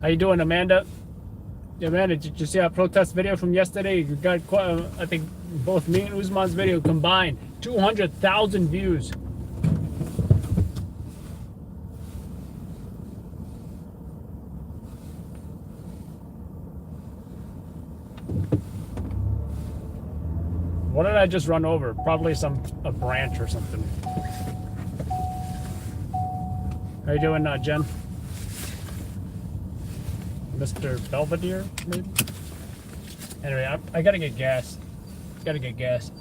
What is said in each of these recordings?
How you doing, Amanda? Yeah, Amanda, did you see our protest video from yesterday? You got quite, I think both me and Usman's video combined 200,000 views. What did I just run over? Probably a branch or something. How you doing, Jen? Mr. Belvedere, maybe? Anyway, I gotta get gas. Gotta get gas.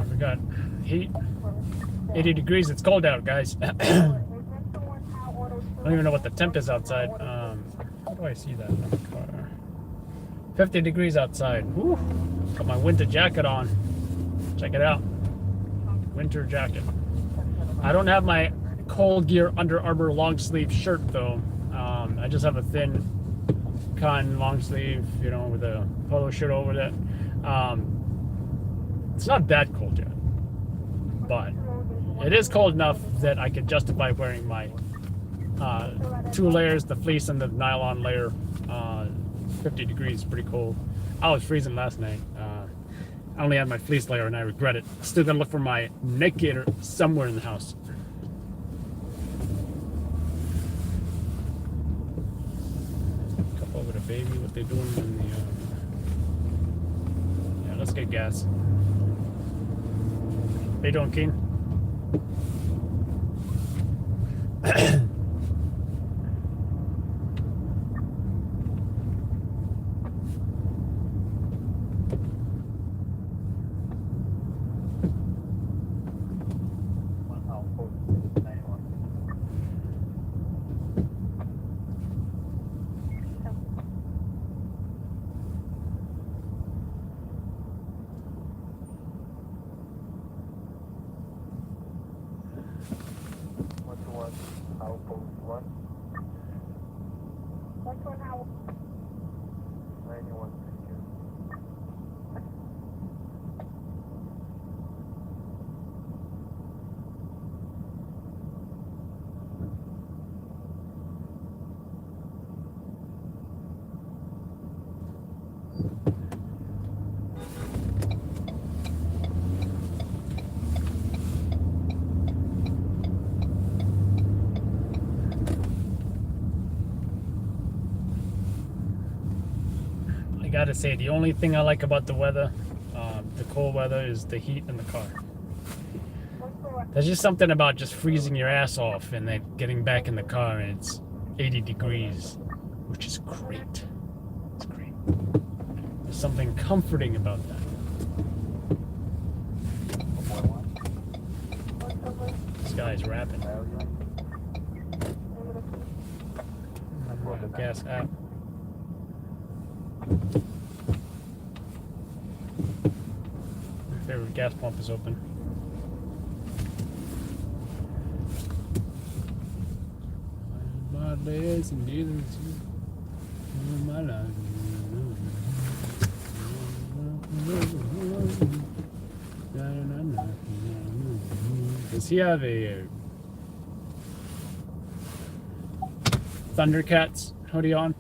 We got heat. 80 degrees. It's cold out, guys. I don't even know what the temp is outside. How do I see that in the car? 50 degrees outside. Whew. Got my winter jacket on. Check it out. Winter jacket. I don't have my cold gear Under Armour long sleeve shirt though. I just have a thin cotton long sleeve, you know, with a polo shirt over it. It's not that cold yet, but it is cold enough that I could justify wearing my 2 layers, the fleece and the nylon layer. 50 degrees, pretty cold. I was freezing last night. I only had my fleece layer and I regret it. Still gotta look for my neck gaiter somewhere in the house. Couple with a baby, what they doing in the yeah, let's get gas. How you doing, Keen? Gotta say, the only thing I like about the weather, the cold weather, is the heat in the car. There's just something about just freezing your ass off and then getting back in the car and it's 80 degrees, which is great. It's great. There's something comforting about that. This guy's rapping. Gas app. My favorite gas pump is open. My days and neither is you. My life. Does he have a Thundercats hoodie on?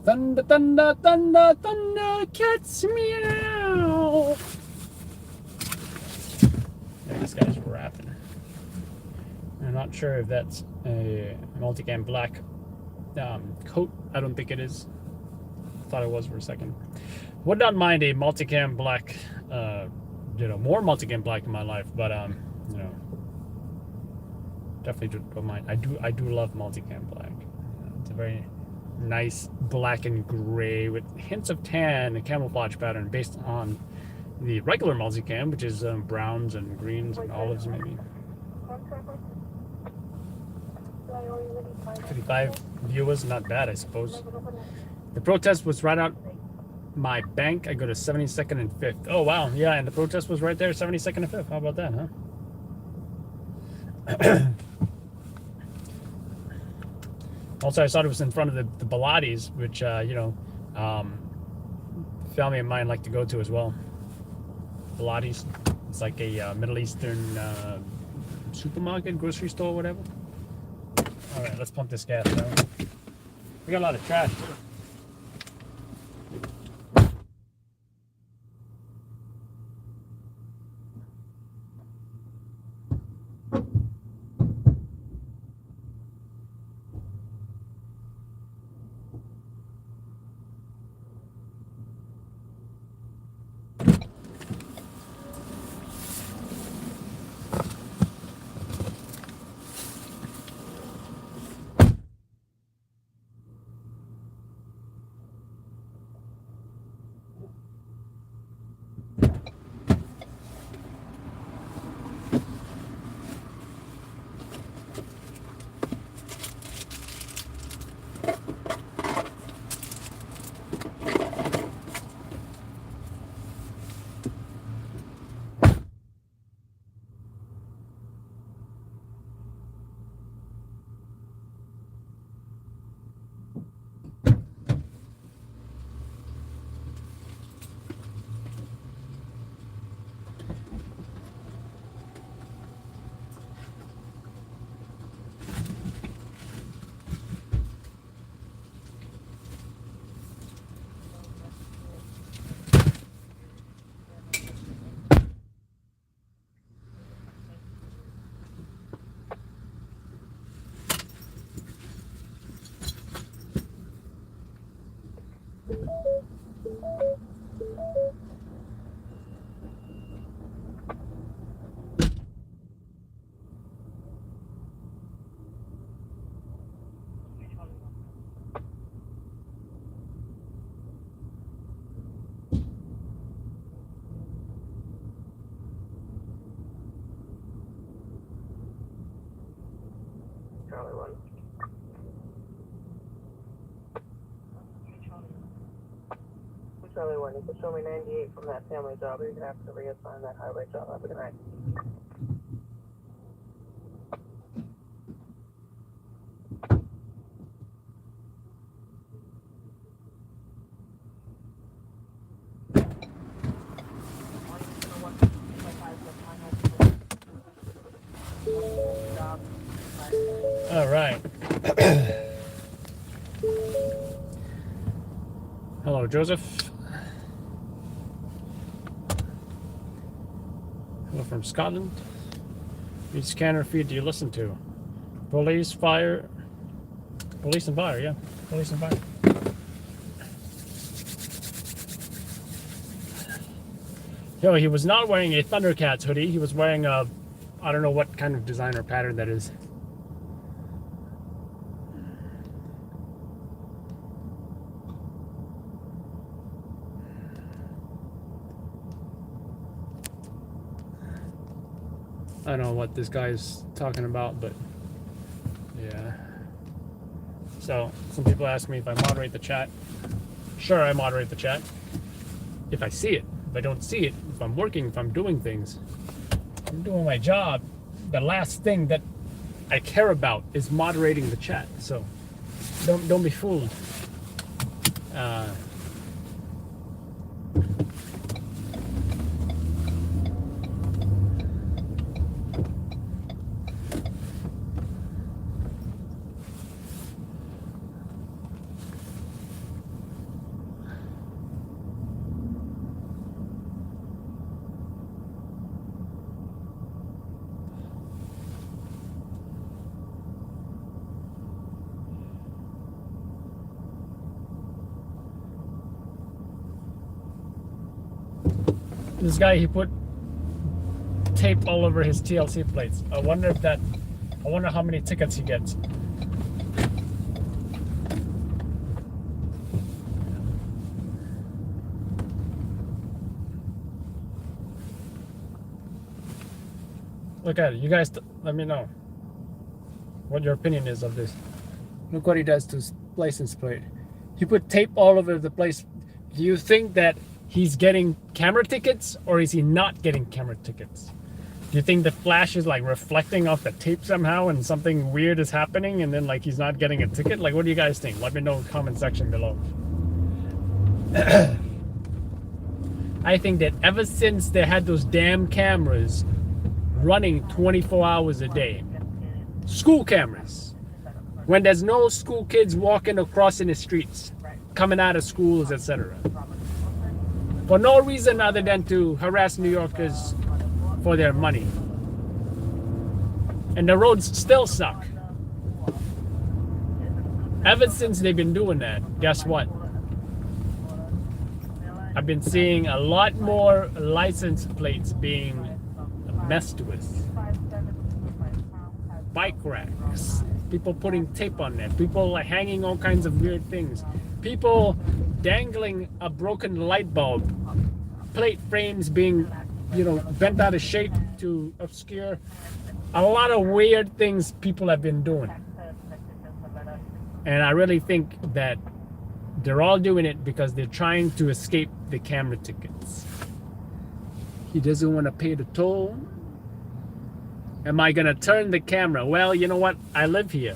Thunder, thunder, thunder, thunder, cats meow. Yeah, this guy's rapping. I'm not sure if that's a multicam black coat. I don't think it is. Thought it was for a second. Would not mind a multicam black, more multicam black in my life, but definitely don't mind. I do love multicam black. It's a very nice black and gray with hints of tan and camouflage pattern based on the regular multicam, which is browns and greens and olives maybe. 55 viewers, not bad, I suppose. The protest was right out my bank. I go to 72nd and 5th. Oh wow, yeah, and the protest was right there, 72nd and 5th. How about that, huh? Also, I saw it was in front of the Pilates, which, family of mine like to go to as well. Pilates. It's like a Middle Eastern supermarket, grocery store, whatever. All right, let's pump this gas now. We got a lot of trash too. Charlie 1. Charlie 1, you can show me 98 from that family job, or you're going to have to reassign that highway job. Have a good night. All right. Hello, Joseph. Hello from Scotland. Which scanner feed do you listen to? Police, fire. Police and fire, yeah. Police and fire. Yo, he was not wearing a Thundercats hoodie. He was wearing a, I don't know what kind of design or pattern that is. I don't know what this guy's talking about, but yeah. So, some people ask me if I moderate the chat. Sure, I moderate the chat. If I see it. If I don't see it, if I'm working, if I'm doing things, I'm doing my job, the last thing that I care about is moderating the chat. So, don't be fooled. This guy, he put tape all over his TLC plates. I wonder how many tickets he gets. Look at it. You guys, let me know what your opinion is of this. Look what he does to his license plate. He put tape all over the place. Do you think that he's getting camera tickets, or is he not getting camera tickets? Do you think the flash is like reflecting off the tape somehow and something weird is happening and then like he's not getting a ticket? Like, what do you guys think? Let me know in the comment section below. I think that ever since they had those damn cameras running 24 hours a day, school cameras, when there's no school kids walking across in the streets, coming out of schools, etc., for no reason other than to harass New Yorkers for their money. And the roads still suck. Ever since they've been doing that, guess what? I've been seeing a lot more license plates being messed with. Bike racks. People putting tape on there. People like hanging all kinds of weird things. People dangling a broken light bulb. Plate frames being, bent out of shape to obscure. A lot of weird things people have been doing. And I really think that they're all doing it because they're trying to escape the camera tickets. He doesn't want to pay the toll. Am I going to turn the camera? Well, you know what? I live here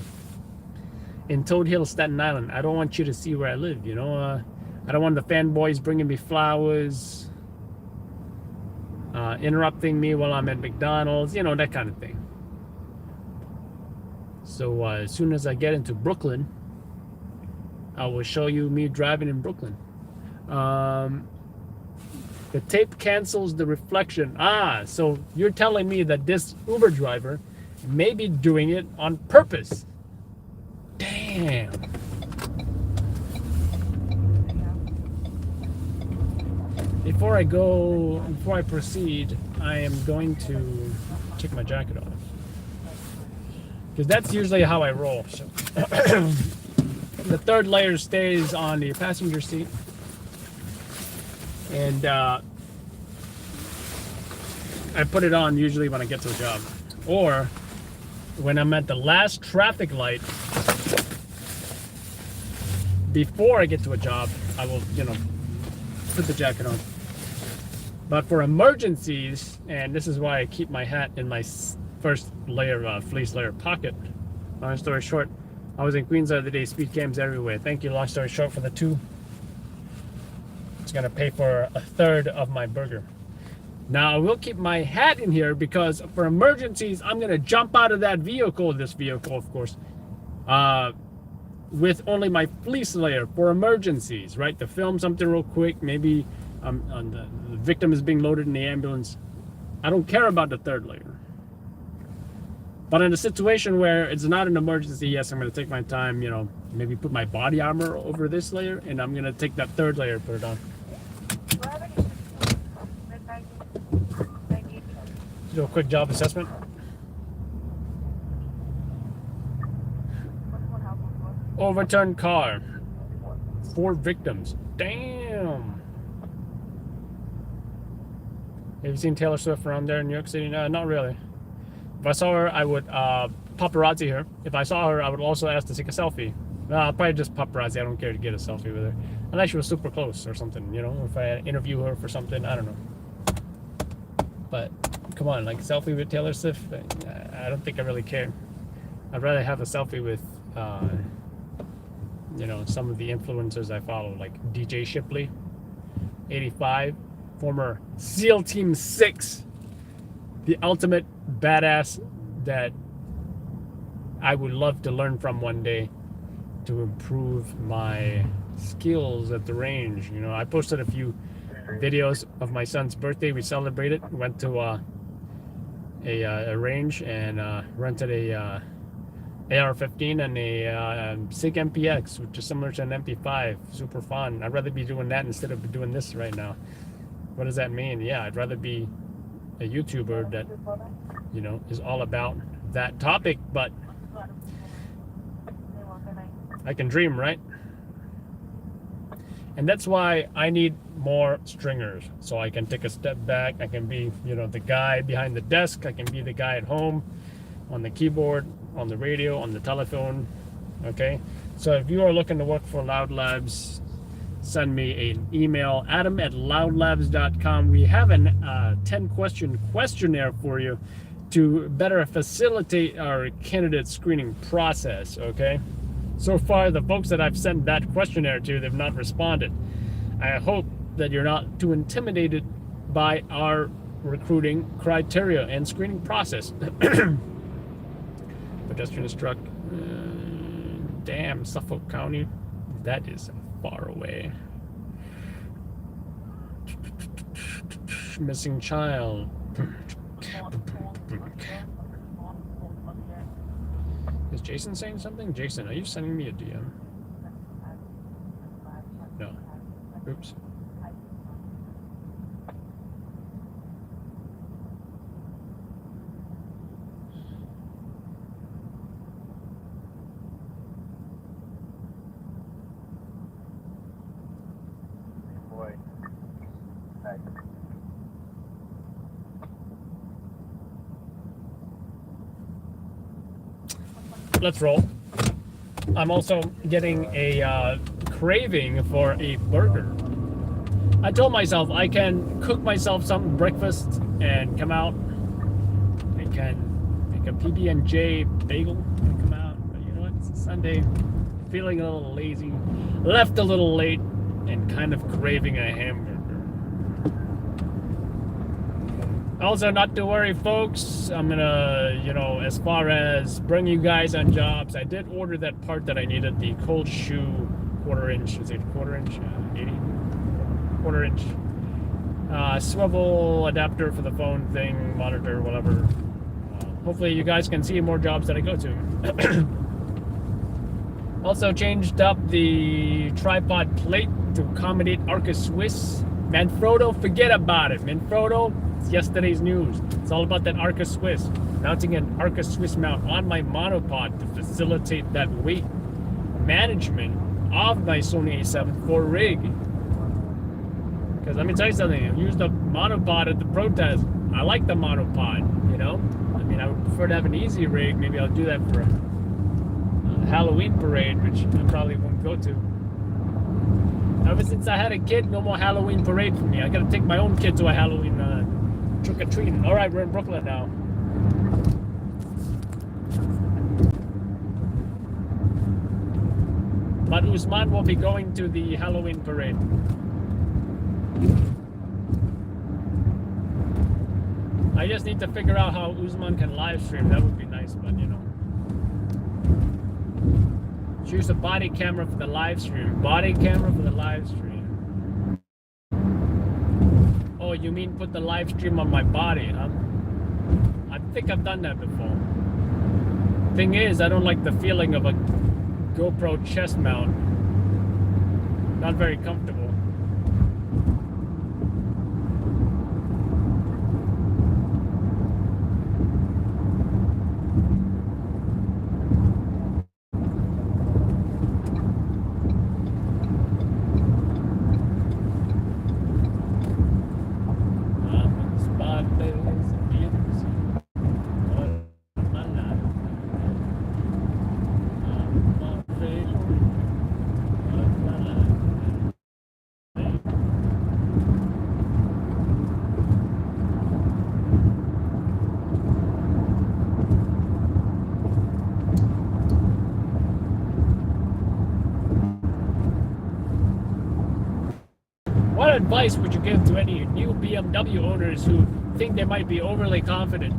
in Toad Hill, Staten Island. I don't want you to see where I live, I don't want the fanboys bringing me flowers, interrupting me while I'm at McDonald's, that kind of thing. So as soon as I get into Brooklyn, I will show you me driving in Brooklyn. The tape cancels the reflection. So you're telling me that this Uber driver may be doing it on purpose. Damn. Before I proceed, I am going to take my jacket off. Because that's usually how I roll. So the third layer stays on the passenger seat. And I put it on usually when I get to a job. Or when I'm at the last traffic light, before I get to a job, I will, put the jacket on. But for emergencies, and this is why I keep my hat in my first layer, fleece layer pocket. Long story short, I was in Queens the other day, speed cams everywhere. Thank you, long story short, for the 2. It's gonna pay for a third of my burger. Now I will keep my hat in here because for emergencies, I'm gonna jump out of that vehicle, this vehicle of course, with only my fleece layer for emergencies, right? To film something real quick, maybe the victim is being loaded in the ambulance. I don't care about the third layer. But in a situation where it's not an emergency, yes, I'm gonna take my time, maybe put my body armor over this layer, and I'm gonna take that third layer and put it on. Do a quick job assessment. Overturned car. 4 victims. Damn. Have you seen Taylor Swift around there in New York City? No, not really. If I saw her, I would paparazzi her. If I saw her, I would also ask to take a selfie. No, I'll probably just paparazzi. I don't care to get a selfie with her. Unless she was super close or something, if I interview her for something, I don't know. But come on, like selfie with Taylor Swift, I don't think I really care. I'd rather have a selfie with, some of the influencers I follow, like DJ Shipley, 85, former SEAL Team 6, the ultimate badass that I would love to learn from one day to improve my skills at the range. I posted a few videos of my son's birthday. We celebrated, went to a range and rented a AR-15 and a SIG MPX, which is similar to an MP5. Super fun. I'd rather be doing that instead of doing this right now. What does that mean? Yeah, I'd rather be a YouTuber that, is all about that topic, but I can dream, right? And that's why I need more stringers, so I can take a step back. I can be, the guy behind the desk. I can be the guy at home, on the keyboard, on the radio, on the telephone. Okay, so if you are looking to work for Loud Labs, send me an email, adam@loudlabs.com. We have an 10-question questionnaire for you to better facilitate our candidate screening process, okay? So far, the folks that I've sent that questionnaire to, they've not responded. I hope that you're not too intimidated by our recruiting criteria and screening process. Pedestrian struck. Damn, Suffolk County. That is far away. Missing child. Is Jason saying something? Jason, are you sending me a DM? No. Oops. Let's roll. I'm also getting a craving for a burger. I told myself I can cook myself some breakfast and come out. I can make a PB&J bagel and come out. But you know what? It's a Sunday. Feeling a little lazy. Left a little late and kind of craving a hamburger. Also, not to worry, folks. I'm gonna, as far as bring you guys on jobs, I did order that part that I needed, the cold shoe quarter-inch, is it quarter-inch? 80? Quarter-inch swivel adapter for the phone thing, monitor, whatever. Hopefully you guys can see more jobs that I go to. Also changed up the tripod plate to accommodate Arca Swiss. Manfrotto, forget about it. Manfrotto, it's yesterday's news. It's all about that Arca Swiss. Mounting an Arca Swiss mount on my monopod to facilitate that weight management of my Sony A7 IV rig. Because let me tell you something, I used a monopod at the protest. I like the monopod, I mean, I would prefer to have an easy rig. Maybe I'll do that for a Halloween parade, which I probably won't go to. Ever since I had a kid, no more Halloween parade for me. I gotta take my own kid to a Halloween trick-or-treating. Alright, we're in Brooklyn now. But Usman will be going to the Halloween parade. I just need to figure out how Usman can live stream. That would be nice, but Choose a body camera for the live stream. Body camera for the live stream. Oh, you mean put the live stream on my body, huh? I think I've done that before. Thing is, I don't like the feeling of a GoPro chest mount. Not very comfortable. What advice would you give to any new BMW owners who think they might be overly confident?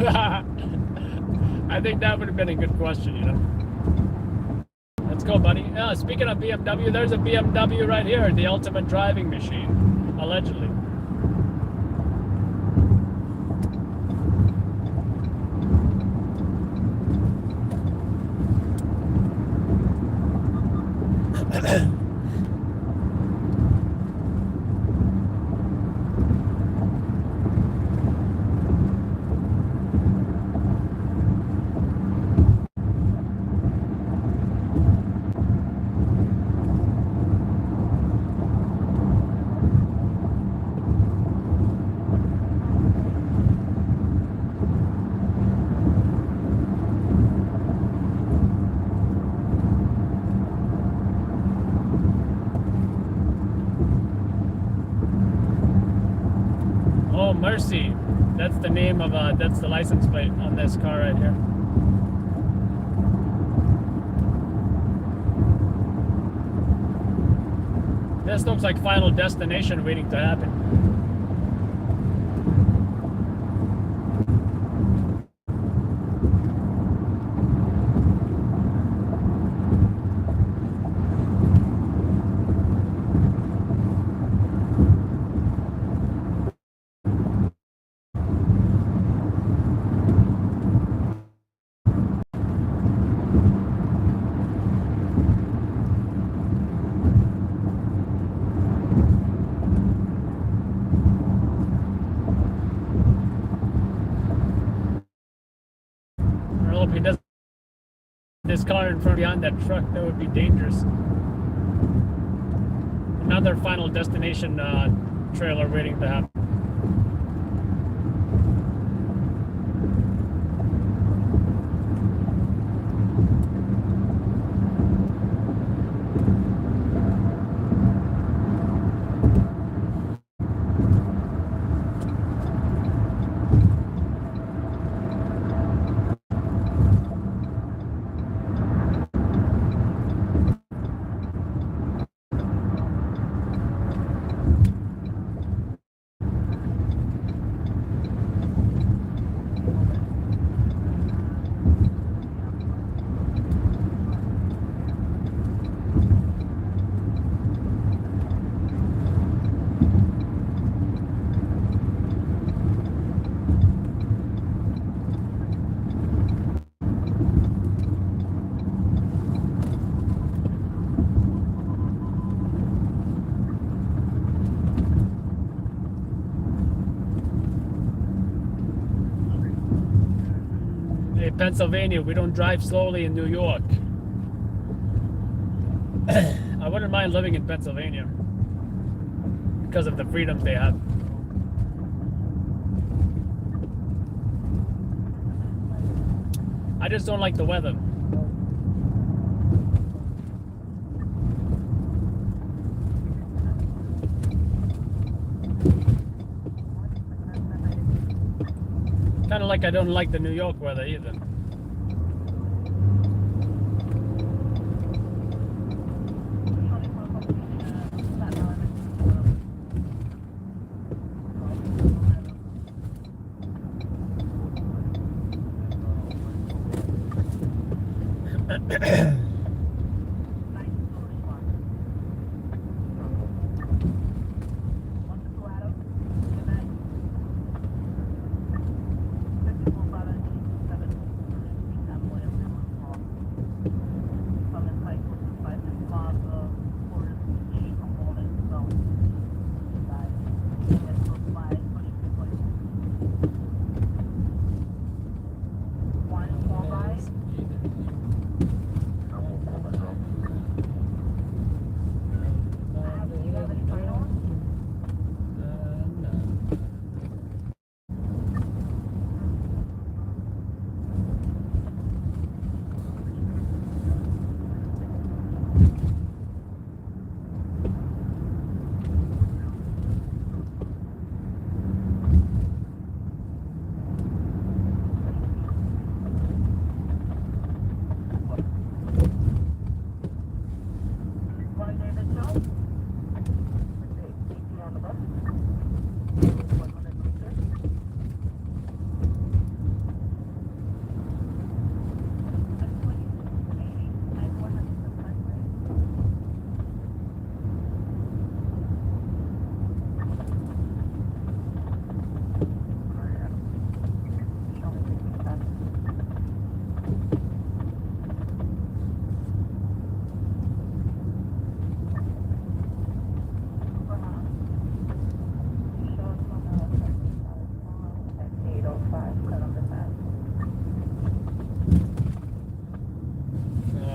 I think that would have been a good question, Let's go, buddy. Speaking of BMW, there's a BMW right here, the ultimate driving machine, allegedly. Mercy. That's the name of that's the license plate on this car right here. This looks like Final Destination waiting to happen. I hope he doesn't. This car in front behind that truck, that would be dangerous. Another Final Destination trailer waiting to happen. Pennsylvania, we don't drive slowly in New York. I wouldn't mind living in Pennsylvania because of the freedoms they have. I just don't like the weather. Kind of like I don't like the New York weather either.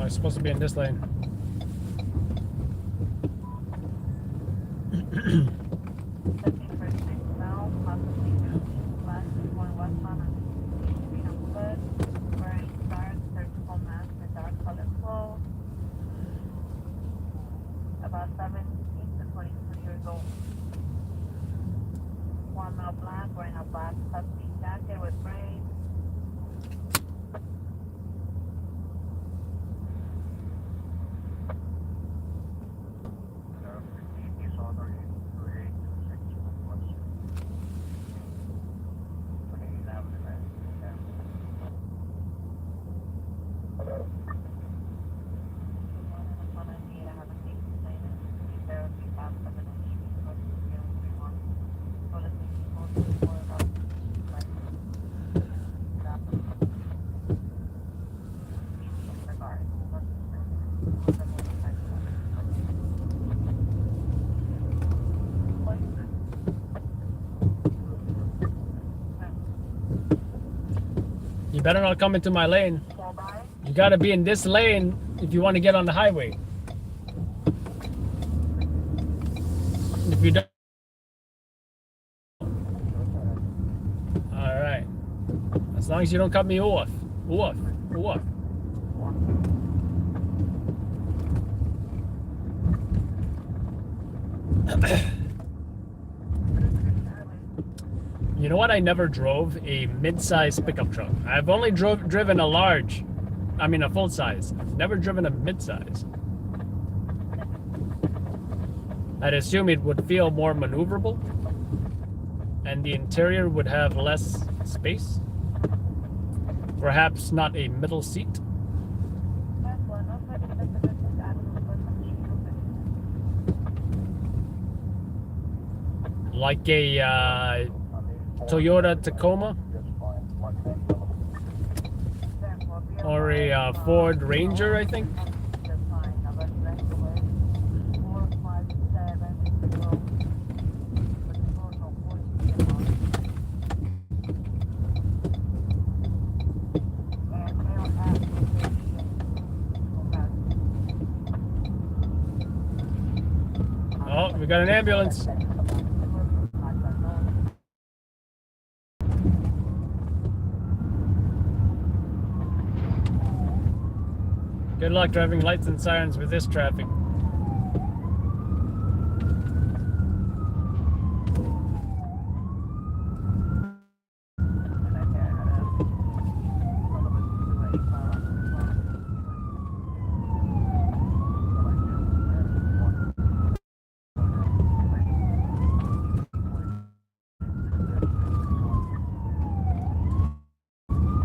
It's supposed to be in this lane. 1 mile black, wearing a black husky jacket with braids. You better not come into my lane. You gotta be in this lane if you want to get on the highway. If you don't. Alright. As long as you don't cut me off. Off. Off. You know what? I never drove a mid-size pickup truck. I've only driven a large. I mean a full-size. I've never driven a mid-size. I'd assume it would feel more maneuverable. And the interior would have less space. Perhaps not a middle seat. Like a Toyota Tacoma or a Ford Ranger, I think. Oh, we got an ambulance. Good luck driving lights and sirens with this traffic.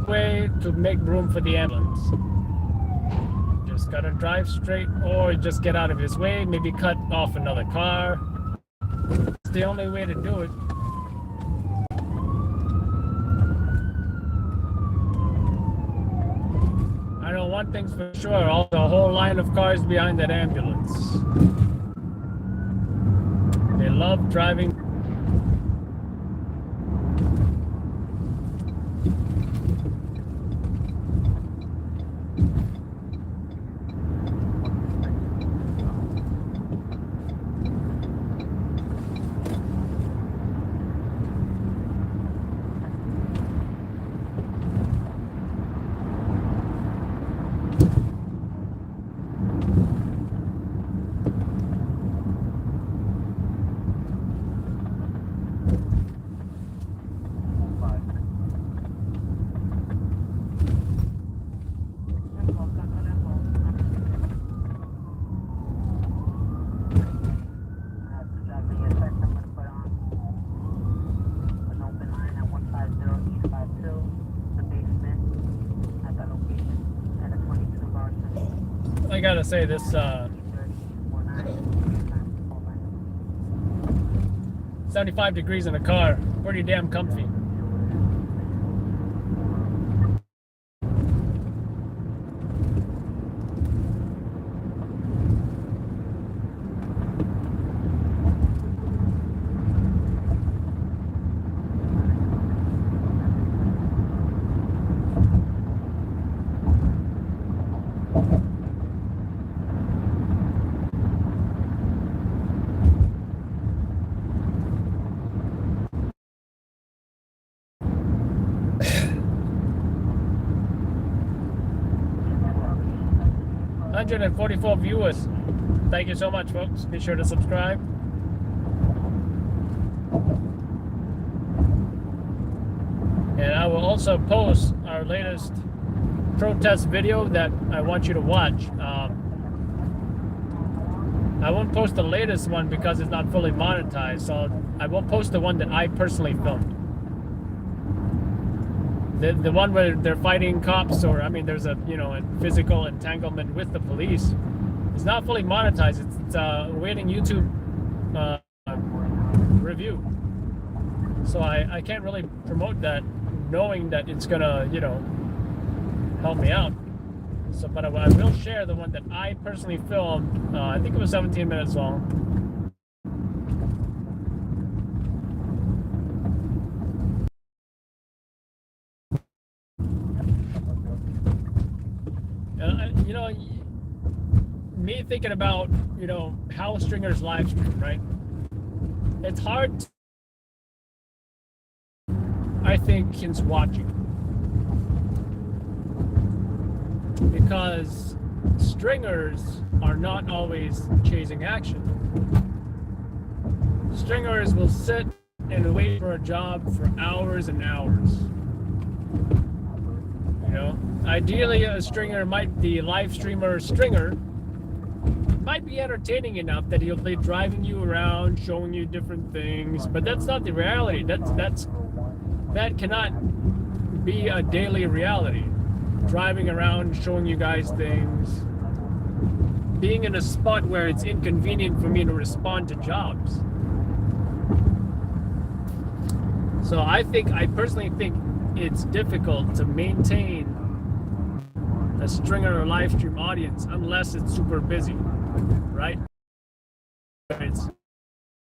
Way to make room for the ambulance. Just gotta drive straight or just get out of his way, maybe cut off another car. It's the only way to do it. I know one thing's for sure, a whole line of cars behind that ambulance. They love driving. I gotta say this 75 degrees in the car, pretty damn comfy. $144 viewers. Thank you so much, folks. Be sure to subscribe. And I will also post our latest protest video that I want you to watch. I won't post the latest one because it's not fully monetized, so I will post the one that I personally filmed. The one where they're fighting cops, or I mean, there's a a physical entanglement with the police. It's not fully monetized. It's awaiting YouTube review. So I can't really promote that, knowing that it's gonna help me out. So, but I will share the one that I personally filmed. I think it was 17 minutes long. Me thinking about how stringers live stream, right? It's hard to, I think, since watching, because stringers are not always chasing action. Stringers will sit and wait for a job for hours and hours. Ideally, a stringer the live streamer stringer might be entertaining enough that he'll be driving you around, showing you different things, but that's not the reality. That cannot be a daily reality. Driving around, showing you guys things, being in a spot where it's inconvenient for me to respond to jobs. So I personally think it's difficult to maintain a stringer or live stream audience unless it's super busy, right? It's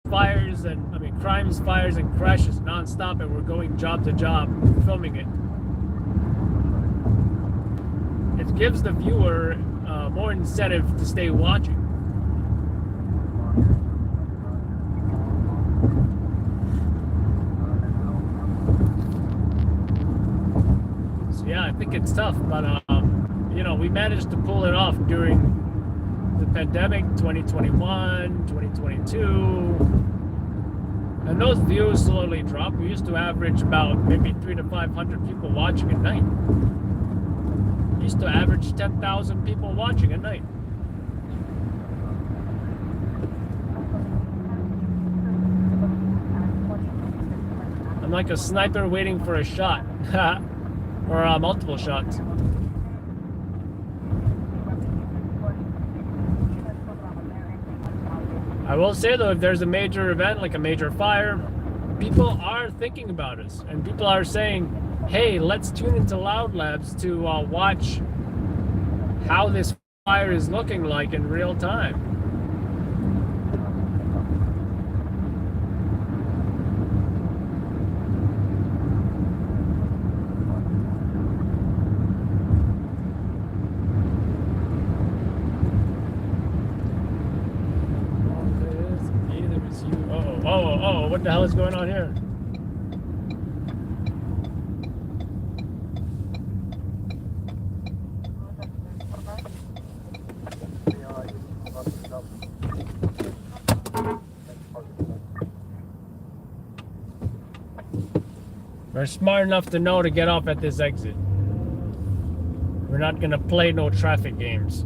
crimes, fires, and crashes nonstop, and we're going job to job filming it. It gives the viewer more incentive to stay watching. So yeah, I think it's tough, but we managed to pull it off during the pandemic, 2021, 2022. And those views slowly dropped. We used to average about maybe 300 to 500 people watching a night. We used to average 10,000 people watching a night. I'm like a sniper waiting for a shot, or multiple shots. I will say though, if there's a major event, like a major fire, people are thinking about us, and people are saying, hey, let's tune into Loud Labs to watch how this fire is looking like in real time. Oh, what the hell is going on here? We're smart enough to know to get off at this exit. We're not gonna play no traffic games.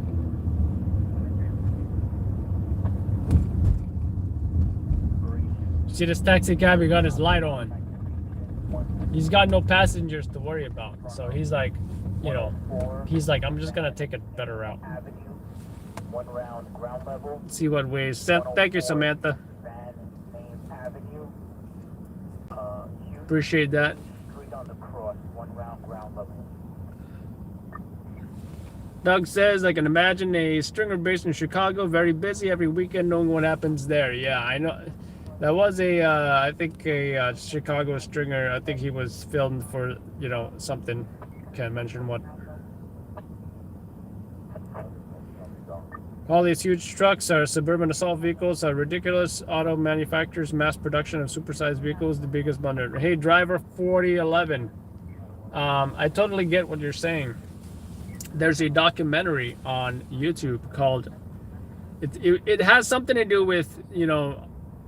See this taxi cab, he got his light on. He's got no passengers to worry about. So he's like, I'm just gonna take a better route. Let's see what ways. Thank you, Samantha. Appreciate that. Doug says, I can imagine a stringer based in Chicago, very busy every weekend, knowing what happens there. Yeah, I know. That was I think a Chicago stringer. I think he was filmed for, something. Can't mention what. All these huge trucks are suburban assault vehicles, are ridiculous. Auto manufacturers, mass production of supersized vehicles, the biggest blunder. Hey, driver 4011. I totally get what you're saying. There's a documentary on YouTube called, it has something to do with,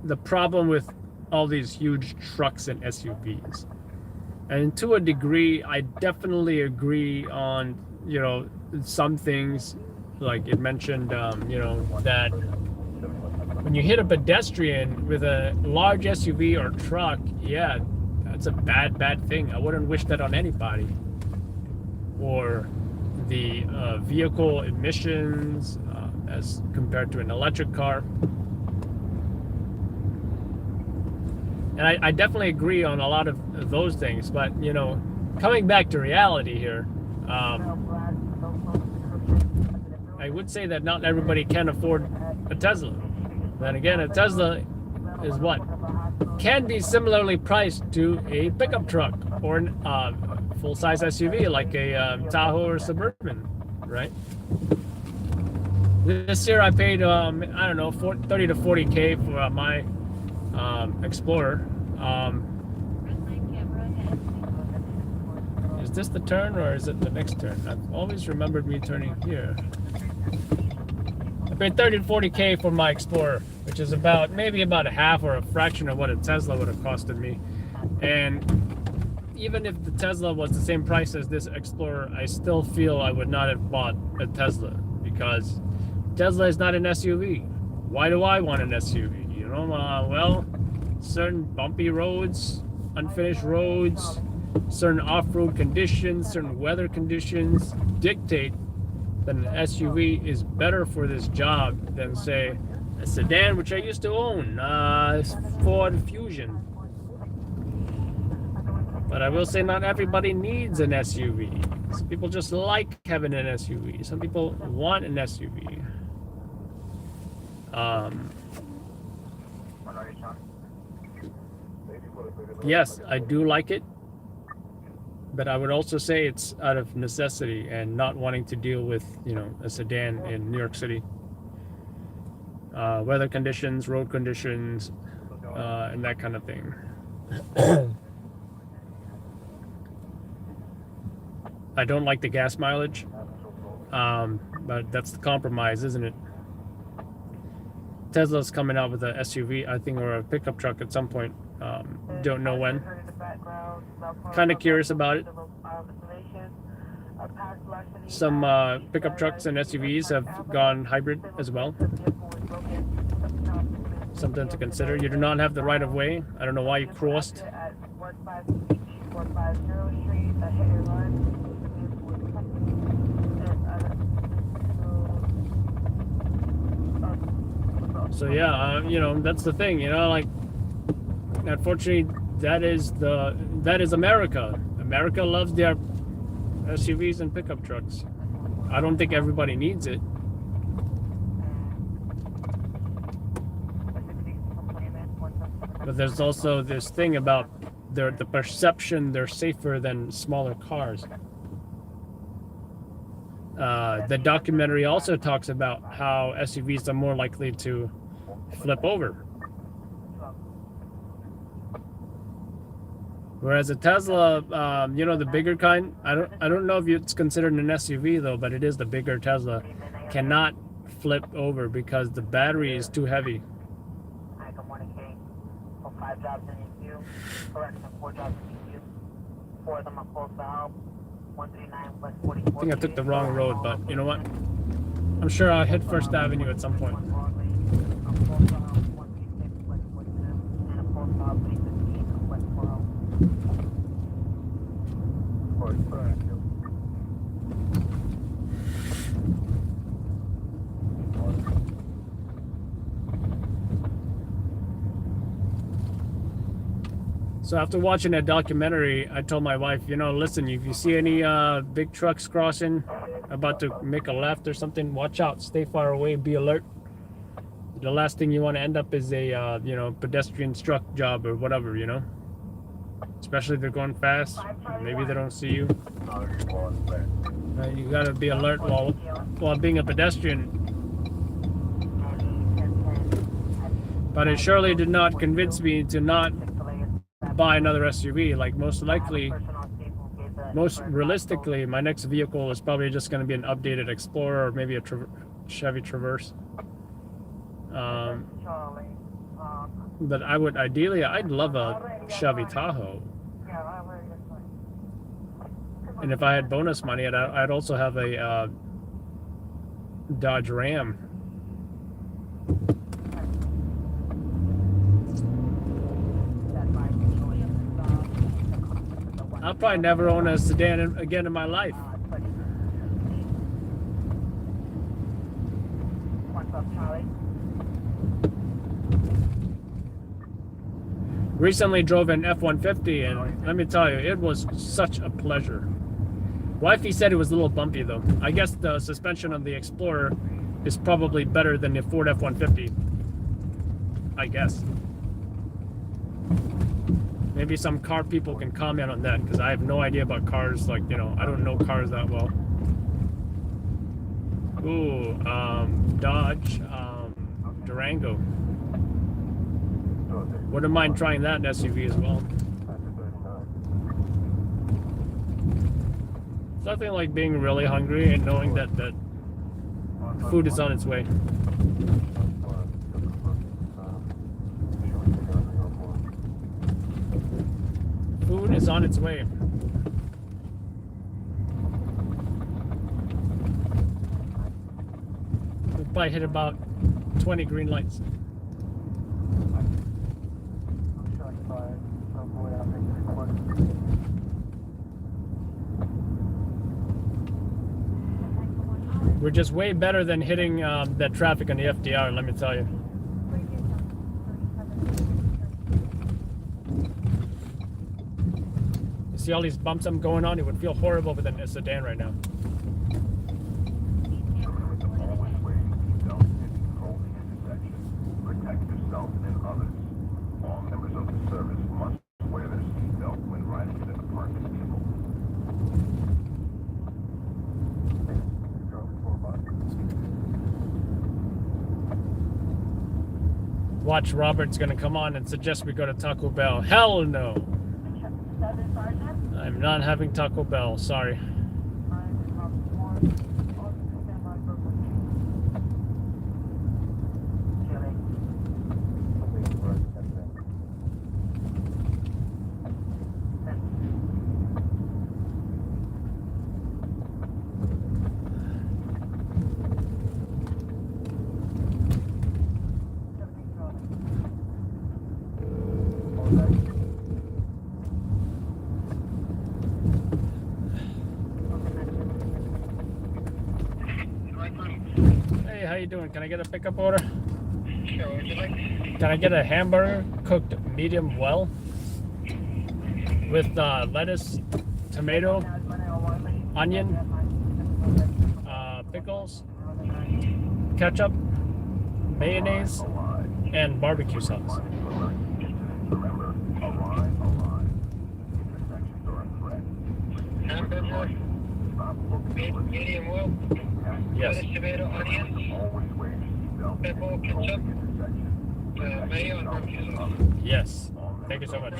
the problem with all these huge trucks and SUVs. And to a degree, I definitely agree on, you know, some things, like it mentioned, you know, that when you hit a pedestrian with a large SUV or truck, yeah, that's a bad thing. I wouldn't wish that on anybody. Or the vehicle emissions as compared to an electric car. And I definitely agree on a lot of those things, but you know, coming back to reality here, I would say that not everybody can afford a Tesla. Then again, a Tesla is what can be similarly priced to a pickup truck or a full-size SUV like a Tahoe or Suburban, right? This year I paid I don't know 30 to 40K for my Explorer. Is this the turn or is it the next turn? I've always remembered me turning here. I paid 30 to 40K for my Explorer, which is about maybe about a half or a fraction of what a Tesla would have costed me. And even if the Tesla was the same price as this Explorer, I still feel I would not have bought a Tesla because Tesla is not an SUV. Why do I want an SUV? You know, well, certain bumpy roads, unfinished roads, certain off-road conditions, certain weather conditions dictate that an SUV is better for this job than, say, a sedan, which I used to own, Ford Fusion. But I will say not everybody needs an SUV. Some people just like having an SUV. Some people want an SUV. Yes, I do like it. But I would also say it's out of necessity and not wanting to deal with, you know, a sedan in New York City. Weather conditions, road conditions, and that kind of thing. I don't like the gas mileage, but that's the compromise, isn't it? Tesla's coming out with a SUV, I think, or a pickup truck at some point. Don't know when. Kind of curious about it. Some pickup trucks and SUVs have gone hybrid as well. Something to consider. You do not have the right of way. I don't know why you crossed. So yeah, you know, that's the thing, you know, like, unfortunately, that is America. America loves their SUVs and pickup trucks. I don't think everybody needs it. But there's also this thing about the perception they're safer than smaller cars. The documentary also talks about how SUVs are more likely to flip over. Whereas a Tesla, you know, the bigger kind, I don't know if it's considered an SUV though, but it is the bigger Tesla, cannot flip over because the battery is too heavy. Hi, good morning, Kate. For 5 jobs in queue, correction, 4 jobs in queue. 4 of them are full to help. 139 West 44. I think I took the wrong road, but you know what? I'm sure I'll hit First Avenue at some point. So after watching that documentary, I told my wife, you know, listen, if you see any big trucks crossing, about to make a left or something, watch out, stay far away, be alert. The last thing you want to end up is a, you know, pedestrian struck job or whatever, you know. Especially if they're going fast, maybe they don't see you. You gotta be alert while being a pedestrian. But it surely did not convince me to not buy another SUV. Like most realistically, my next vehicle is probably just going to be an updated Explorer or maybe a Chevy Traverse. But I'd love a Chevy Tahoe. And if I had bonus money, I'd also have a Dodge Ram. I'll probably never own a sedan again in my life. Recently drove an F-150, and let me tell you, it was such a pleasure. Wifey said it was a little bumpy though. I guess the suspension of the Explorer is probably better than the Ford F-150. I guess. Maybe some car people can comment on that, because I have no idea about cars. Like, you know, I don't know cars that well. Ooh, Dodge, Durango. Wouldn't mind trying that in SUV as well. It's nothing like being really hungry and knowing that food is on its way. Food is on its way. We'll probably hit about 20 green lights. We're just way better than hitting that traffic on the FDR, let me tell you. You see all these bumps I'm going on? It would feel horrible with a sedan right now. Protect yourself and others. All members of the service must wear their seatbelt when riding within the parking vehicle. Watch, Robert's gonna come on and suggest we go to Taco Bell. Hell no! I'm not having Taco Bell, sorry. Hey, how you doing? Can I get a pickup order? Sure, would you like? Can I get a hamburger cooked medium well with lettuce, tomato, onion, pickles, ketchup, mayonnaise, and barbecue sauce? Hamburger, medium well. Yes. Lettuce, tomato, onions, pickle, ketchup, mayo, and barbecue sauce. Yes. Thank you so much.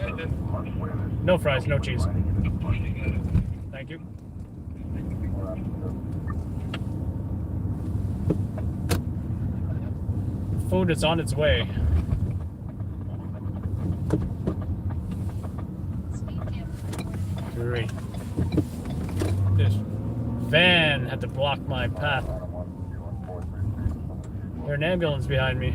No fries, no cheese. Thank you. Food is on its way. Great. This van had to block my path. There's an ambulance behind me.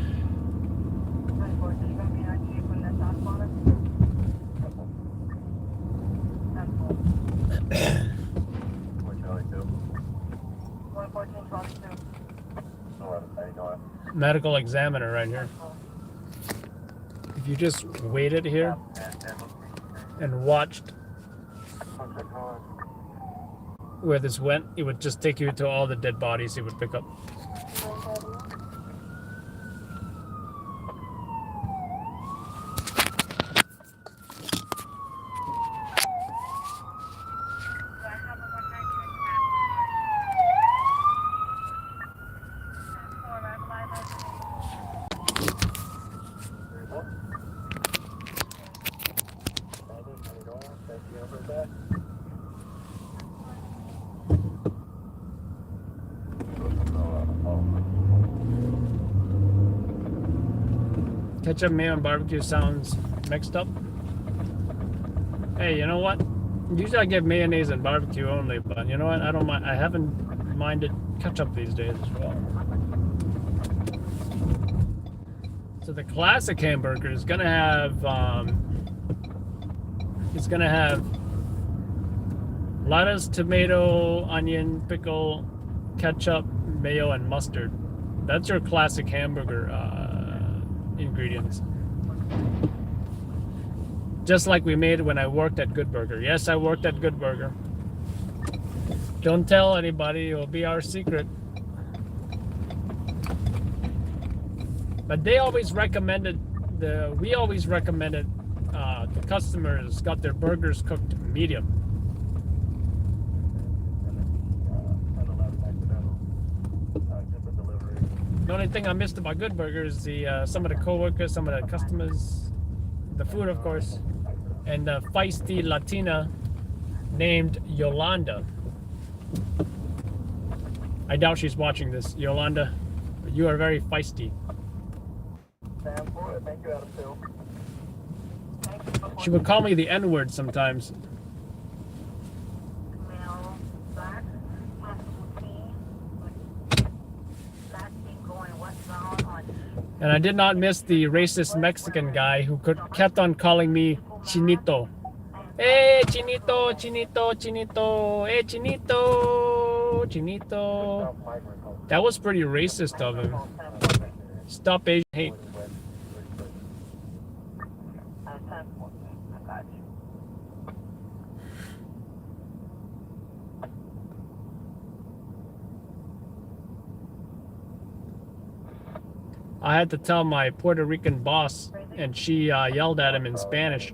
Medical examiner right here. If you just waited here and watched where this went, it would just take you to all the dead bodies it would pick up. Ketchup, mayo, and barbecue sounds mixed up. Hey, you know what? Usually I get mayonnaise and barbecue only, but you know what? I don't mind. I haven't minded ketchup these days as well. So the classic hamburger is gonna have it's gonna have lettuce, tomato, onion, pickle, ketchup, mayo, and mustard. That's your classic hamburger ingredients. Just like we made when I worked at Good Burger. Yes, I worked at Good Burger. Don't tell anybody, it'll be our secret. But they always recommended, we always recommended the customers got their burgers cooked medium. The only thing I missed about Good Burger is some of the co-workers, some of the customers, the food, of course, and the feisty Latina named Yolanda. I doubt she's watching this. Yolanda, you are very feisty. She would call me the N-word sometimes. And I did not miss the racist Mexican guy who kept on calling me Chinito. Hey, Chinito, Chinito, Chinito. Hey, Chinito, Chinito. That was pretty racist of him. Stop Asian hate. I had to tell my Puerto Rican boss, and she yelled at him in Spanish.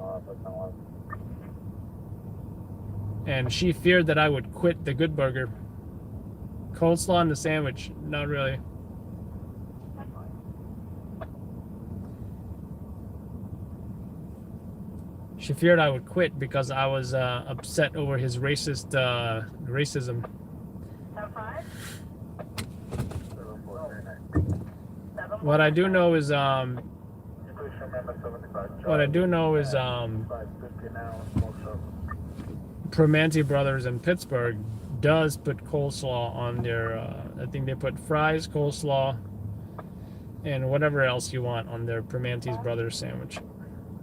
And she feared that I would quit the Good Burger. Coleslaw on the sandwich, not really. She feared I would quit because I was upset over his racist racism. What I do know is Primanti Brothers in Pittsburgh does put coleslaw on their I think they put fries, coleslaw, and whatever else you want on their Primanti's Brothers sandwich.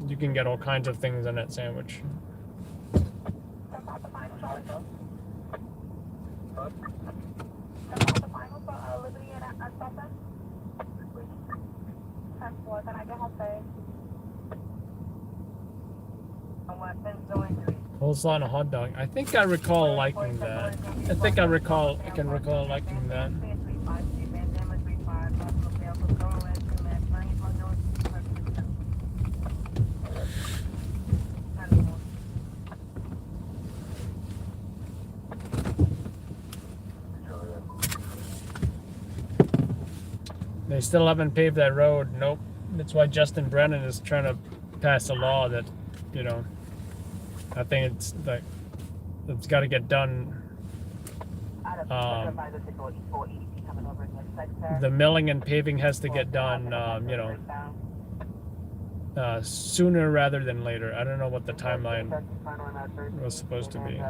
You can get all kinds of things on that sandwich. Coleslaw on a hot dog. I think I recall liking that. I can recall liking that. They still haven't paved that road. Nope. That's why Justin Brennan is trying to pass a law that, you know, I think it's like it's got to get done. The milling and paving has to get done, you know, sooner rather than later. I don't know what the timeline was supposed to be.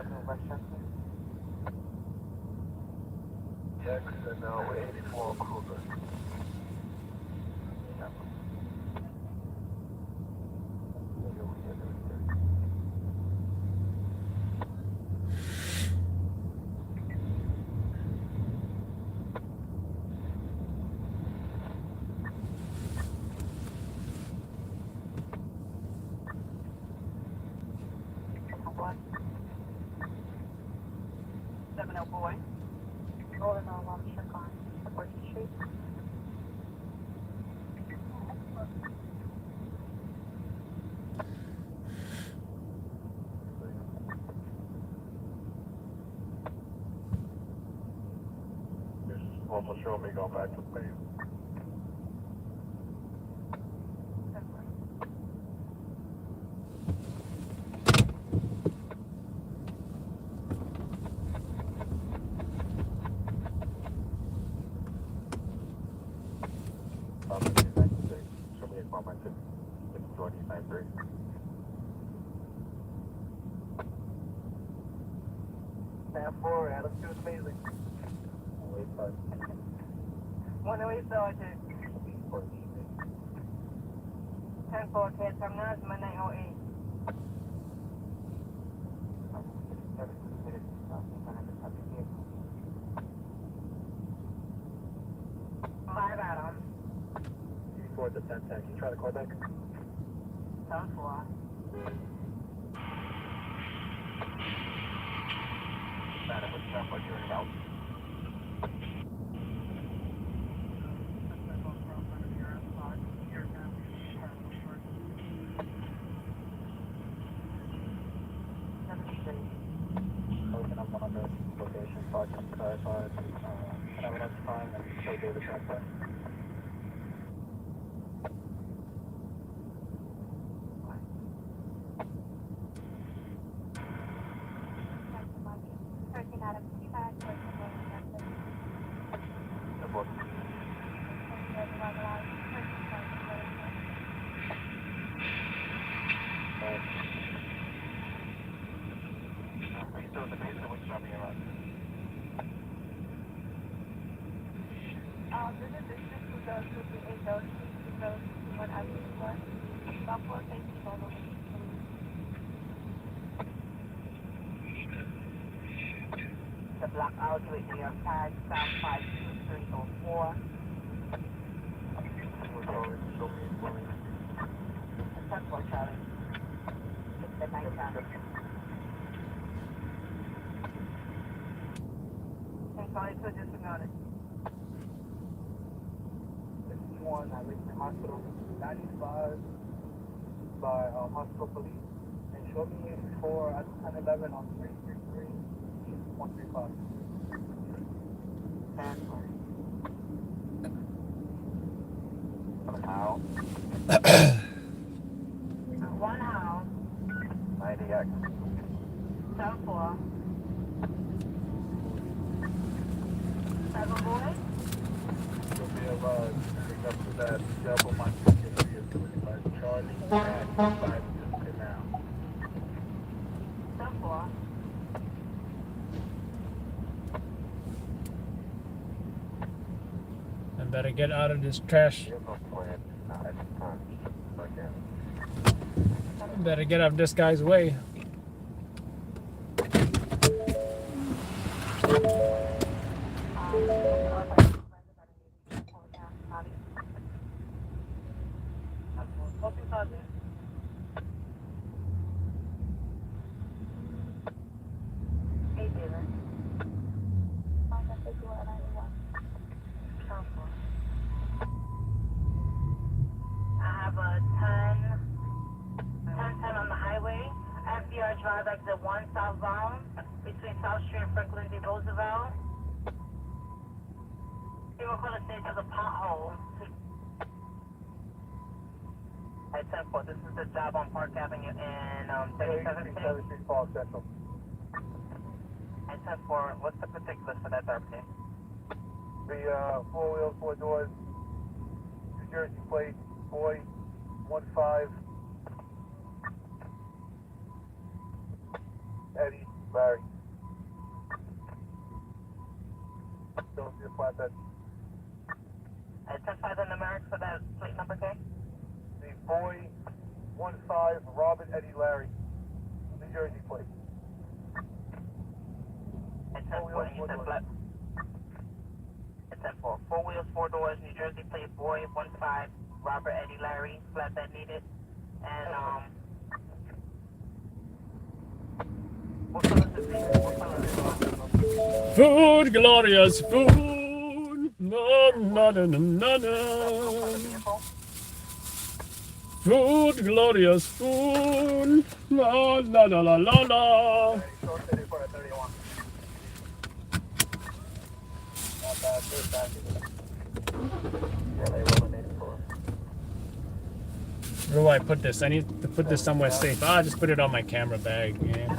Almost showing me going back to the base. Show me a comment. It's 29.3. 10-4, Adam, she was amazing. 108 Sergeant. 10-4, can't come now, it's my 908. Five Adam. Towards the 10-10. Can you try the call back? 10-4. Madam, what's up? What you're about? Open up one of the locations, Sergeant clarified, evidence time, and show David transfer. The block out with New York tag, South 52304. That's what Charlie. It's the night time. I'm sorry to disregard it. 51, I reached the hospital. 95 by hospital police. And showed me for at 1011 on 333 135. How? One house, 90X. 10-4. Have a boy? You'll be able to pick up to that double my ticket here, Charlie, and 5 now. 10-4. I better get out of this trash. You have no plan. Nah, it's fine. Again. I better get out of this guy's way. Hey, David. I have a 10 on the highway. FDR Drive exit 1 southbound between South Street and Franklin D. Roosevelt. You will call the state of the pothole. At 10-4, this is the job on Park Avenue in 37th Street. Falls Central. At 10-4, what's the particulars for that dark case? The 4 wheels, 4 doors, New Jersey plate, boy, 15, Eddie, Larry. Don't see the flatbed. At 10-5, the numerics for that plate number, K? The boy, 15, Robin, Eddie, Larry, New Jersey plate. At 10-4, you said flat. At 10-4, 4 wheels, 4 doors, New Jersey plate, boy, 15, Robert, Eddie, Larry, flatbed needed. And, what color is it? What color is it? Food, glorious food. No, no, no, no, no, no. Food, glorious food. La, la, la, la, la, la. Where do I put this? I need to put this somewhere safe. Ah, just put it on my camera bag. Yeah.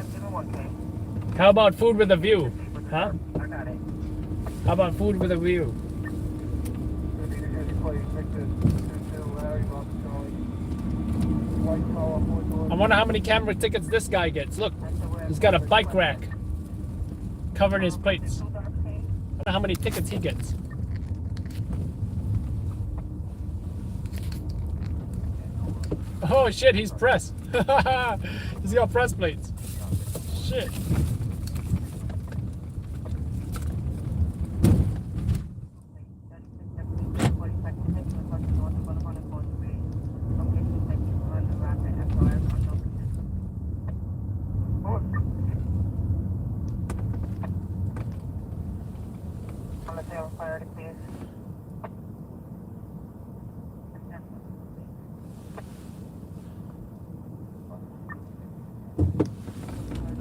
How about food with a view? Huh? I got it. How about food with a view? I wonder how many camera tickets this guy gets. Look, he's got a bike rack. covering his plates. I wonder how many tickets he gets. Oh shit, he's pressed. He's got press plates. Shit.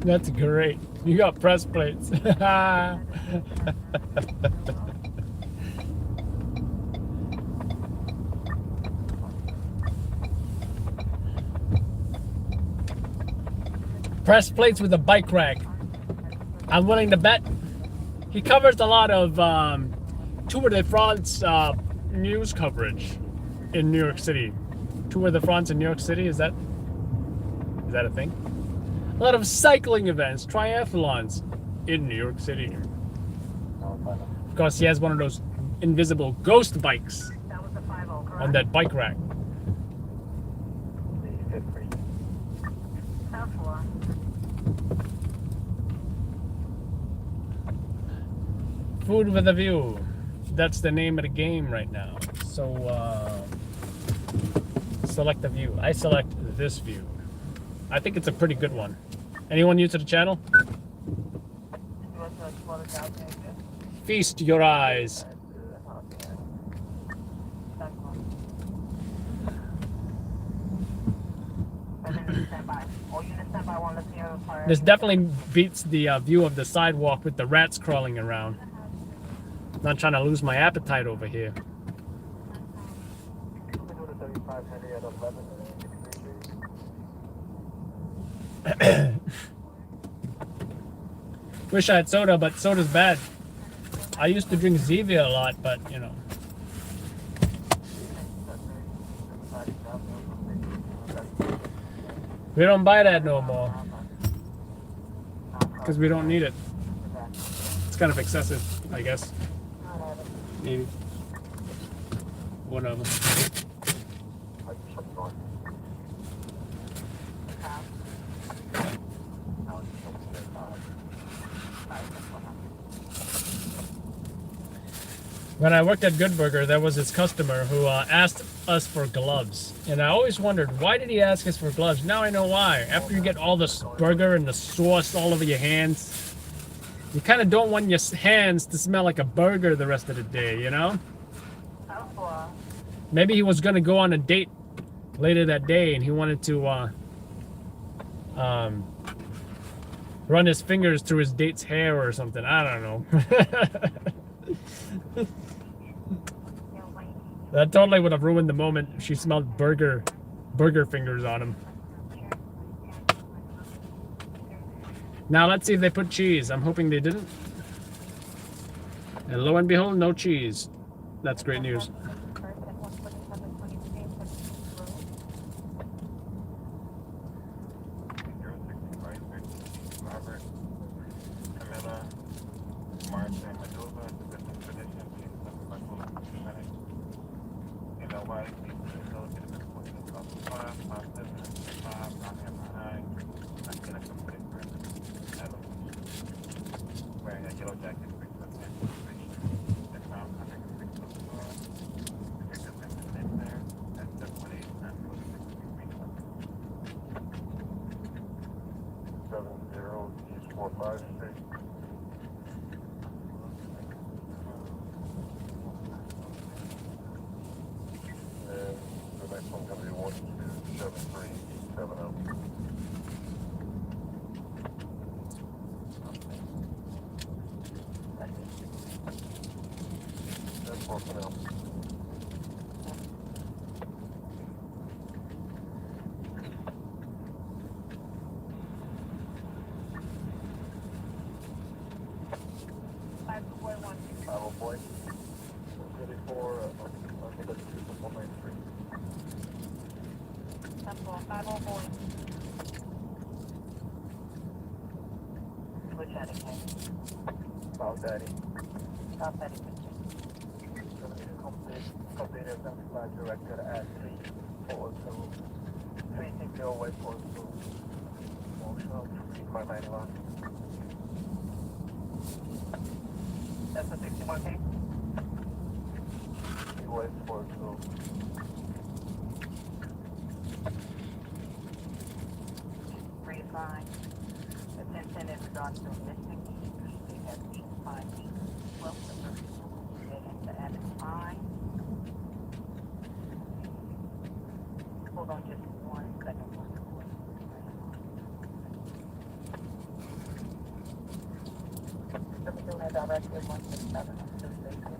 That's great. You got press plates. Press plates with a bike rack. I'm willing to bet he covers a lot of Tour de France news coverage in New York City. Tour de France in New York City, is that a thing? A lot of cycling events, triathlons in New York City. Of course, he has one of those invisible ghost bikes on that bike rack. Food with a view. That's the name of the game right now. So, select a view. I select this view. I think it's a pretty good one. Anyone new to the channel? Feast your eyes. This definitely beats the view of the sidewalk with the rats crawling around. Not trying to lose my appetite over here. Wish I had soda, but soda's bad. I used to drink Zevia a lot, but you know. We don't buy that no more. Because we don't need it. It's kind of excessive, I guess. Maybe. One of them. When I worked at Good Burger, there was this customer who asked us for gloves. And I always wondered, why did he ask us for gloves? Now I know why. After you get all this burger and the sauce all over your hands, you kind of don't want your hands to smell like a burger the rest of the day, you know? Maybe he was going to go on a date later that day and he wanted to run his fingers through his date's hair or something. I don't know. That totally would have ruined the moment if she smelled burger fingers on him. Now let's see if they put cheese. I'm hoping they didn't. And lo and behold, no cheese. That's great news. Daddy King. South Daddy. South Daddy King. Complete assembly flight directed at 342. 360 West 42. Motion, my 91. That's a 61K. West 42. Reassign. Attention is done to missing They have been fine. Well, the end is fine. Hold on just 1 second. Let me do that directive 167 on the station.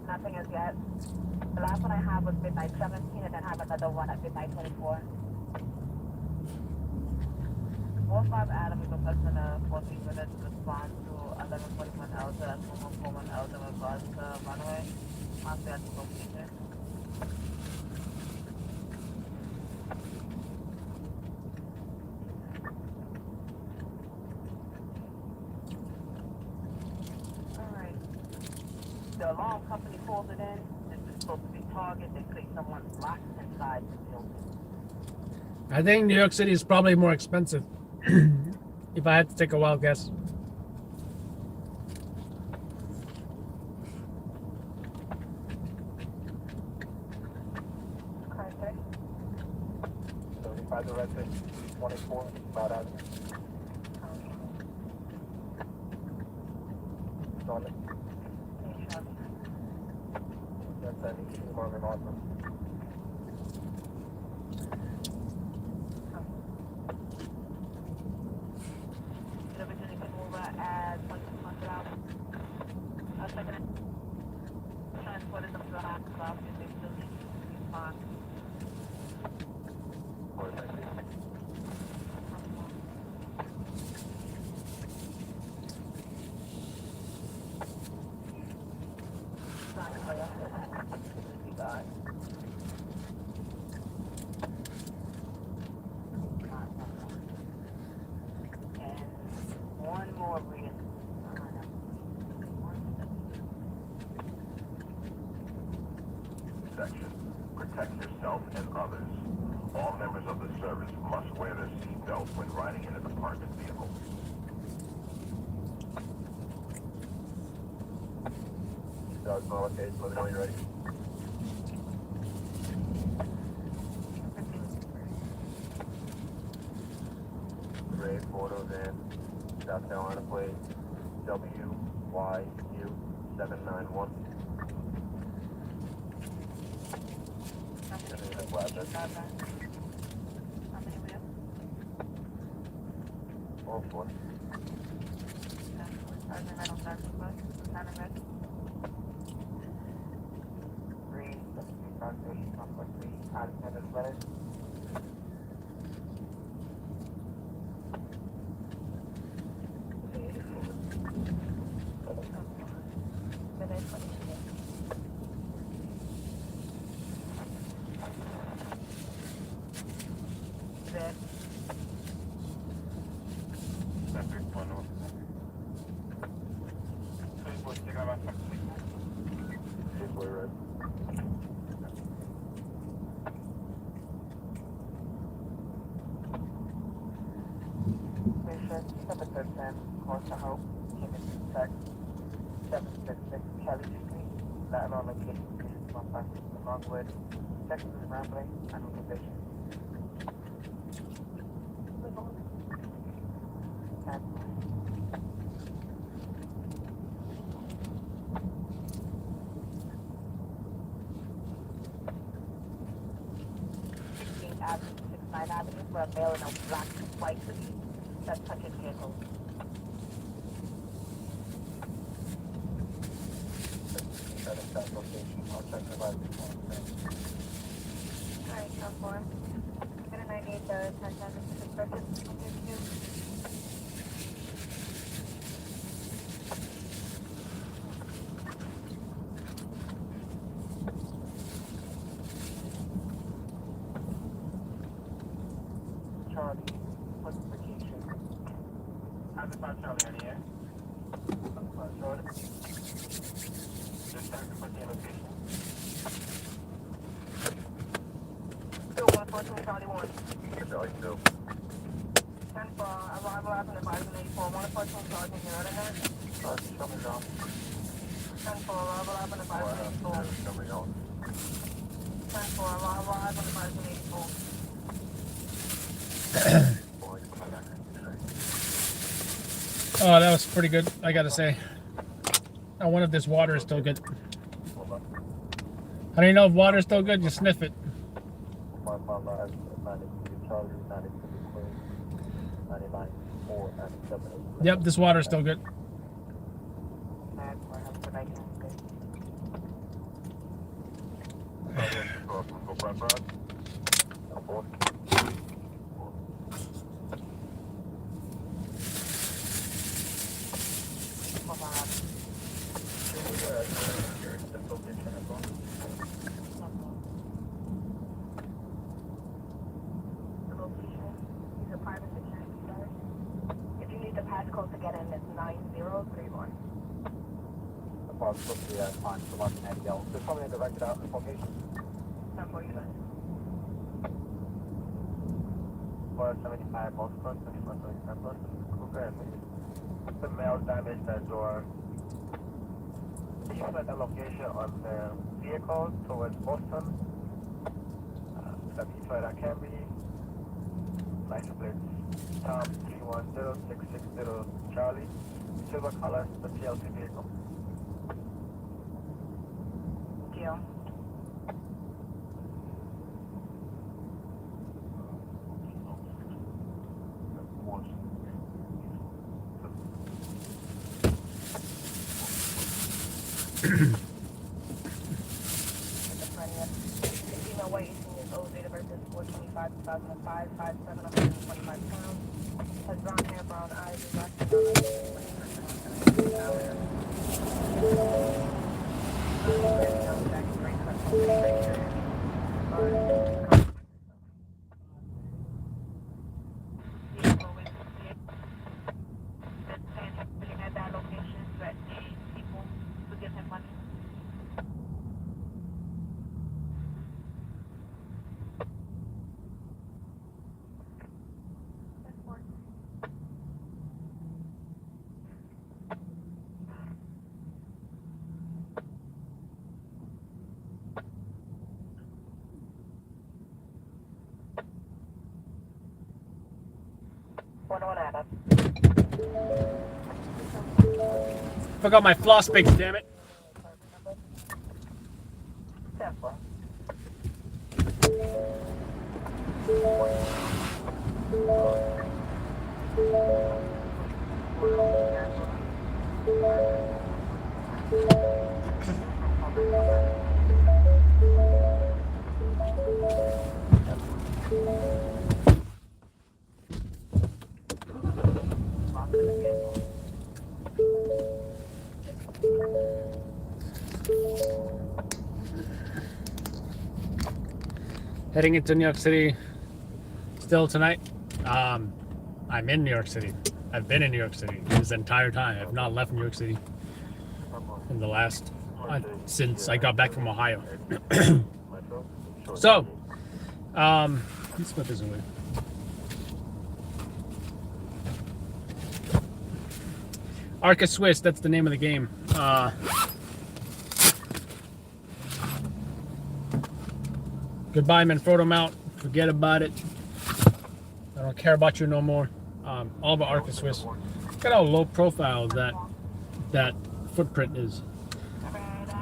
Nothing as yet. The last one I have was midnight 17 and then I have another one at midnight 24. 45 Adam is requesting a 14 minutes response to 1141 Elsa at 1141 Elsa in regards to runway. Honestly, I just don't see it. Alright. The alarm company calls it in. This is supposed to be target. They say someone's locked inside the building. I think New York City is probably more expensive. If I had to take a wild guess. Okay. 75 directed 24. About out. Solid. That's an Morgan Northman. Section. Protect yourself and others. All members of the service must wear their seatbelt when riding in a department vehicle. Dogs on location, let me know when you're ready. Gray photos in South Carolina plate WYU 791. All four. Course to Hope, Kimmon Tech, 766 Kelly Street, Latin on location, 156 Longwood, Texas Rambling, and location. Avenue, 69 Avenue, for a male in a black white hoodie that's touching vehicles. I'll check the light. Alright, no more. And I need the 10 for arrival, I'm going to buy some full. Coming out. 10 for arrival, I'm going to buy some full. Oh, that was pretty good, I gotta say. I wonder if this water is still good. How do you know if water is still good? You sniff it. My 93 Charlie, 92 Queen, 99 4, 97 8. Yep, this water is still good. Go front rod. If you need the passcode to get in, it's 9031. The boss looks to the time to London and yell. There's somebody directed out in the location. Not for you guys. 475 Boston, 2475 Boston. Okay, the mail damaged that door. You set the location on the vehicle towards Boston. That can be license plate Tom 310660 Charlie, silver color, the TLC vehicle. Deal. Female weight 18 years old, date of birth is 4/25/2005, 5'7", 125 pounds. Has brown hair, brown eyes, is last at that location that need people to give him money. Forgot my floss picks, damn it. Heading into New York City still tonight. I'm in New York City. I've been in New York City this entire time. I've not left New York City in the last since I got back from Ohio. So, let's put this away. Arca Swiss, that's the name of the game. Goodbye, Manfrotto Mount. Forget about it. I don't care about you no more. All about Arca Swiss. Look at how low profile that footprint is.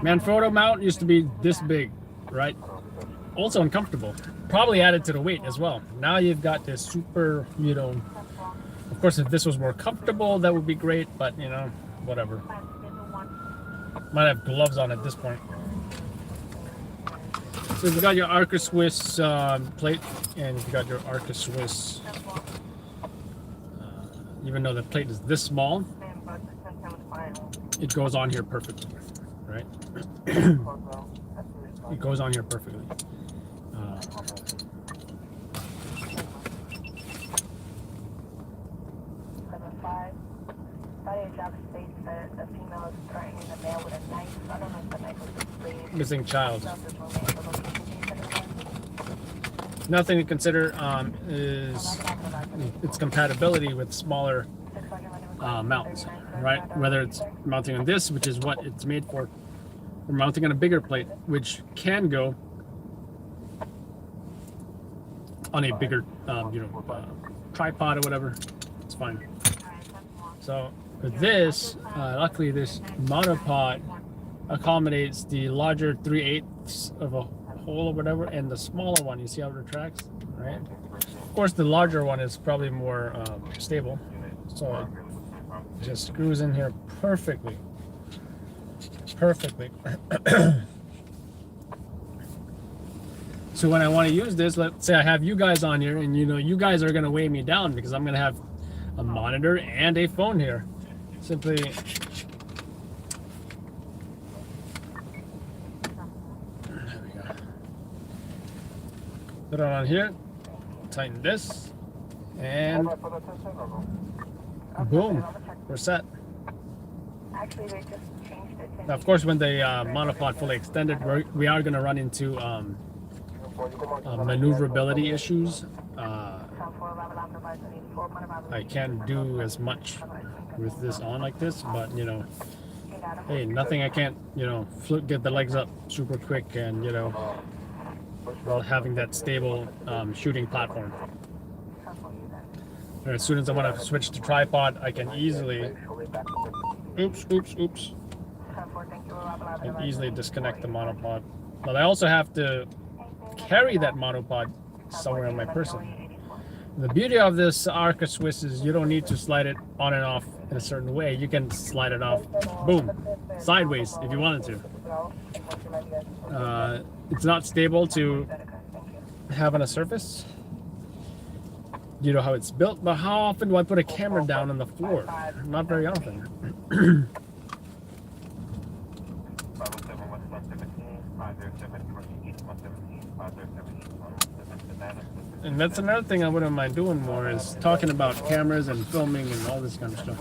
Manfrotto Mount used to be this big, right? Also uncomfortable. Probably added to the weight as well. Now you've got this super, of course, if this was more comfortable, that would be great, but, whatever. Might have gloves on at this point. So you've got your Arca Swiss plate, and you've got your Arca Swiss, even though the plate is this small, it goes on here perfectly, right? It goes on here perfectly. Missing child. Nothing to consider is its compatibility with smaller mounts, right? Whether it's mounting on this, which is what it's made for, We're mounting on a bigger plate, which can go on a bigger, tripod or whatever. It's fine. So with this, luckily this monopod accommodates the larger 3/8 of a hole or whatever, and the smaller one. You see how it retracts, right? Of course, the larger one is probably more stable, so it just screws in here perfectly. So when I want to use this, let's say I have you guys on here, and you guys are going to weigh me down because I'm going to have a monitor and a phone here. Simply there we go. Put it on here, tighten this, and boom, we're set. Actually, they just changed it. Now, of course, when the monopod fully extended, we are going to run into maneuverability issues. I can't do as much with this on like this, but hey, nothing I can't get the legs up super quick, and while having that stable shooting platform. And as soon as I want to switch to tripod, I can easily oops I can easily disconnect the monopod. But I also have to carry that monopod somewhere on my person. The beauty of this Arca Swiss is you don't need to slide it on and off in a certain way. You can slide it off, boom, sideways if you wanted to. It's not stable to have on a surface. You know how it's built, but how often do I put a camera down on the floor? Not very often. And that's another thing I wouldn't mind doing more, is talking about cameras and filming and all this kind of stuff.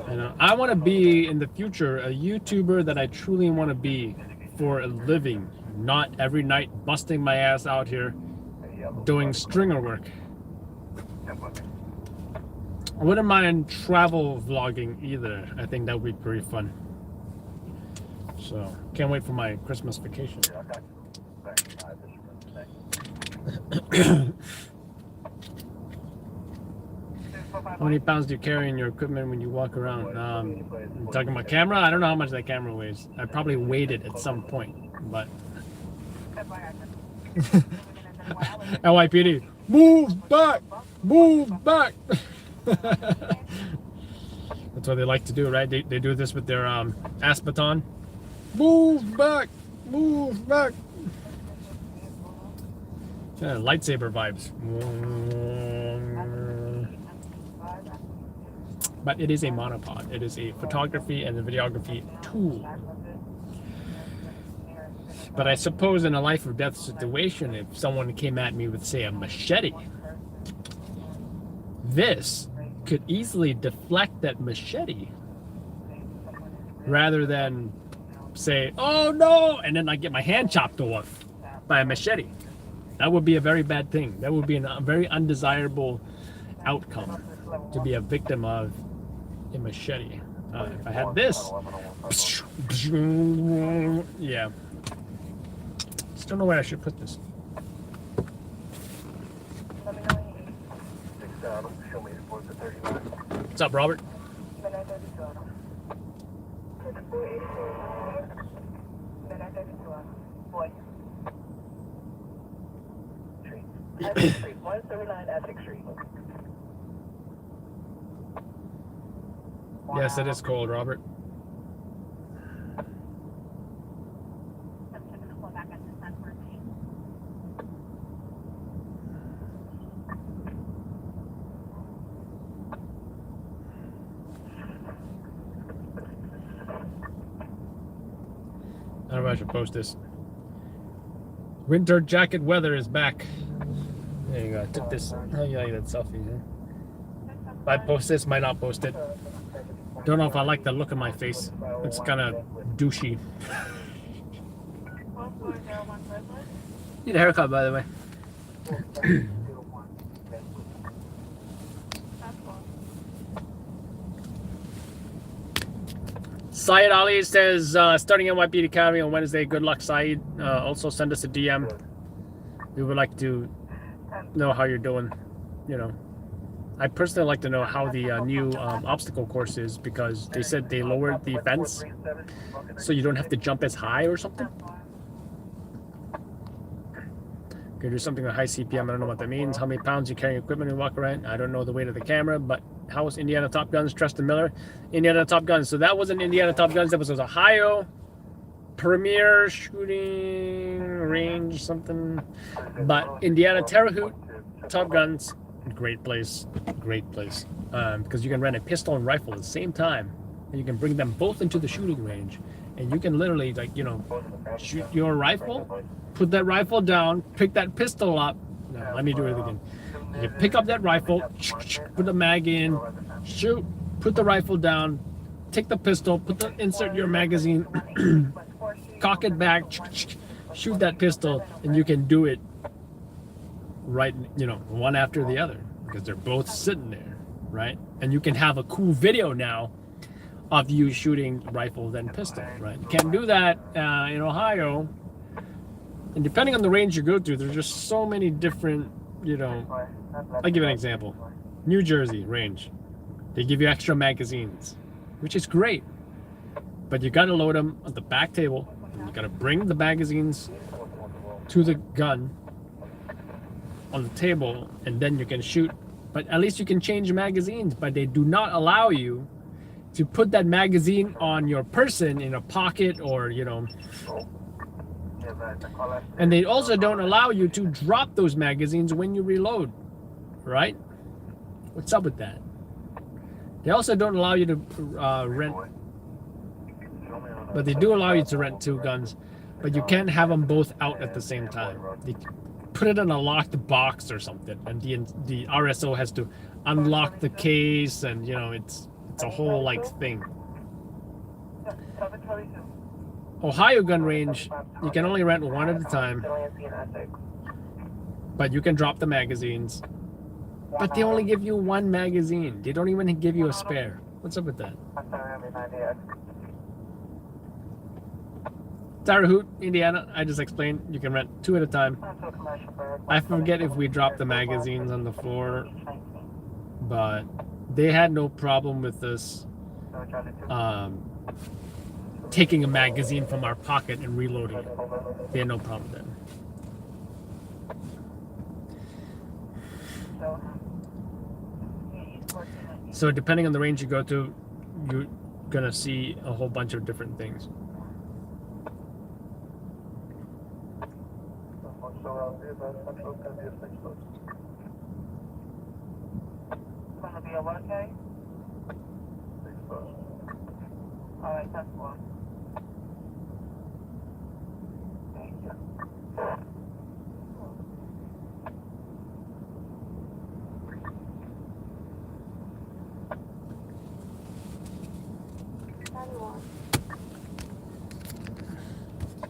And I want to be in the future a YouTuber that I truly want to be for a living, not every night busting my ass out here doing stringer work. I wouldn't mind travel vlogging either. I think that would be pretty fun. So can't wait for my Christmas vacation. How many pounds do you carry in your equipment when you walk around? Talking about camera, I don't know how much that camera weighs. I probably weighed it at some point, but NYPD, move back, move back. That's what they like to do, right? They do this with their ass baton. Move back, move back. Yeah, lightsaber vibes. But it is a monopod. It is a photography and a videography tool. But I suppose in a life or death situation, if someone came at me with, say, a machete, this could easily deflect that machete rather than say, oh no, and then I get my hand chopped off by a machete. That would be a very bad thing. That would be a very undesirable outcome, to be a victim of a machete. If I had this, yeah. Just don't know where I should put this. What's up, Robert? Street, 139 Essex Street. Yes, it is cold, Robert. I don't know if I should post this. Winter jacket weather is back. There you go. I took this. Oh, yeah, that selfie here. If I post this, might not post it. Don't know if I like the look of my face. It's kind of douchey. Need a haircut, by the way. Syed Ali says, starting NYPD Academy on Wednesday. Good luck, Syed. Also send us a DM. We would like to know how you're doing. You know, I personally like to know how the new obstacle course is, because they said they lowered the fence so you don't have to jump as high or something. Could do something with high CPM. I don't know what that means. How many pounds you carry equipment and walk around? I don't know the weight of the camera, but how was Indiana Top Guns? Treston Miller, Indiana Top Guns. So that wasn't Indiana Top Guns. That was Ohio Premier Shooting Range something. But Indiana Terre Haute Top Guns, great place, because you can rent a pistol and rifle at the same time, and you can bring them both into the shooting range, and you can literally, like, you know, shoot your rifle, put that rifle down, pick that pistol up. No, let me do it again. You pick up that rifle, put the mag in, shoot, put the rifle down, take the pistol, insert your magazine, cock it back, shoot that pistol, and you can do it right, you know, one after the other, because they're both sitting there, right? And you can have a cool video now of you shooting rifle then pistol, right? You can't do that in Ohio. And depending on the range you go to, there's just so many different, you know. I'll give you an example. New Jersey range. They give you extra magazines, which is great. But you got to load them on the back table. And you got to bring the magazines to the gun on the table, and then you can shoot. But at least you can change magazines. But they do not allow you to put that magazine on your person in a pocket, or, you know. And they also don't allow you to drop those magazines when you reload, right? What's up with that? They also don't allow you to rent, but they do allow you to rent two guns, but you can't have them both out at the same time. They put it in a locked box or something, and the RSO has to unlock the case, and, you know, it's a whole, like, thing. Ohio gun range, you can only rent one at a time, but you can drop the magazines. But they only give you one magazine. They don't even give you a spare. What's up with that? Terre Haute, Indiana, I just explained, you can rent two at a time. I forget if we dropped the magazines on the floor, but they had no problem with us taking a magazine from our pocket and reloading it. They had no problem with that. So depending on the range you go to, you're gonna see a whole bunch of different things. Gonna be a what, okay? Alright, that's one. Thank you.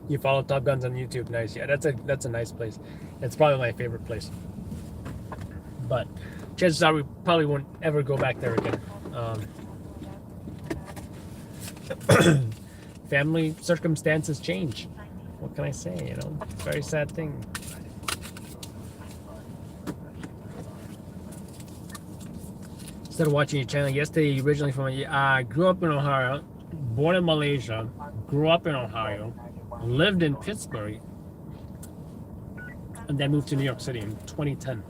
You follow Top Guns on YouTube, nice. Yeah, that's a nice place. It's probably my favorite place. But chances are we probably won't ever go back there again. Family circumstances change. What can I say? You know, very sad thing. Started watching your channel yesterday. Originally from grew up in Ohio, born in Malaysia, grew up in Ohio, lived in Pittsburgh, and then moved to New York City in 2010.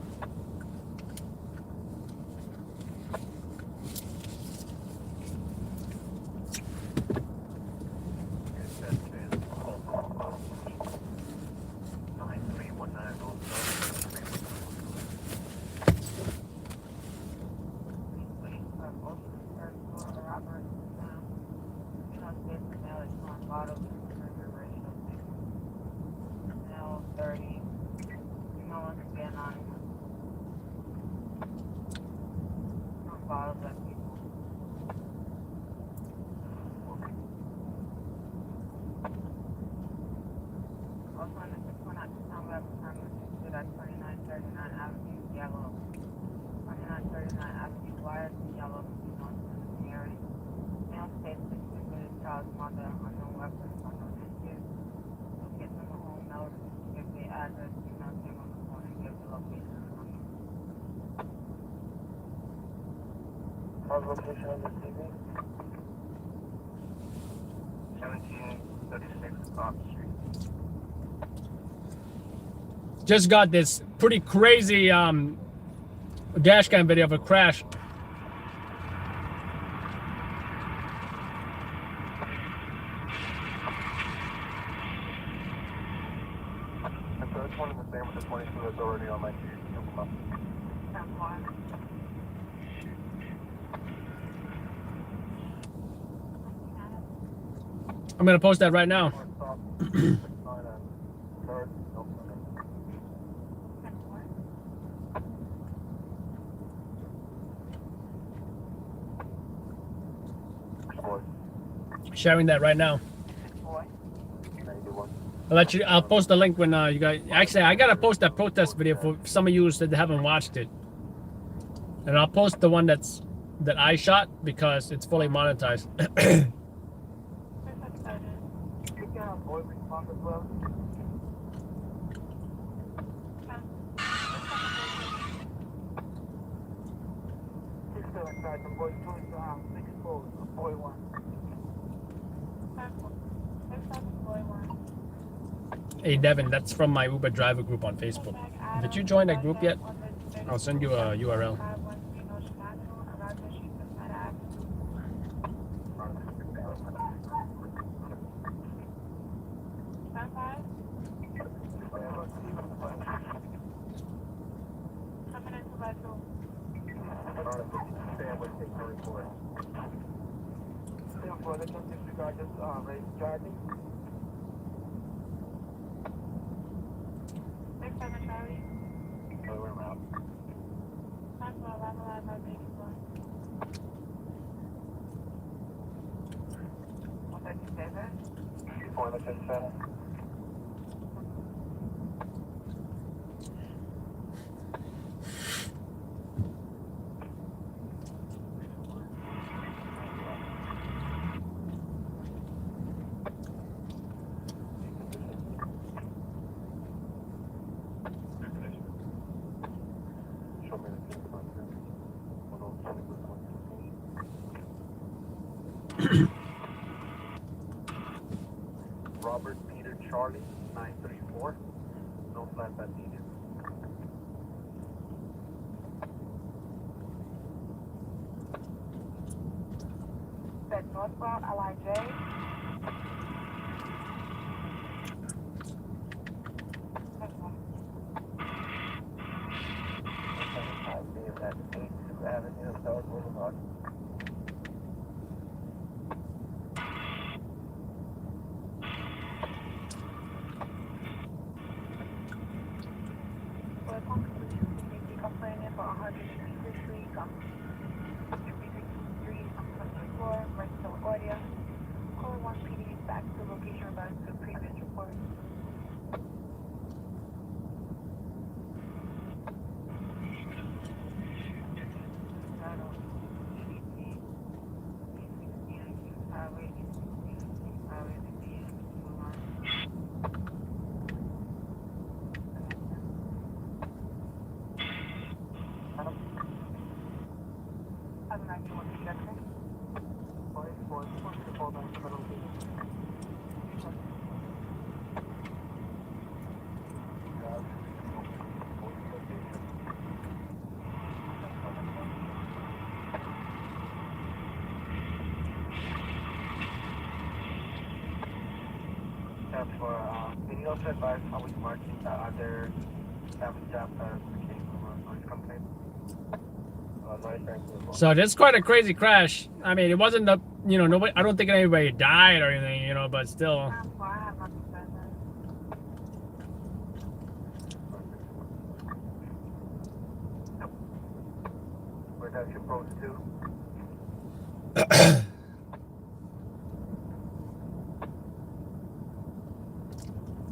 location on the TV? 1736 Cox Street. Just got this pretty crazy dash cam video of a crash. And so it's one of the same with the 22 that's already on my queue. I'm gonna post that right now. Sharing that right now. I'll post the link when you guys. Actually, I gotta post that protest video for some of you that haven't watched it, and I'll post the one that I shot because it's fully monetized. He's still inside. The boy 6 calls. Boy 1. Hey Devin, that's from my Uber driver group on Facebook. Did you join that group yet? I'll send you a URL. Robert Peter Charlie 934. No flatbed needed. That's northbound LIJ. That's 8th Avenue, South Boulevard. Complaining for 163 Street, 53 floor, rental audio. Call 1 PD back to location regards to previous report. For any also advice how we marking other damage job came from a noise complaint? So that's quite a crazy crash. I mean, it wasn't the, nobody. I don't think anybody died or anything, but still. Where that's your post to?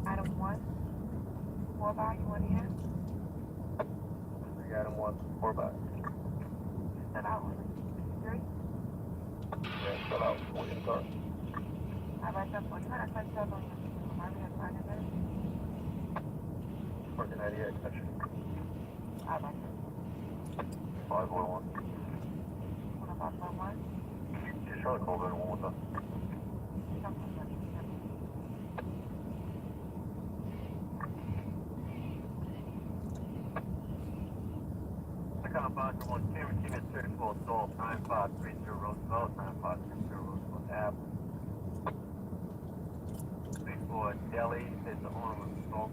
Item 1. 4 bar, you want to hear? Item 1, 4 by. Step out. 3. Yeah, fill out 40 cars. I write up 40 minutes. I tell them. Working 98 section. I write 511. What about 1 2, receiving 34 Soul, 9530 Roosevelt, 9530 Roosevelt Ave. 34 Delhi is the owner of the Soul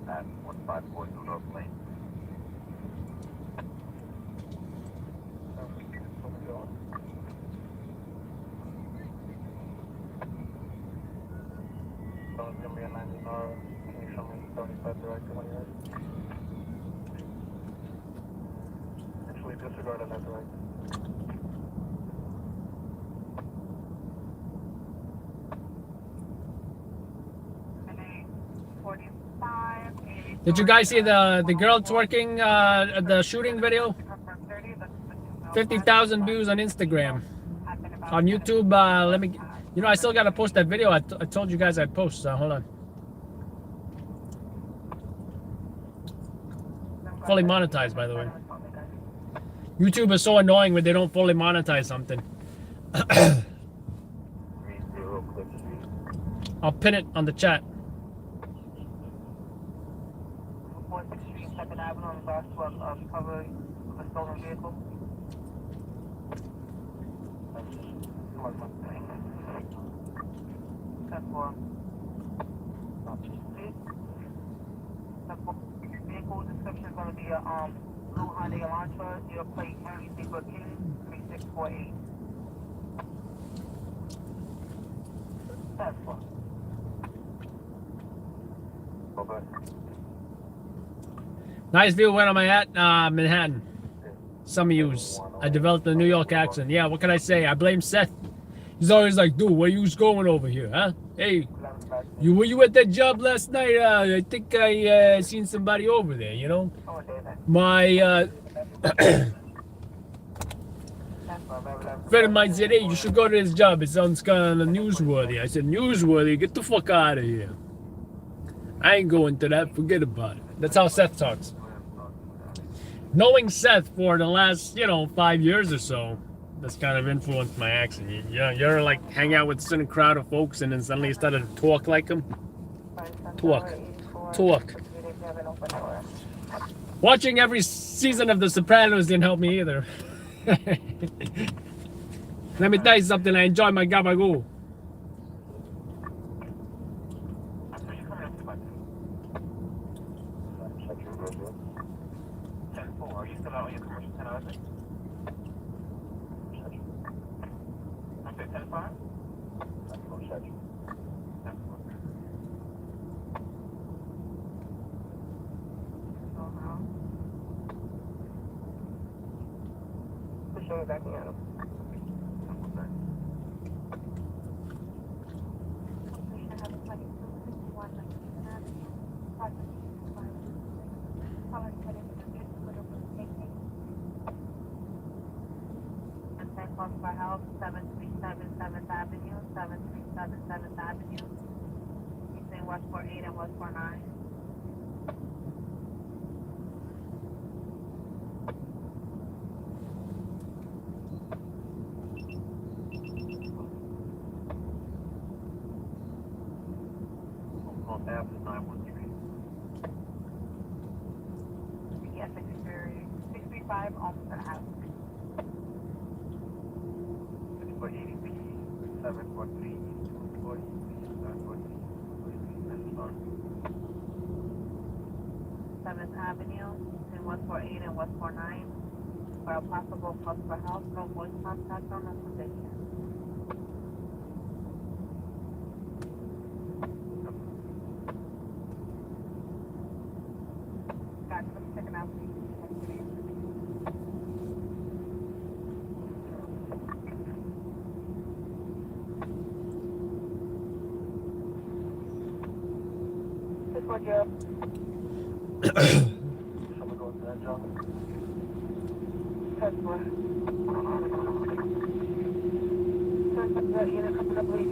at 154 North Lane. So it's gonna be a 90R. Can you show me 75 direct when you're ready? Actually, disregard on that direct. Did you guys see the girl twerking the shooting video? 50,000 views on Instagram. On YouTube, let me. You know, I still gotta post that video. I told you guys I'd post. Hold on. Fully monetized, by the way. YouTube is so annoying when they don't fully monetize something. I'll pin it on the chat. 4th Street, 2nd Avenue, in regards to a recovery of a stolen vehicle. Vehicle description is going to be a blue Hyundai Elantra, your plate Henry Zebra King 3648. That's one. Okay. Nice view. Where am I at? Manhattan. Some of yous. I developed a New York accent. Yeah, what can I say? I blame Seth. He's always like, dude, where you going over here, huh? Hey, were you at that job last night? I think I seen somebody over there, you know? My friend of mine said, hey, you should go to this job. It sounds kind of newsworthy. I said, newsworthy? Get the fuck out of here. I ain't going to that. Forget about it. That's how Seth talks. Knowing Seth for the last, 5 years or so, that's kind of influenced my accent. You're like hang out with a certain crowd of folks and then suddenly you started to talk like them. Talk. Watching every season of The Sopranos didn't help me either. Let me tell you something, I enjoy my gabagool. Are you still out on your commercial 10 hours? I said 10-5? That's no such. Show back in. My house, 737 7th Avenue, 737 7th Avenue. Between Westport 8 and Westport 9. After 913. Yes, 635 Olmsted House. 680P, 743, 7th Avenue, in Westport 8 and Westport 9. For a possible cause for help, no voice contact or no position. Got some second out. What job? Someone go to that job. That's what. You're coming up with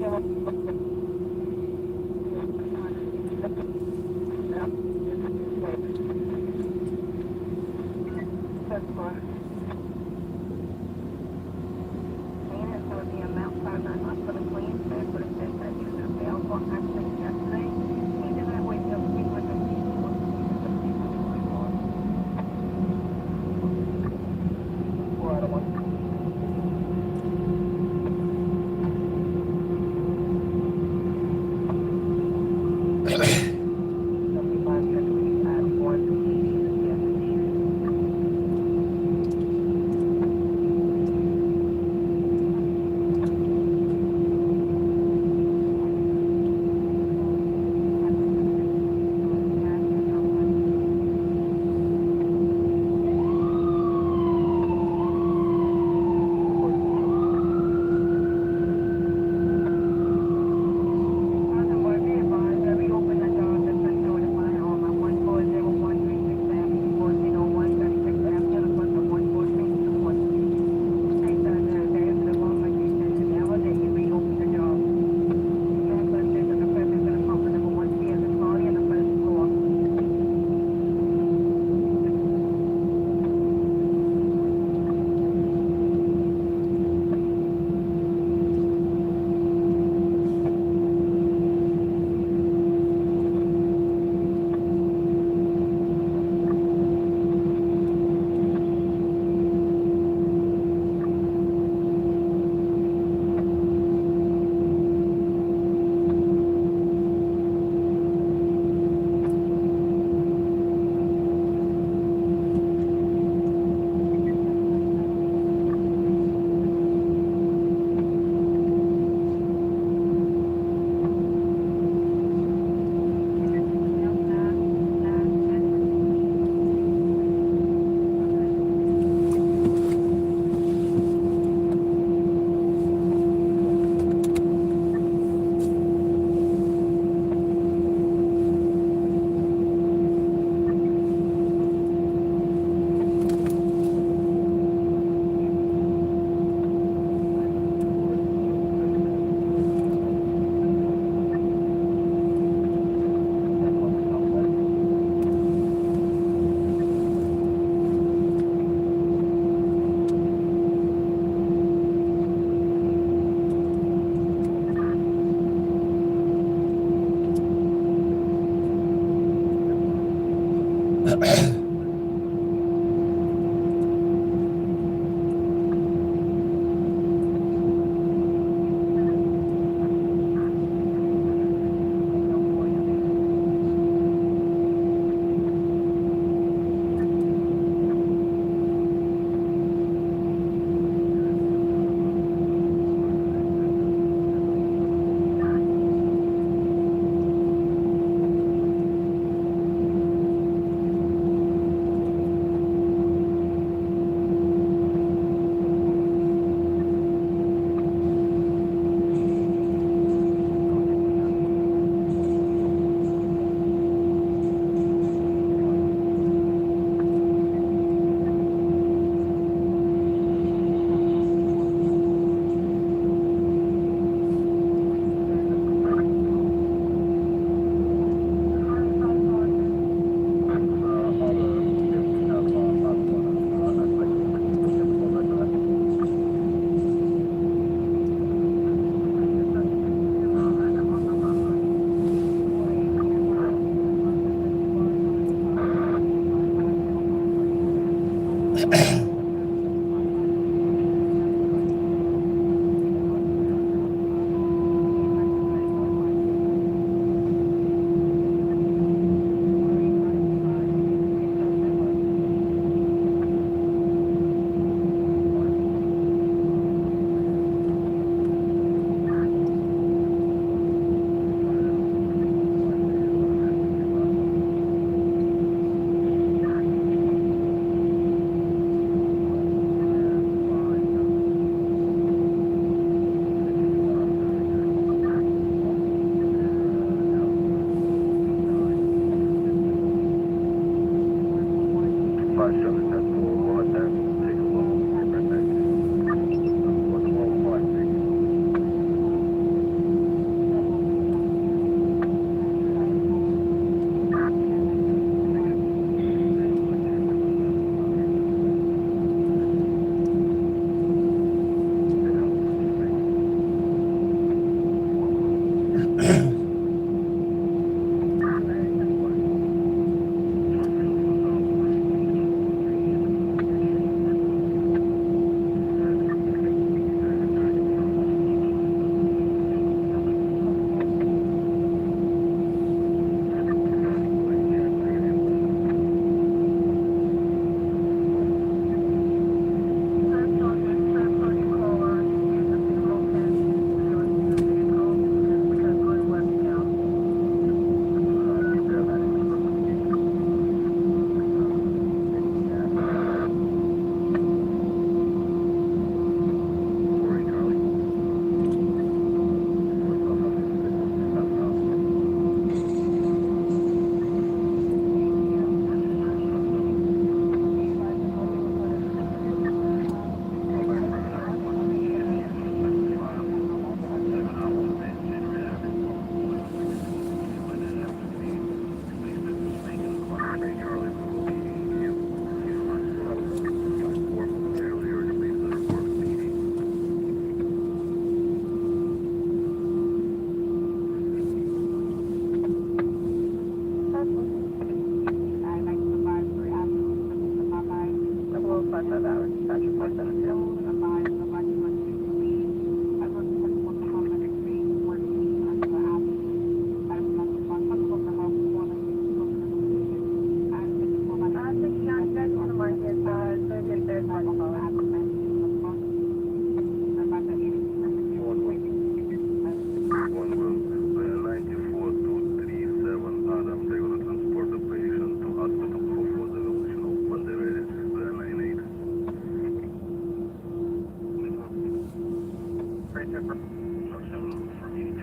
That's what. Payment for the amount for the hospital claims, they put a check that you have available actually yesterday. He did not wait till we went to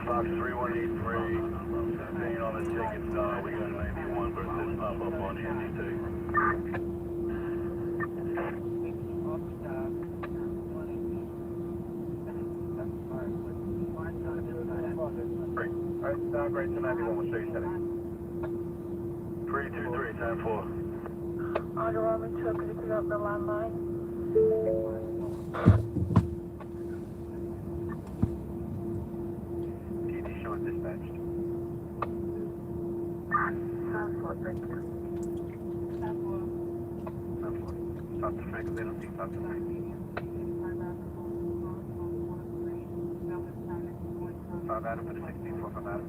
Fox 3183, staying on the ticket, we got 91 versus pop up on the intake. Alright, great, 291, we'll show you setting. 323, time 4. Auto Roman 2, could you pick up the landline? TD showing dispatched. Sounds good, thank you. talk to Frank, they don't think talk to Frank. 5 Adam for the 16, 4 5 Adam.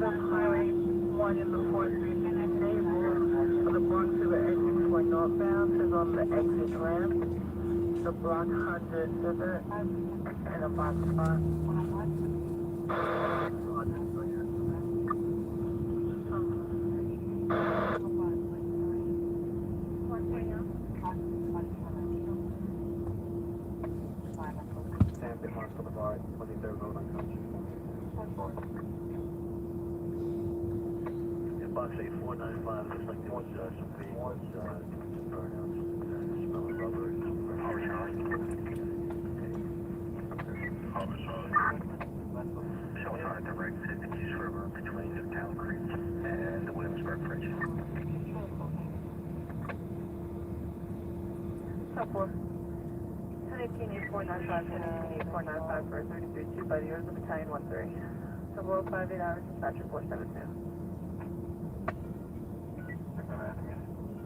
Highway 1 in the 432 neighborhood for the Bronx River exit for northbound is on the exit ramp. The block 100 River and a box spot. Stanford Marks Boulevard, 23rd Road on Country. Box 8495, looks like there was some vehicles burned out. Smell of rubber. Showing on a direct 50 East River between Newtown Creek and the Williamsburg Bridge. Stop 4. 1018 495, 1018 495 for 332 by the orders of Battalion 13. So 458 hours, dispatcher 472.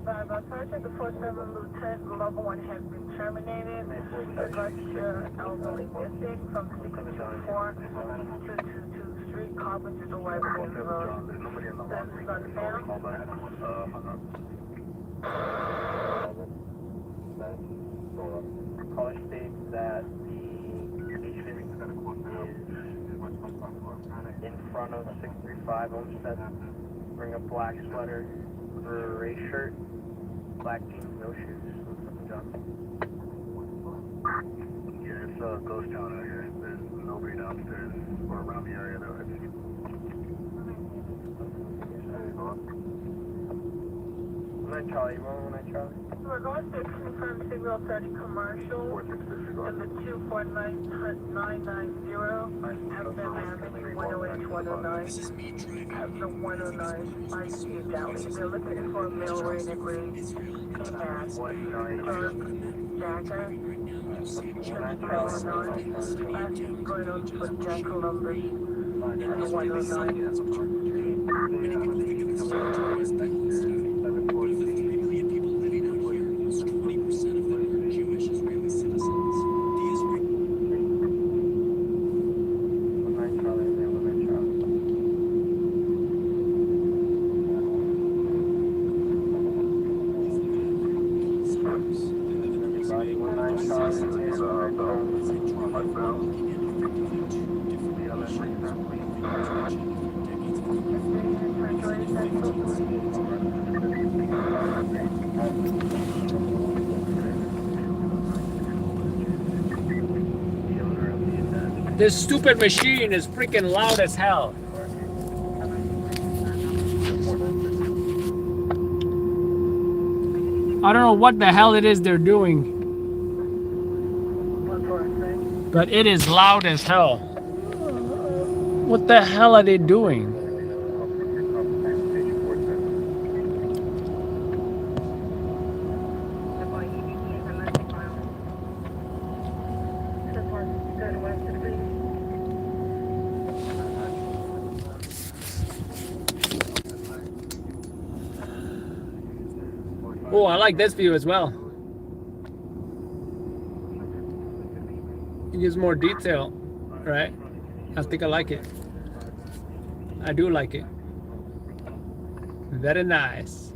Sergeant, the 47 Lieutenant, level 1 has been terminated. Augusta elderly missing from 624 to 222 Street, Carpenter to White River Road. Then sundown. Caller states that the patient is in front of 635 Olmsted, wearing a black sweater, gray shirt, black jeans, no shoes. Yeah, it's a ghost town out here. There's nobody downstairs or around the area though. Night Charlie, rolling night Charlie. We're going to confirm signal 30 commercial and the 249990 have been landing 108-109 at the 109 IC Valley. They're looking for a male rated grade dark jacket. Going on for Jack Columbus at the 109. This stupid machine is freaking loud as hell. I don't know what the hell it is they're doing, but it is loud as hell. What the hell are they doing? Oh, I like this view as well. It gives more detail, right? I think I like it. I do like it. Very nice.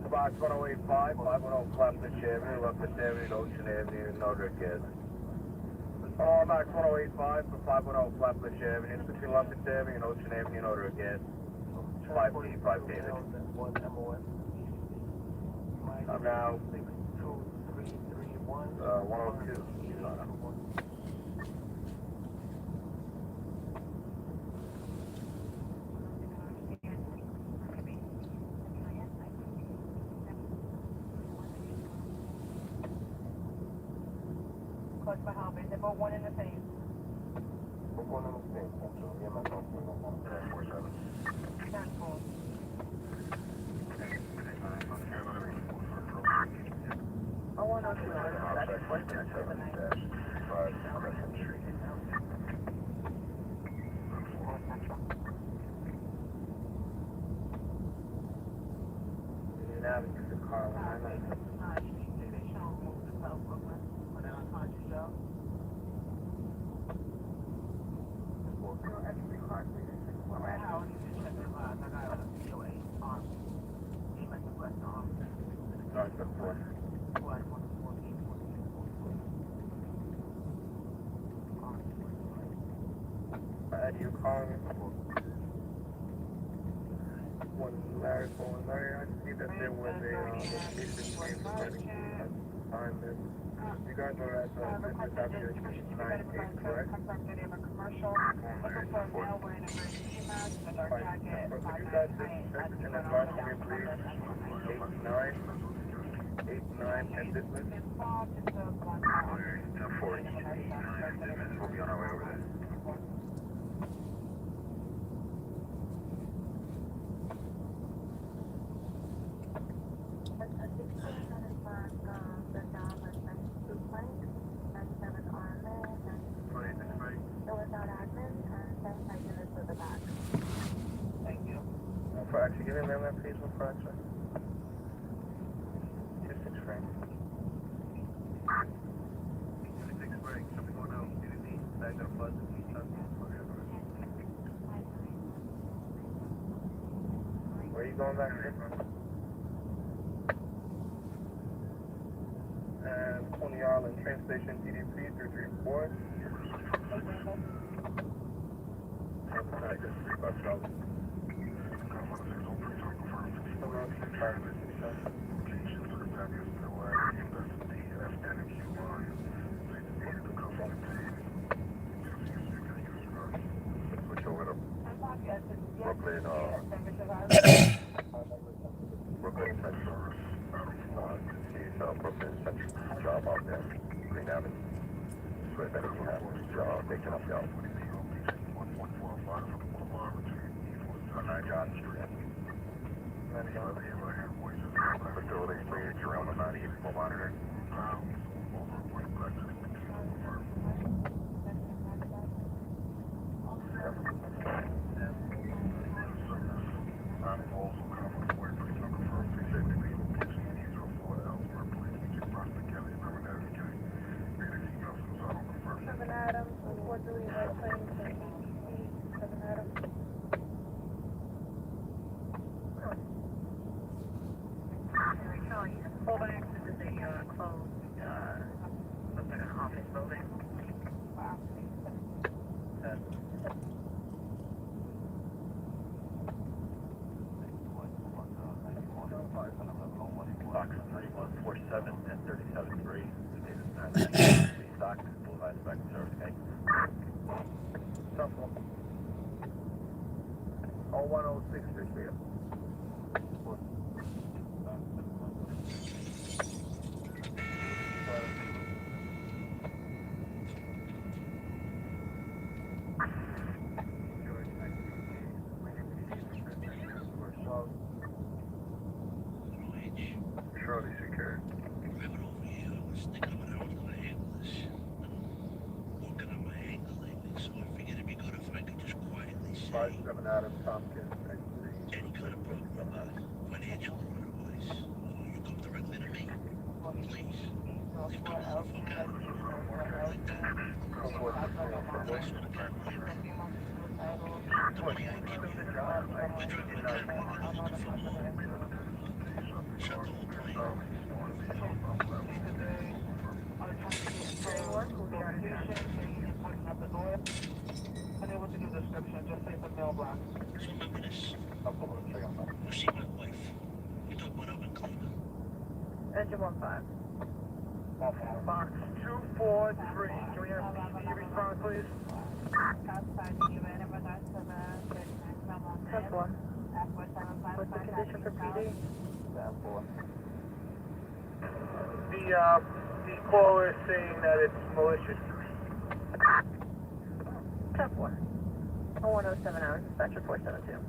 Box 1085, 510 Flatbush Avenue, Lefton Avenue, Ocean Avenue, Northern Kids. Box 1085 for 510 Flatbush Avenue, between Lefton Avenue and Ocean Avenue, Northern Kids. 5 David. I'm now 102. Close behind me. They're both one in the same. That's cool. I want to see You calling when Larry calling Larry, I see that there was a location change time that you guys are at the business avenue 98, correct? Right. So could you guys just check and advise me please 89 and business? 10-4, 89, we'll be on our way over there. For actually giving them that please for action. 26 francs. 26 francs, something going out. Back up, buzz. Where are you going back to? And 20 Island train station DDP 334. $3 Brooklyn Central. Brooklyn Central job out there. Green Avenue. So if anything happens, they can help you out. On John Street. Facility, please, around the 94 monitoring. Box 3147 and 37-3. Stock, full inspect service, okay? Simple. 0106 this year. Surely secured. Driving over here, I was thinking about how I was going to handle this. Working on my anger lately, so I figured it'd be good if I could just quietly say 57 Adam Tompkins. any kind of problem about it, financial or otherwise. You come directly to me. Please, leave the motherfucker out of here. Like that. I swear to God, I ain't keeping it. I drive my car 1 hour for long. Shut Go see my wife. We talk about up in Cleveland. Engine 15. Box 243. Can we have PD respond, please? That's one. What's the condition for PD? The caller is saying that it's malicious. Step 1. 0107 hours, dispatcher 472.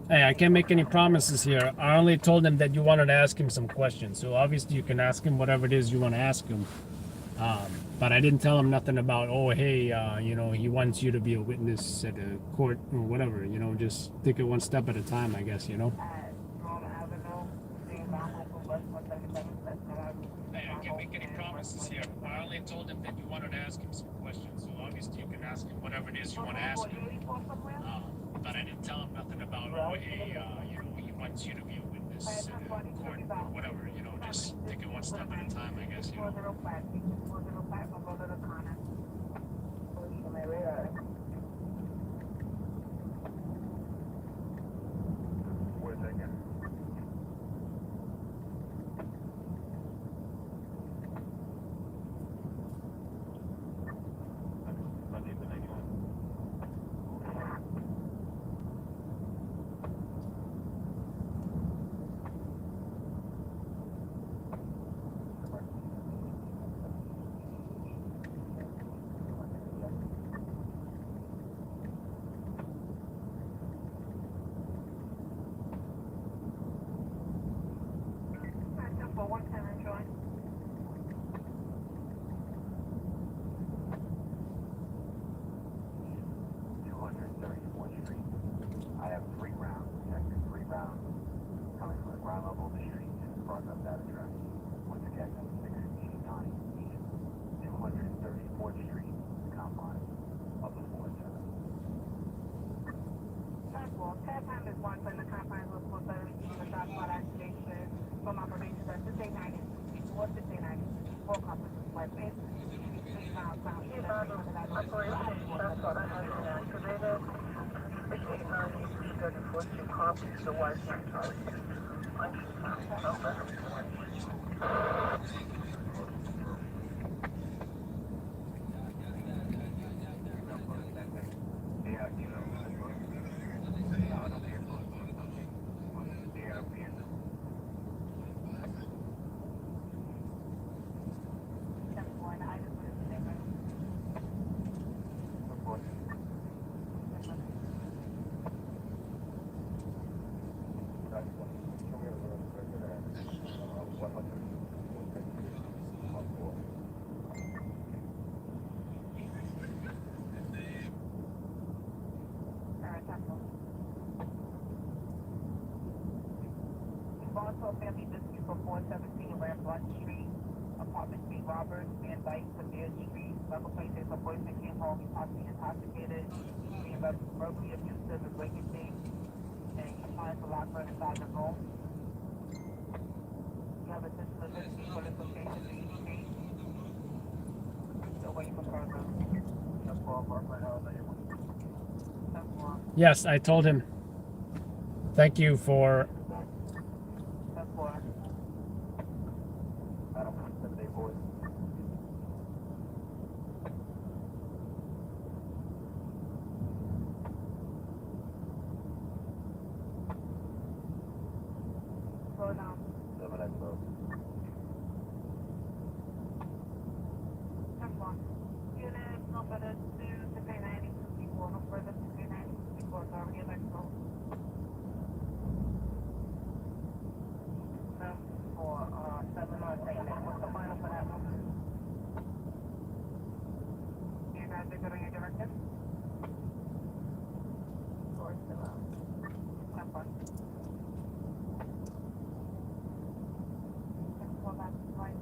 Hey, I can't make any promises here. I only told him that you wanted to ask him some questions. So obviously you can ask him whatever it is you want to ask him. But I didn't tell him nothing about, oh, hey, you know, he wants you to be a witness at a court or whatever. You know, just take it one step at a time, I guess, you know. Hey, I can't make any promises here. I only told him that you wanted to ask him some questions. So obviously you can ask him whatever it is you want to ask him. But I didn't tell him nothing about, oh, hey, you know, he wants you to be a witness at a court or whatever. You know, just take it one step at a time, I guess, you know. Family dispute for 417 Ramblin Street, apartment 3 Roberts, Van Dyke, Severe Street. Level places a boyfriend came home, he possibly intoxicated, being verbally abusive and breaking things, and he trying to lock her inside the room. You have a system of dispute for this location, do you need? Still waiting for further. Yes, I told him. Thank you for considering your directive? Or still out. Have fun. Let's go back to flight.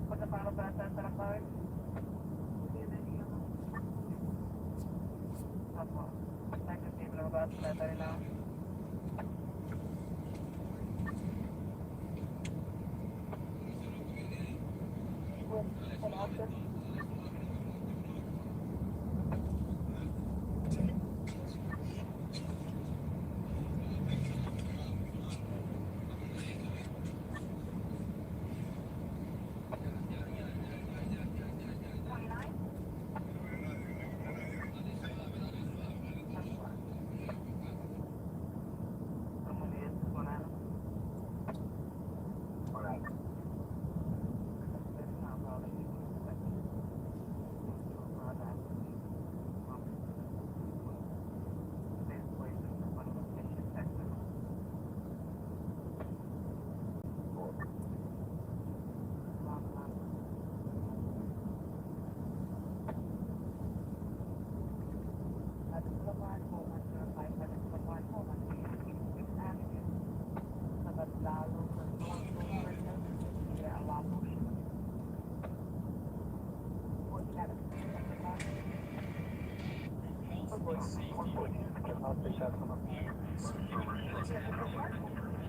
Put the final best set up card. Thank you, Stephen. I'm about to set that now.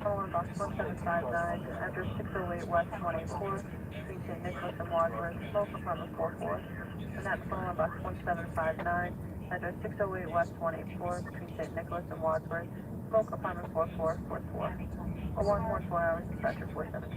Following box 1759, address 608 West 24th, between St. Nicholas and Wadsworth, smoke apartment 44. And that's following box 1759, address 608 West 24th, between St. Nicholas and Wadsworth, smoke apartment 4444. 0114 hours, dispatcher 472.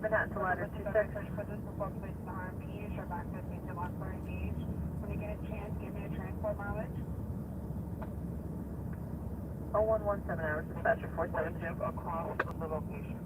Manhattan to ladder 26. For this before placed in the RMP, ensure backfit means your lock are engaged. When you get a chance, give me a transport mileage. 0117 hours, dispatcher 472. Across the location.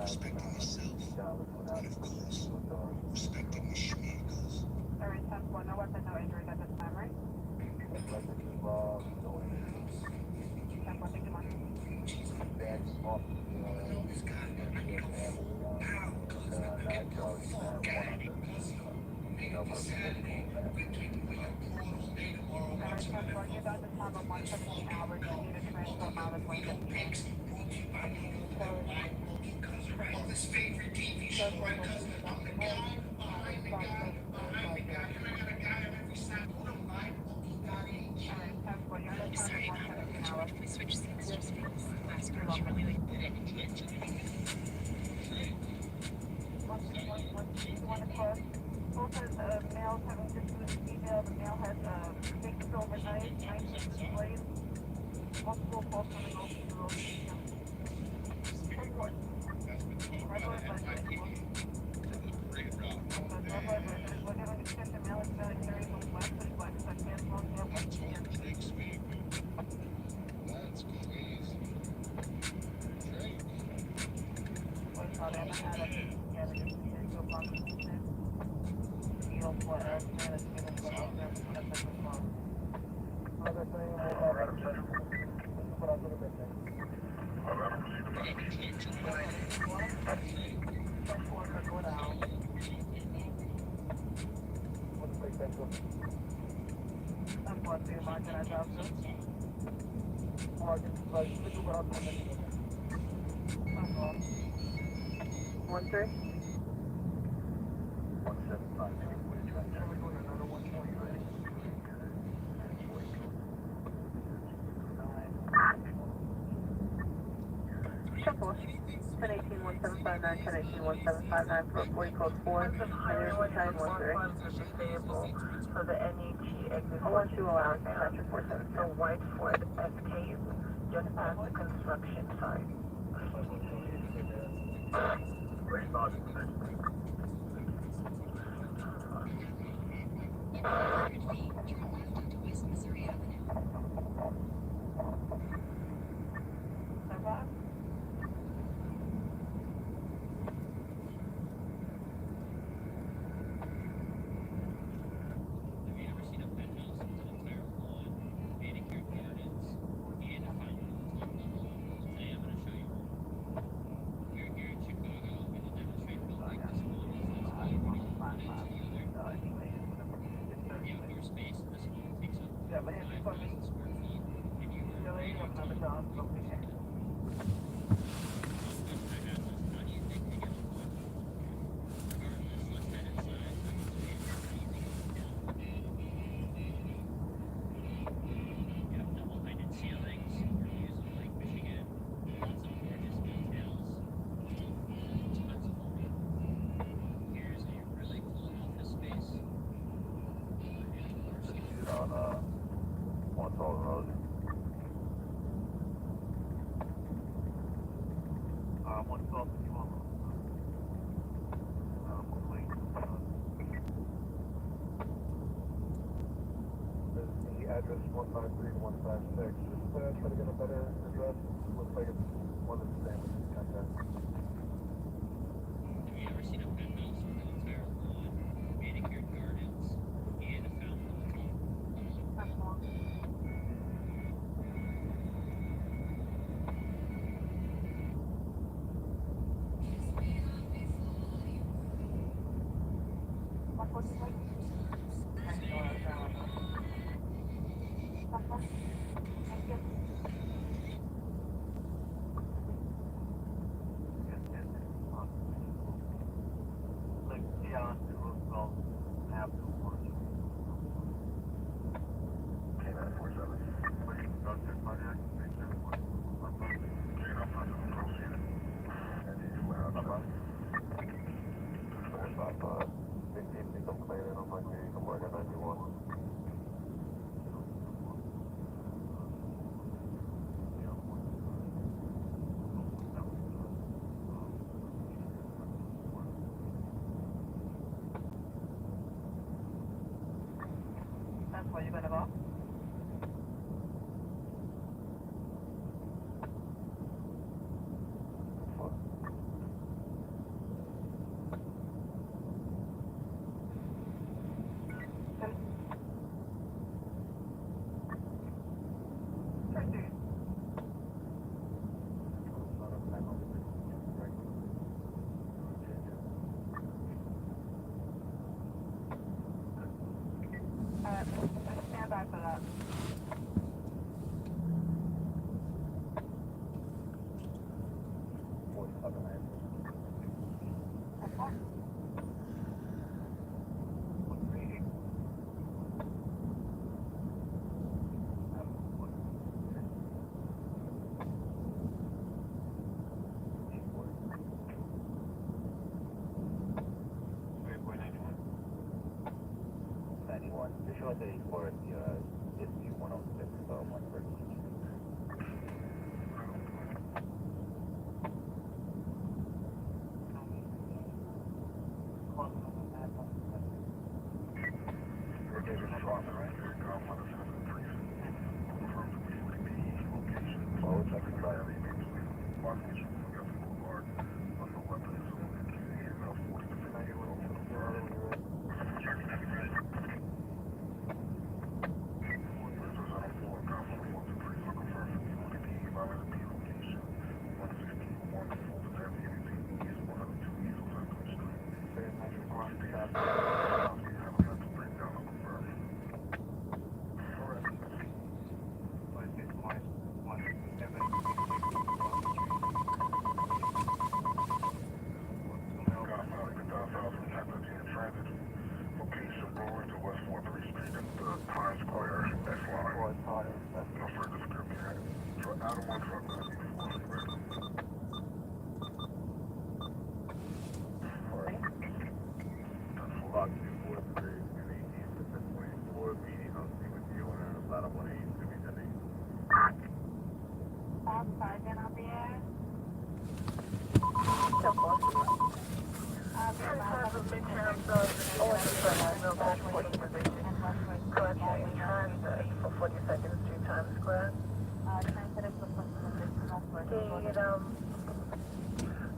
respecting yourself, and of course, respecting the schmeagles. Alright, 10-4, no weapon, no injuries at this time, right? 10-4, thank you much. Alright, 10-4, you got the time of 117 hours, you need a transfer mileage 115. This favorite TV show right comes on the guy behind the guy behind the guy. And I got a guy on every side who don't like got each. Alright, 10-4, you're on the time of 117 hours. We switched seats just because last girl she really liked it. You want to cross? Both of the males having just with the female. The male has a big silver knife, nice displays, multiple pulse on the nose to the road. We're going to extend the male is going to carry some black foot black, so I can't slow down. That's crazy. What's called an addict. Yeah, they just need to go you know, for us, man, it's been a long time. That's a long One three. Shuffle. 1018-1759, 1018-1759 for 40 code 4, and there's a time 13. So the NEG exit 012 allowance, passenger 47. the white Ford Escape just past the construction site. West Missouri Avenue. Have you ever seen a penthouse with an entire lawn, manicured gardens, and a fountain? Today I'm going to show you one. We're here in Chicago in the demonstration building. This one is this way, one to the other. The outdoor space in this one takes up 5,000 square feet, and you are right on top of the building. How do you think they get along? Regardless, let's head inside. You have double-heighted ceilings, views of Lake Michigan, lots of gorgeous details. It's Pennsylvania. Here's a really cool office space. On Toll Road. 112 if you want. The address 153 to 156. Just try to get a better address. Looks like it's one of the same. Contact. Have you ever seen a penthouse with an entire lawn, manicured gardens, and a fountain on top? Big team, they don't play, they don't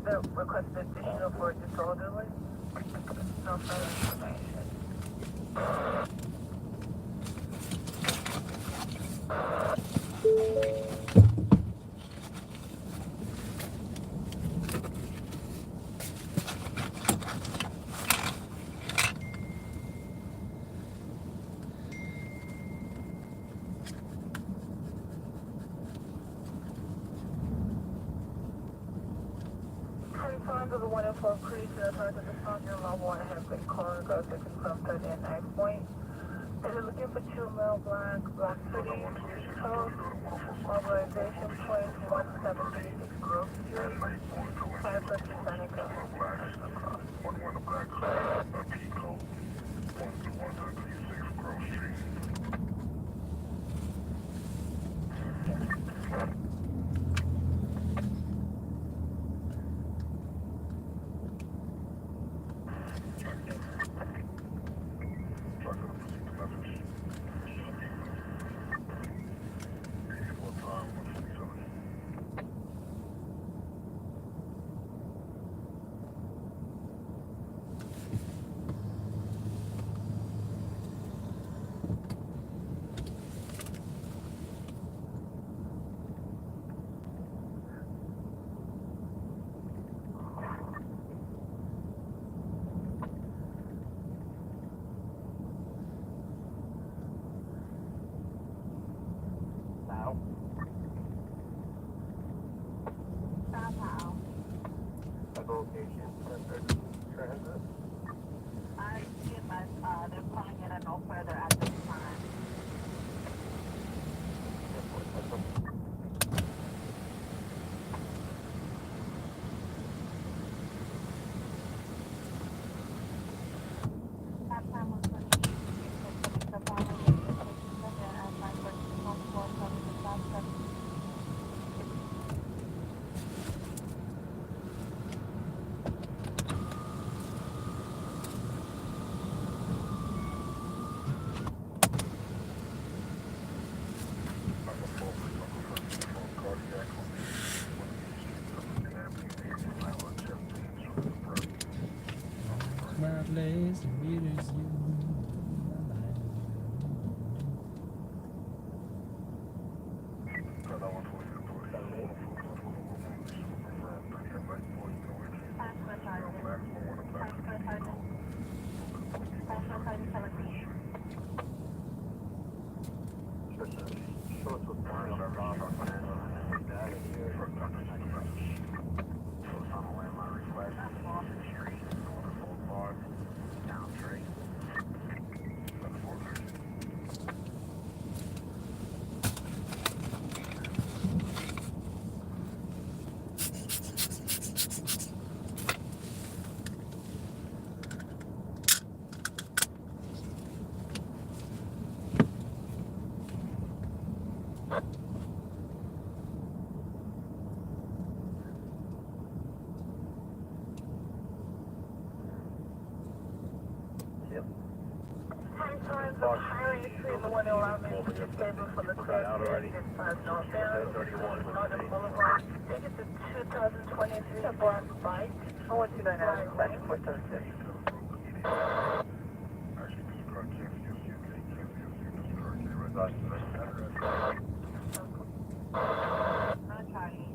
The requested additional for disorderly. No further information. Of the 104 Crease and the target of the Sandra Level has been calling goes to confirm 30 and 9 point. They're looking for 2 male black hoodies, coat, mobilization point 1736 Grove Street, 5 Seneca. One black coat, a pea coat, 1736 Grove Street. Location, transit. I see it as they're calling it a no further at this time. That time was the following as my first phone call from the last My place, the meters you. High times of Highway 3 and the 111 is scheduled for the clear period in 5 northbound, Northern Boulevard. Take it to 2023 Black Bike. 1229 Planning for Thursday. Not Chinese.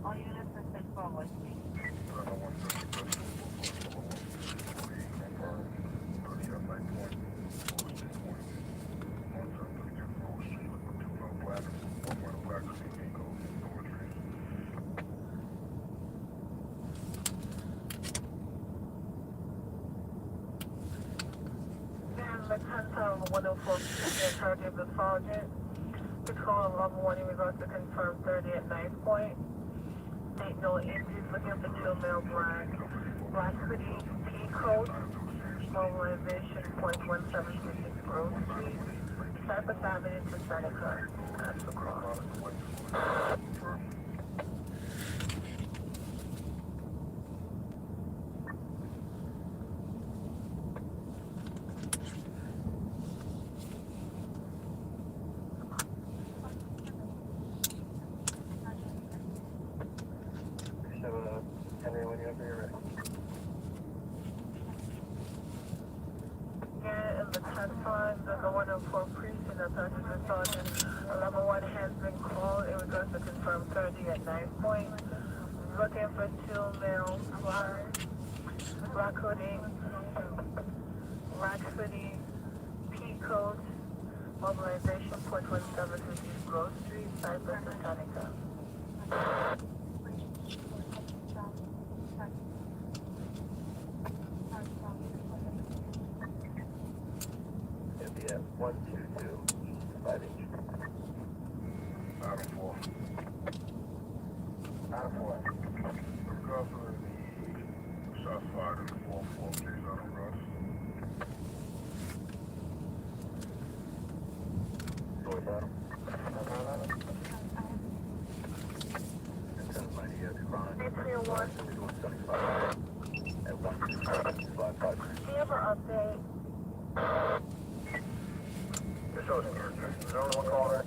All units are set forward, please. And the 10,104 in charge of the sergeant. Patrol level 1 in regards to confirm 30 at knife point. Ain't no injuries, looking for 2 male black hoodie, P-coat, mobilization, .1736 Grove Street, Cypress Avenue to Seneca. That's the cross. Henry, when you're ready. Yeah, in the 10-5, the 104 precinct, the passenger sergeant, level 1 has been called in regards to confirm 30 at knife point. Looking for 2 male black hoodie, P-coat, mobilization, .1736 Grove Street, Cypress and Seneca. Yeah, 122, 5 inch. Out of 4. Out of 4. Because of the shots fired in the 4-4 case out of Rush. Go down. At 125. Do you have an update? It shows is there only one call there?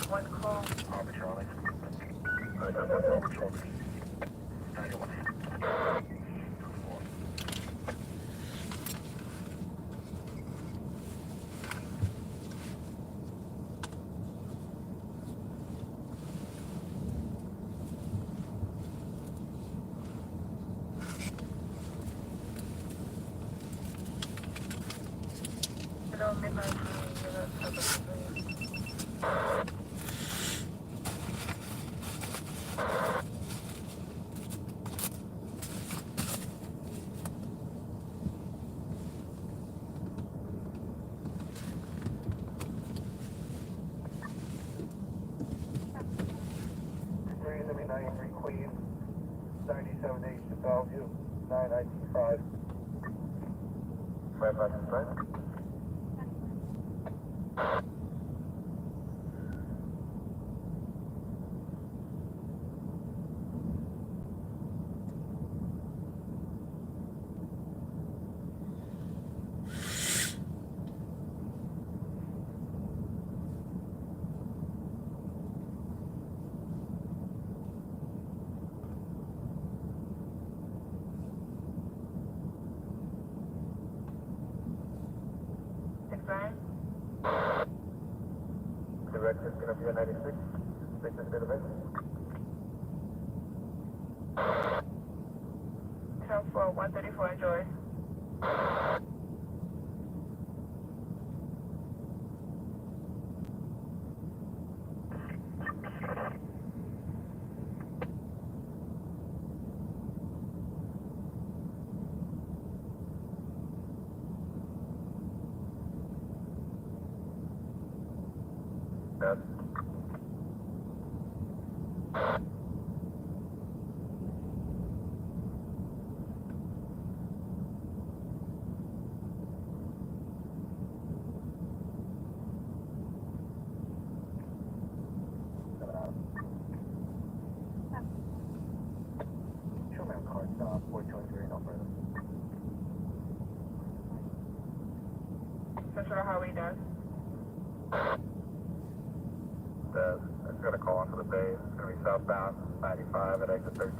One call. Arbitronic. I got one Arbitronic. 91. Midnight, Queen, 97H to Bellevue, 995. Right back in front. Direction is going to be a 96. Take this bit of it. 10-4, 134, enjoy. Yes. Central Highway Desk. I just got a call into the base. It's going to be southbound 95 at exit 13.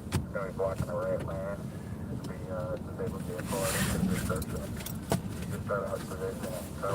It's going to be blocking the right lane. It's going to be disabled vehicle. I think it's just you just start out provisioning. So.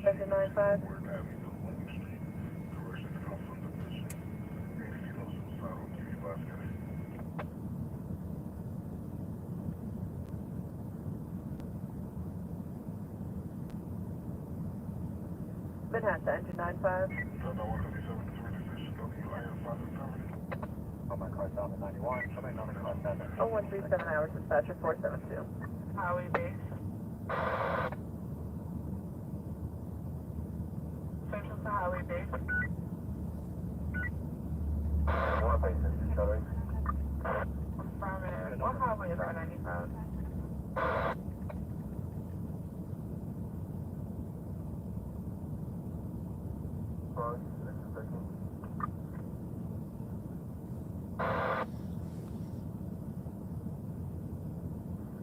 Exit 95. Manhattan, engine 95. Oh, my car's down to 91. Somebody know the car's down to 0137 hours, dispatcher 472. Highway base. Central to Highway base. One basis, sorry. Affirmative. What highway is R95?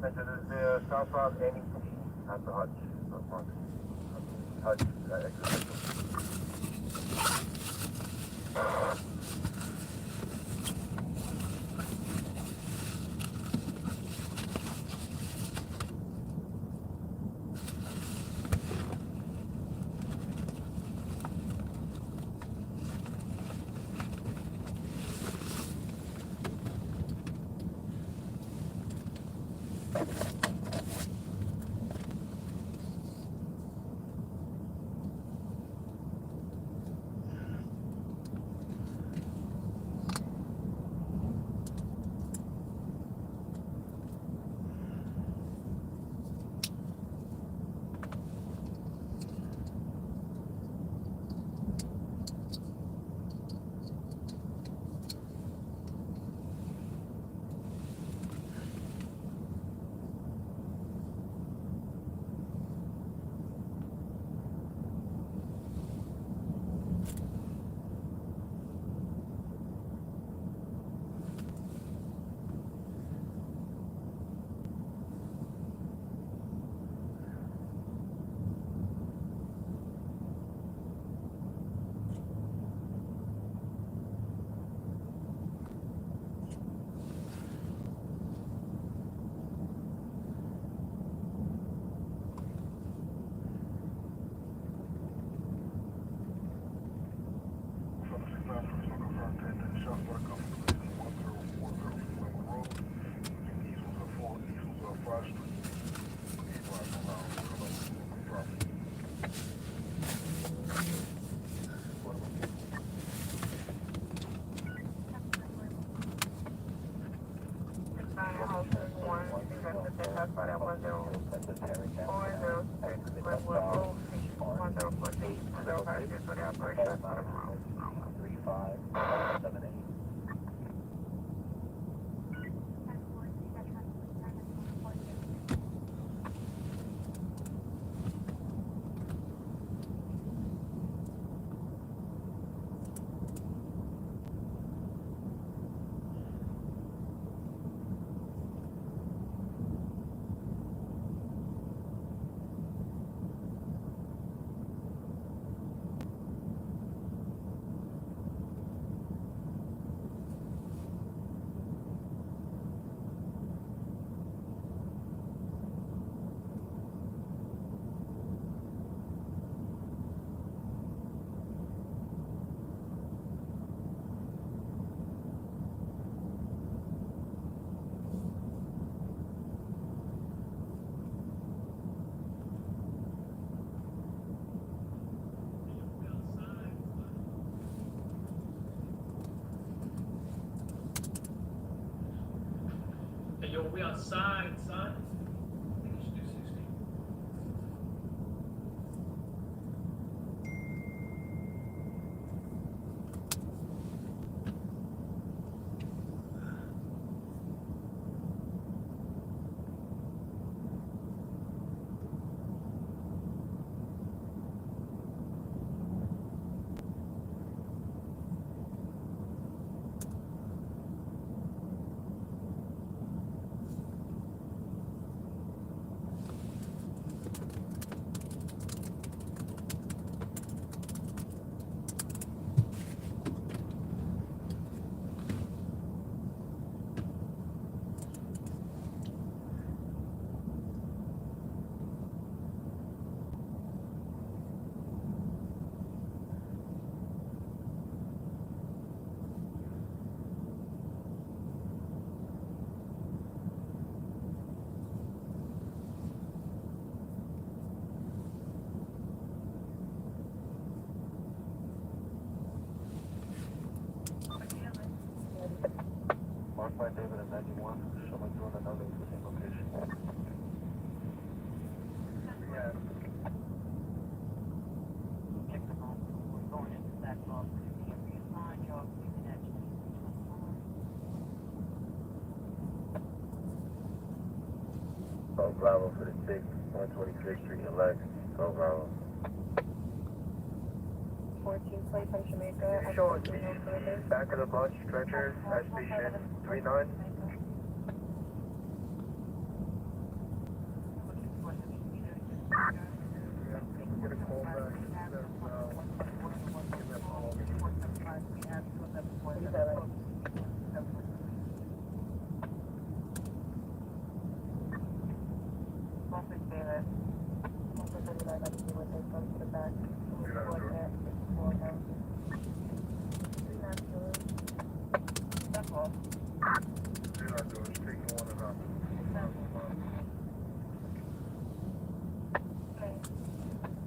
This is the southbound NEC at the Hutch. Hutch, exit. address at that passport at 10406 Glenwood Road, 1046, 1056 for the operation. 3578. Hey, yo, we outside, son. I think you should do 60. Marked by David at 91, showing through an unknown existing location. Yeah. Check the home. We're going into that box. You can reassign your connection. Oh, Bravo for the 6, 126th Street, elect. Oh, Bravo. 14 plate from Jamaica. Showing the back of the bus, stretchers at station 39. Get a call back.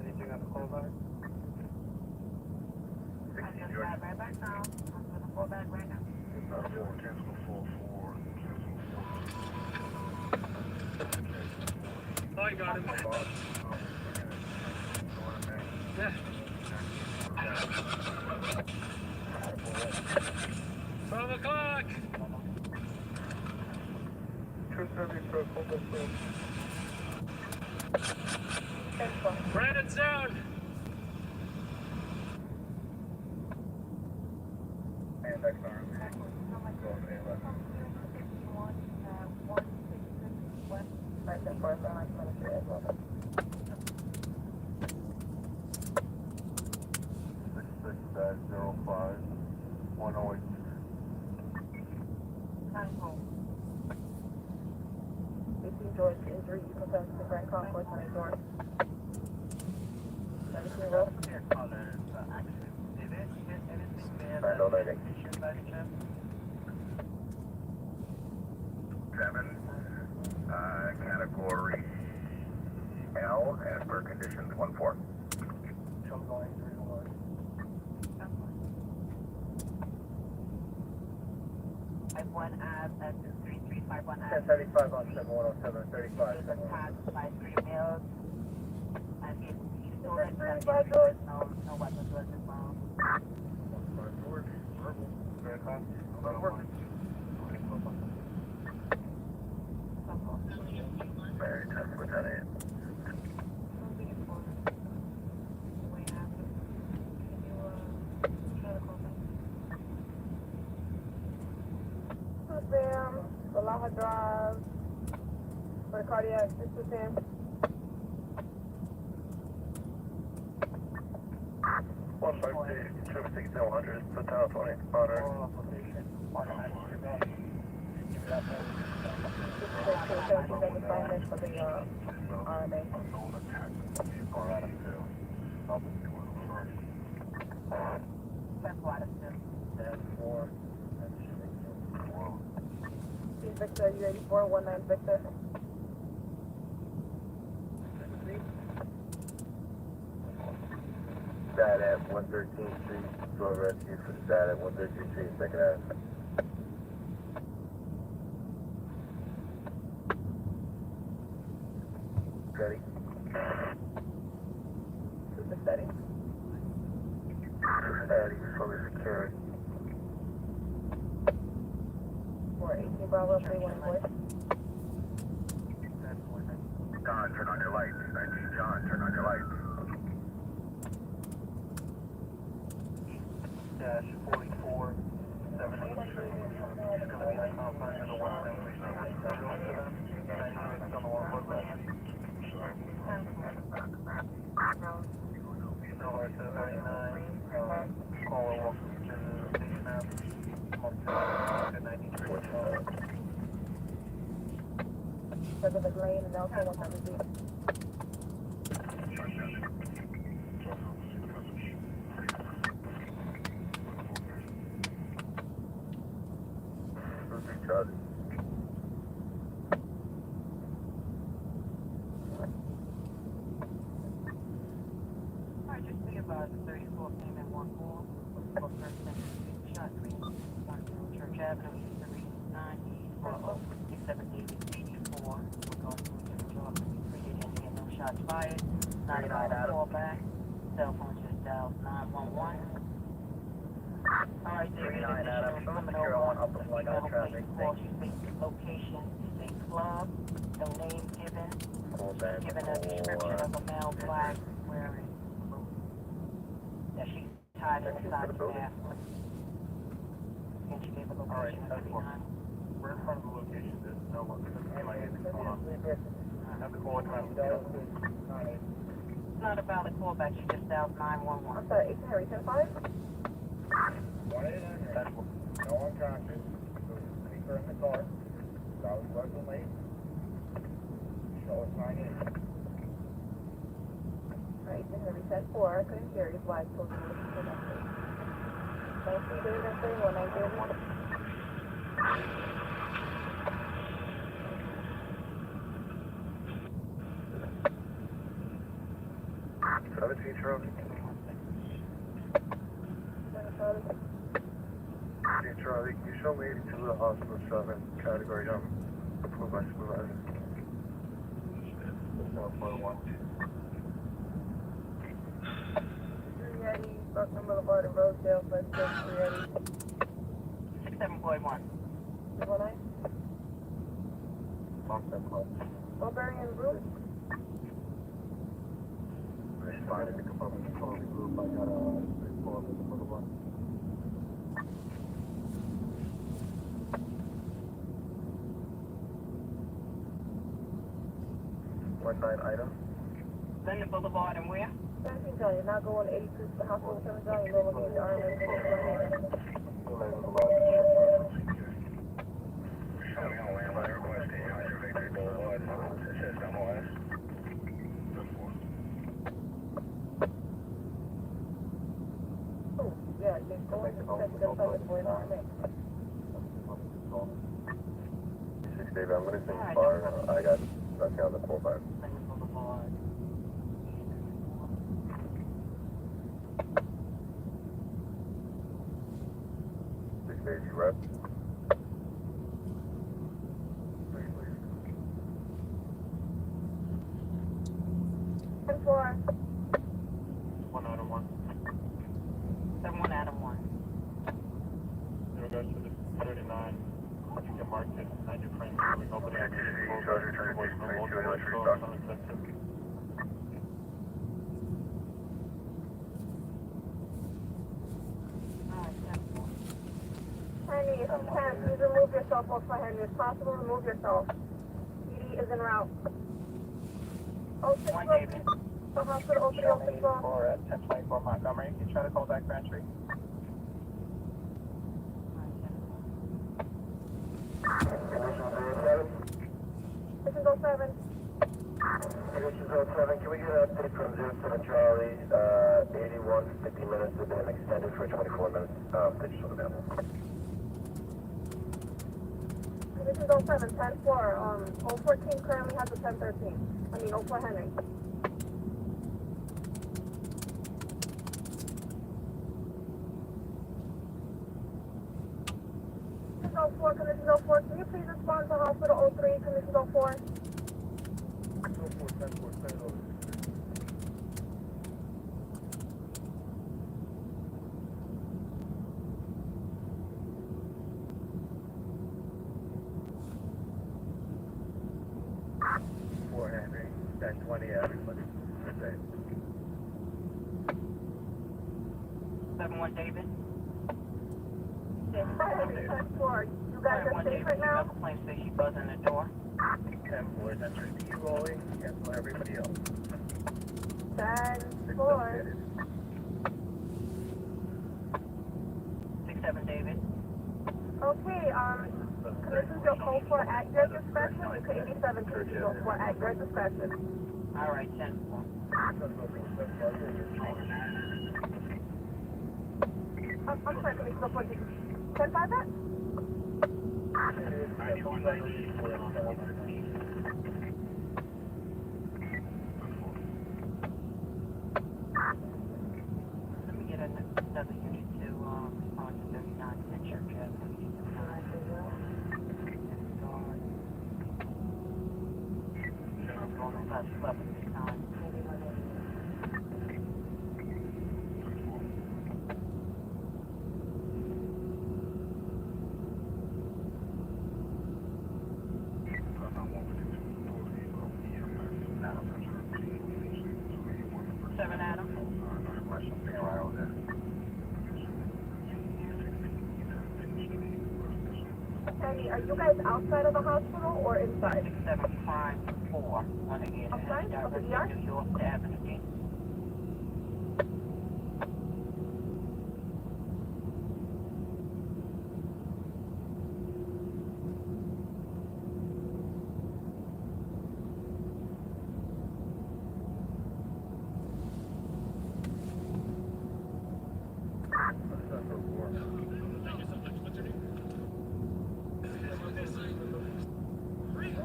Anything on the call back? Right back now. I'm going to go back right now. Oh, I got him. Yeah. 12 o'clock. True service for a call back. Brandon's down. And next arm. Right, that first one, I'm going to say as well. 66-05, 108. George injury, you can send to the Grand Concourse on his door. 17 roll. Category L, as per conditions 1-4. At 1 Ave, that's 333. 1075 on 7107, 35. He was attacked by 3 males, and he's still in custody. No weapons was involved. Very tough, Lieutenant. Bam, the Lava Drive, for the cardiac assist him. One birthday, 76100, Battalion 20, honor. For the RMA. Victor, you 8419 Victor. Dad at 113th Street, for rescue for the dad at 113th Street, second half. Ready? Super steady. Steady, fully secured. 418 Bravo 31 voice. John, turn on your lights. 19 John, turn on your lights. Dash 44, 7. He's going to be identified as a 173 on the 1 foot left. Nowhere to 39, caller welcome to the station now. 93. Pacific Lane and Delta 100 feet. Charlie. Alright, just be about the 34 payment 1 4. For person shot 312 Church Avenue, East 390, 67884. We're going to a job. 3 Indian, no shots fired. 95 callback. Cell phone just dialed 911. Alright, David, coming over on the level plate call. She states the location is a club. The name given. Given a description of a male black wearing that she tied inside the mask. And she gave a location of 39. We're in front of the location. There's no one. Have the call time. It's not a valid callback. She just dialed 911. I'm sorry, 18 Harry 10-5? 1-800. No unconscious. Speaker in the car. South Russell Lane. Show us 9-8. Alright, 18 Harry 10-4. I couldn't hear you. Why I told you to listen to that. 1930, 17 Charlie. 17 Charlie, can you show me 82 to the hospital 7 category approved by supervisor? 1.1. 380, Buckner Boulevard and Rosedale, West Coast 380. 67.1. 219? Barbarian Route? Responded to component control group. I got a report with the boulevard. One nine item. Then the Boulevard and where? 17 John, you're not going 82 to the hospital, 7 John, you're going to the RMA. Oh, yeah, you're going to the 7 for an RMA. 6 David, I'm going to take far. I got nothing on the 4-5. Then the Boulevard. 6 David, you rep? 10-4. 1 Adam 1. 7-1 Adam 1. In regards to the 39, once you get marked, 90 frames, coming over there. Voicemail, unaccepted. Henry, if you can, please remove yourself off for Henry. If possible, remove yourself. PD is en route. 06 1 David. the hospital, 0306 for 1024 Montgomery. You try to call back Braintree? This is 07. Conditions 07, can we get an update from 07 Charlie? 81, 50 minutes have been extended for 24 minutes. Digital available. This is 07, 10-4. 014 currently has a 1013. 04 Henry. This is 04, condition 04. Can you please respond to hospital 03, condition 04? 4 Henry, 1020 everybody. 7-1 David. 10-4. You guys are safe right now? Complaint says she buzzing the door. 10-4, that's repeat rolling, cancel everybody else. 10-4. 6-7 David. Okay, conditions you'll call for at your discretion. You can 87 conditions you'll for at your discretion. All right, 10-4. I'm sorry, conditions you'll for 10-5 that? Let me get another unit to respond to 39 Central Jet. Seven Adam. Penny, are you guys outside of the hospital or inside? 6-7 Prime 4. Want to get Outside of the ER? New York to Avenue D.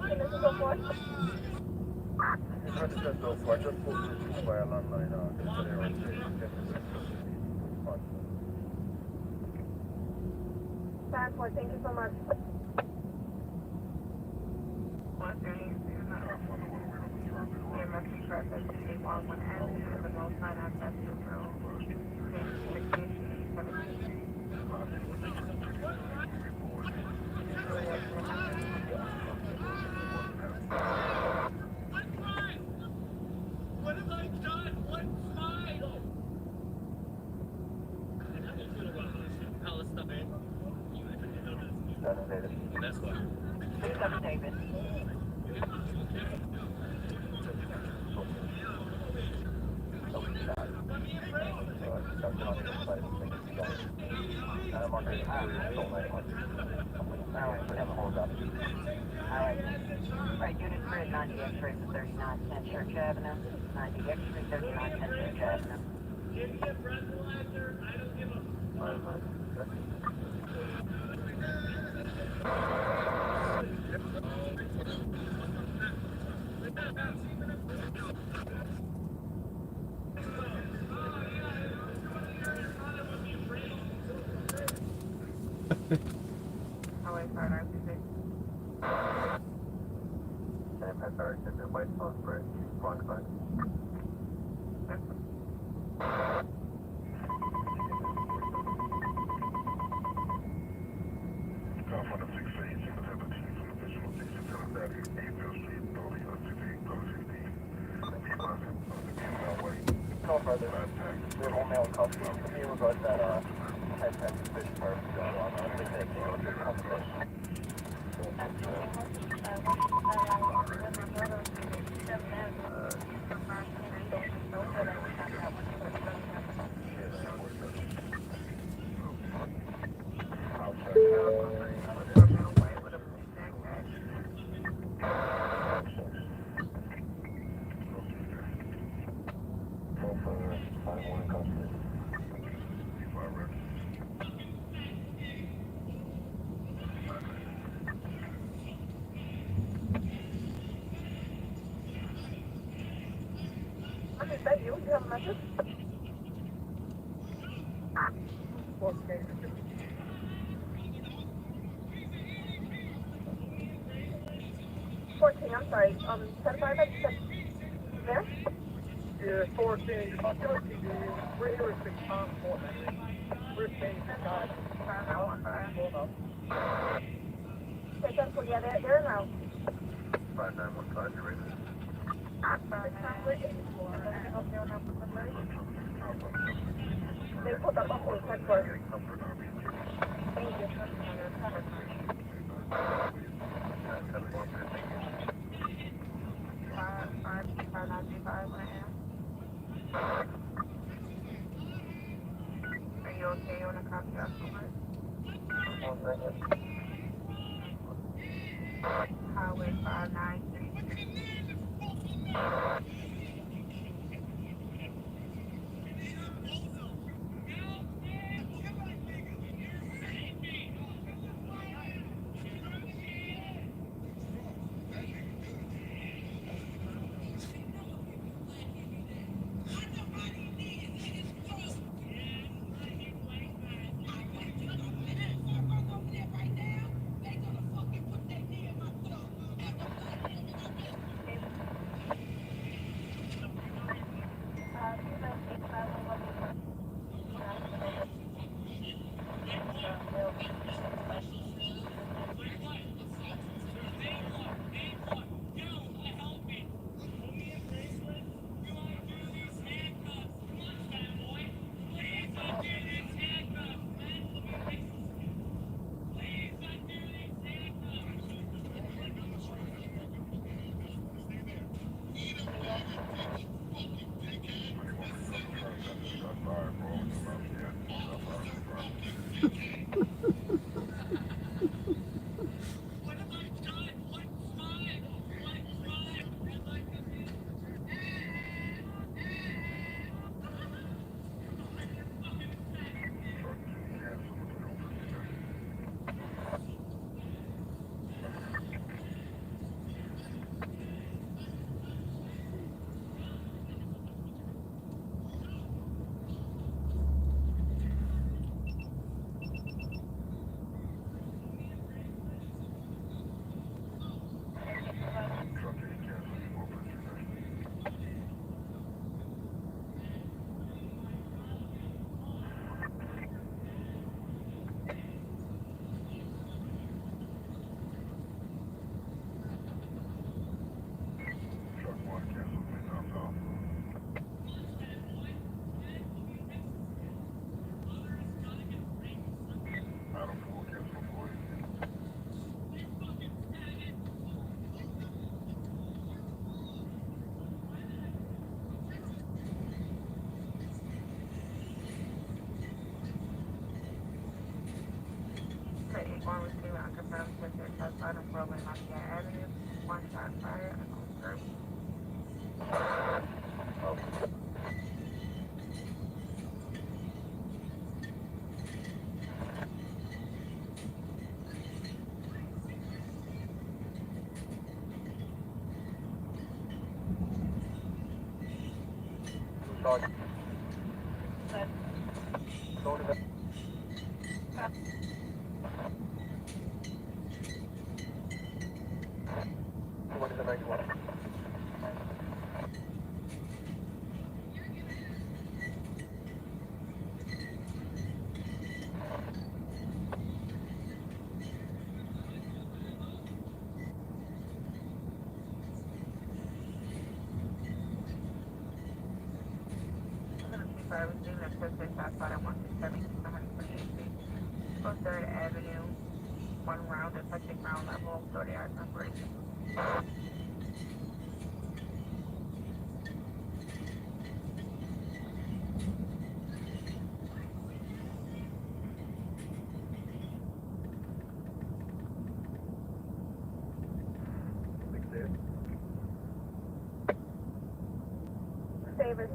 Conditions you'll for? Passport, thank you so much. What have I done? What file? And how do you feel about all this stuff, man? You actually know this. That's why. 6-7 David. Alright, unit 3 at 90 X-ray for 39 10 Church Avenue. 90 X-ray, 39 10 Church Avenue. Give me a breathalyzer. I don't give a California 6 8 single 17 from the visual 67 that 8th Street, Dolly, 68, Dolly 15. Way. No further. We have only on copy. To me, it was like that, 10 fish first, on the big competition. Is that you? You have a message? 14, I'm sorry. 10-5, I said there? Yeah, 14. We're here at 6 times 4. We're staying at 5. Okay, 10-4, yeah, they're now. 5915, you ready? They put up a whole 10-4. Thank you. 595 right now. Are you okay on a copy afterwards? Highway 593. One receiver unconfirmed with their test item program on the Avenue. One shot fired and on service. What is the next one? for everything that's just outside of 127 from 3rd Avenue, one round, affecting ground level, 30 hours operation. David.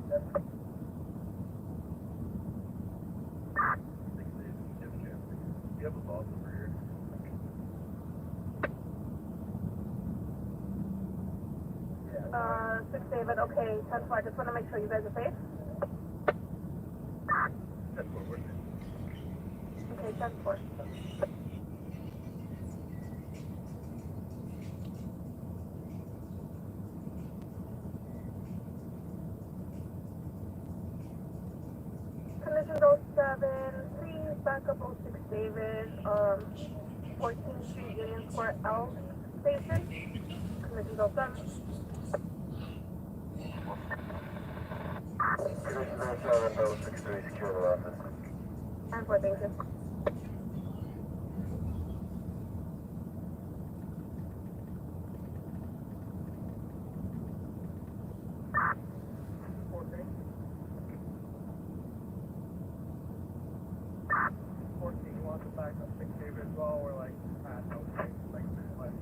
You have a boss over here. 6 David, okay, 10-4, I just want to make sure you guys are safe. That's what we're doing. Okay, 10-4. Conditions 07, please back up 06 David, 14th Street, Union Square L Station. Conditions 07. Condition 07, 063, secure the office. 10-4, thank you. You want to back up 6 David as well, or like, no, like, what?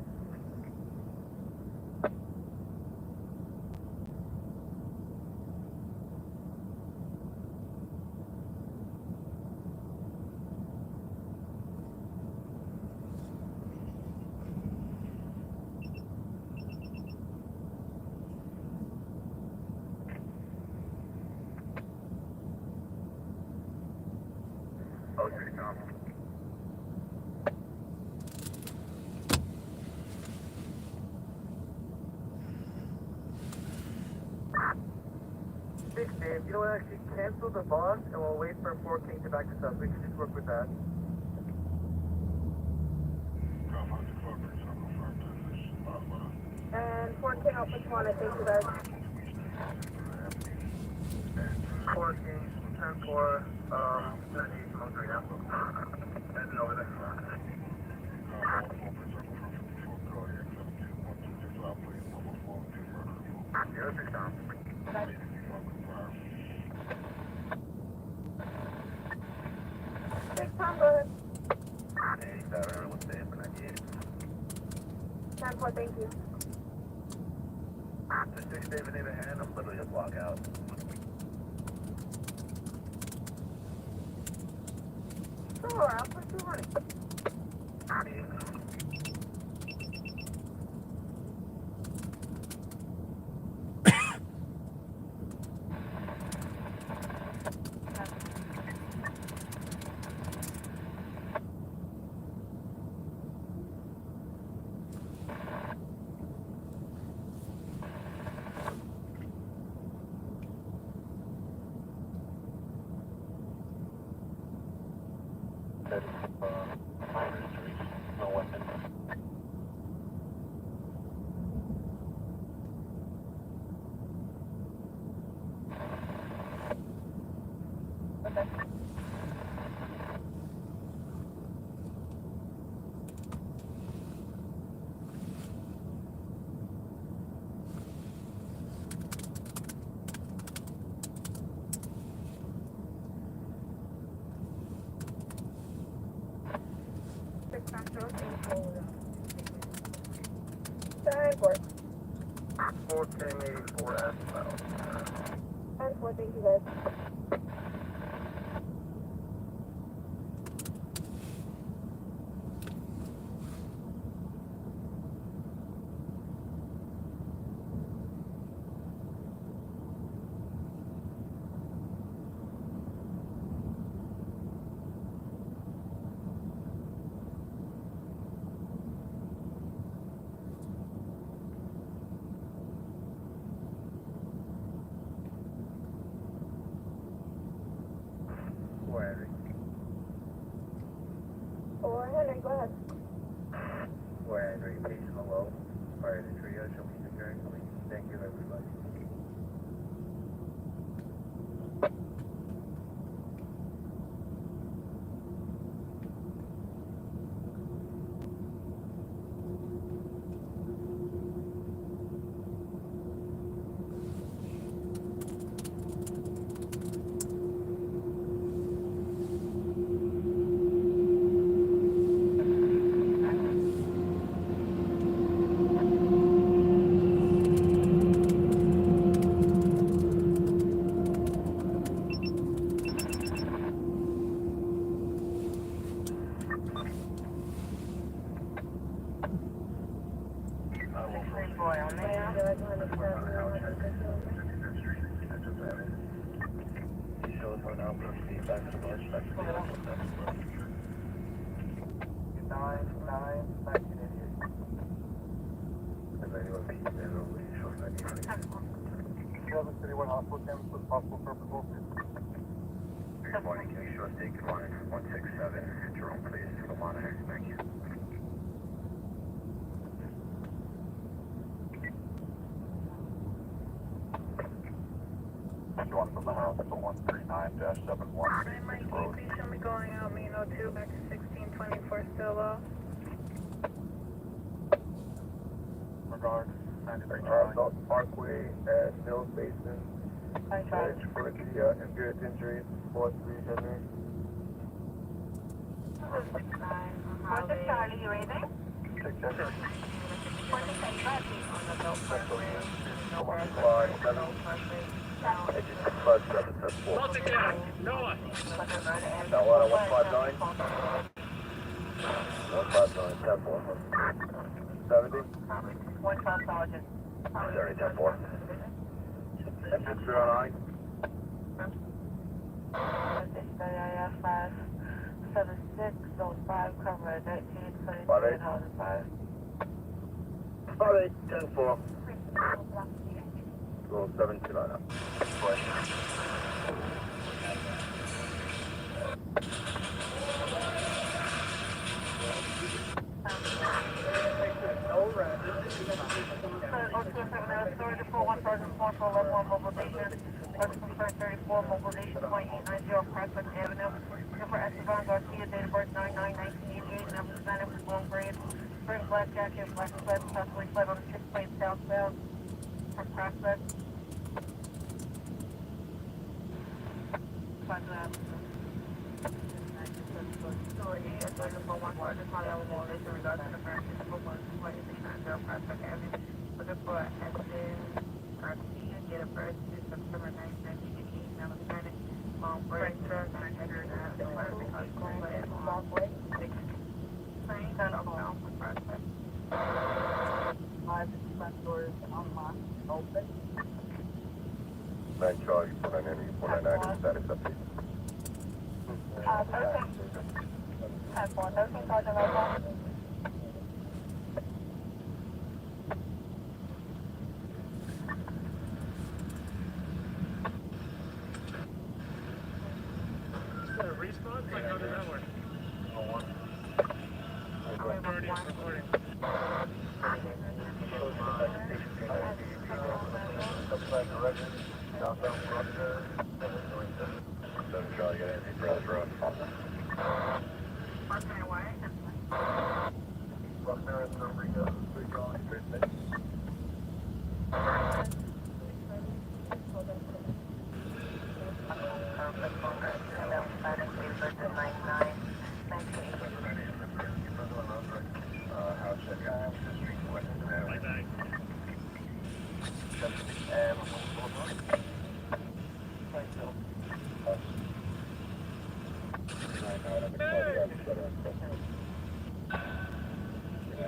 Oh, 6 Tom. Dave, you know what, actually cancel the boss and we'll wait for 4 King to back us up. We can just work with that. And 4 King, I'll put you on it, thank you guys. 4 King, 10-4, 98 from 03 now. And over there. Zero 6 Tom. Six Tom, go ahead. 87, everyone's safe for 98. 10-4, thank you. The 6 David need a hand, I'm literally a block out. Sure, I'll put you on it. No weapon. Six Tom, go. 10-4. 4 King, 84 as well. 10-4, thank you guys. Where? Or Henry, go ahead. Where? Patient below. Fire the trio. Show me securing. Thank you, everybody. Shows one now, proceed back to the north, back to the north. 1988. If anyone peeks in, we show 93. Seven citywide hospital campus with possible purpose please. Good morning, can you show us taken 167, Jerome, please, to the monitor, thank you. You want from the house to 139-71. NYC, please show me going out main 02 back to 1624 Stillwell. Regard. 93. North Parkway at Mills Basin. Charge for the impaired injuries, 43 Henry. Charlie, you ready? Take that. 5-7-4. Multi-cam, Noah. Now what, 159? 159, 10-4. 70? 112 Sergeant. 30, 10-4. Engine 309? 576, zone 5, cover 19, 5-8. 5. 5-8, 10-4. Go 729 up. Mobilization point 890 Prospect Avenue. Number Esteban Garcia, date of birth 9/9/1988, number Spanish, long grade. First black jacket, black sweat, possibly fled on 6 plate southbound from Prospect. Looking for Esteban Garcia, date of birth is September 9, 1988, number Spanish, long grade. Front doors unlocked, open. 9 Charlie, 499 status update. 13 Sergeant Local. Is there a response? Like, how did that work? Already recording. Charlie, got anything for us, Rob? My bag.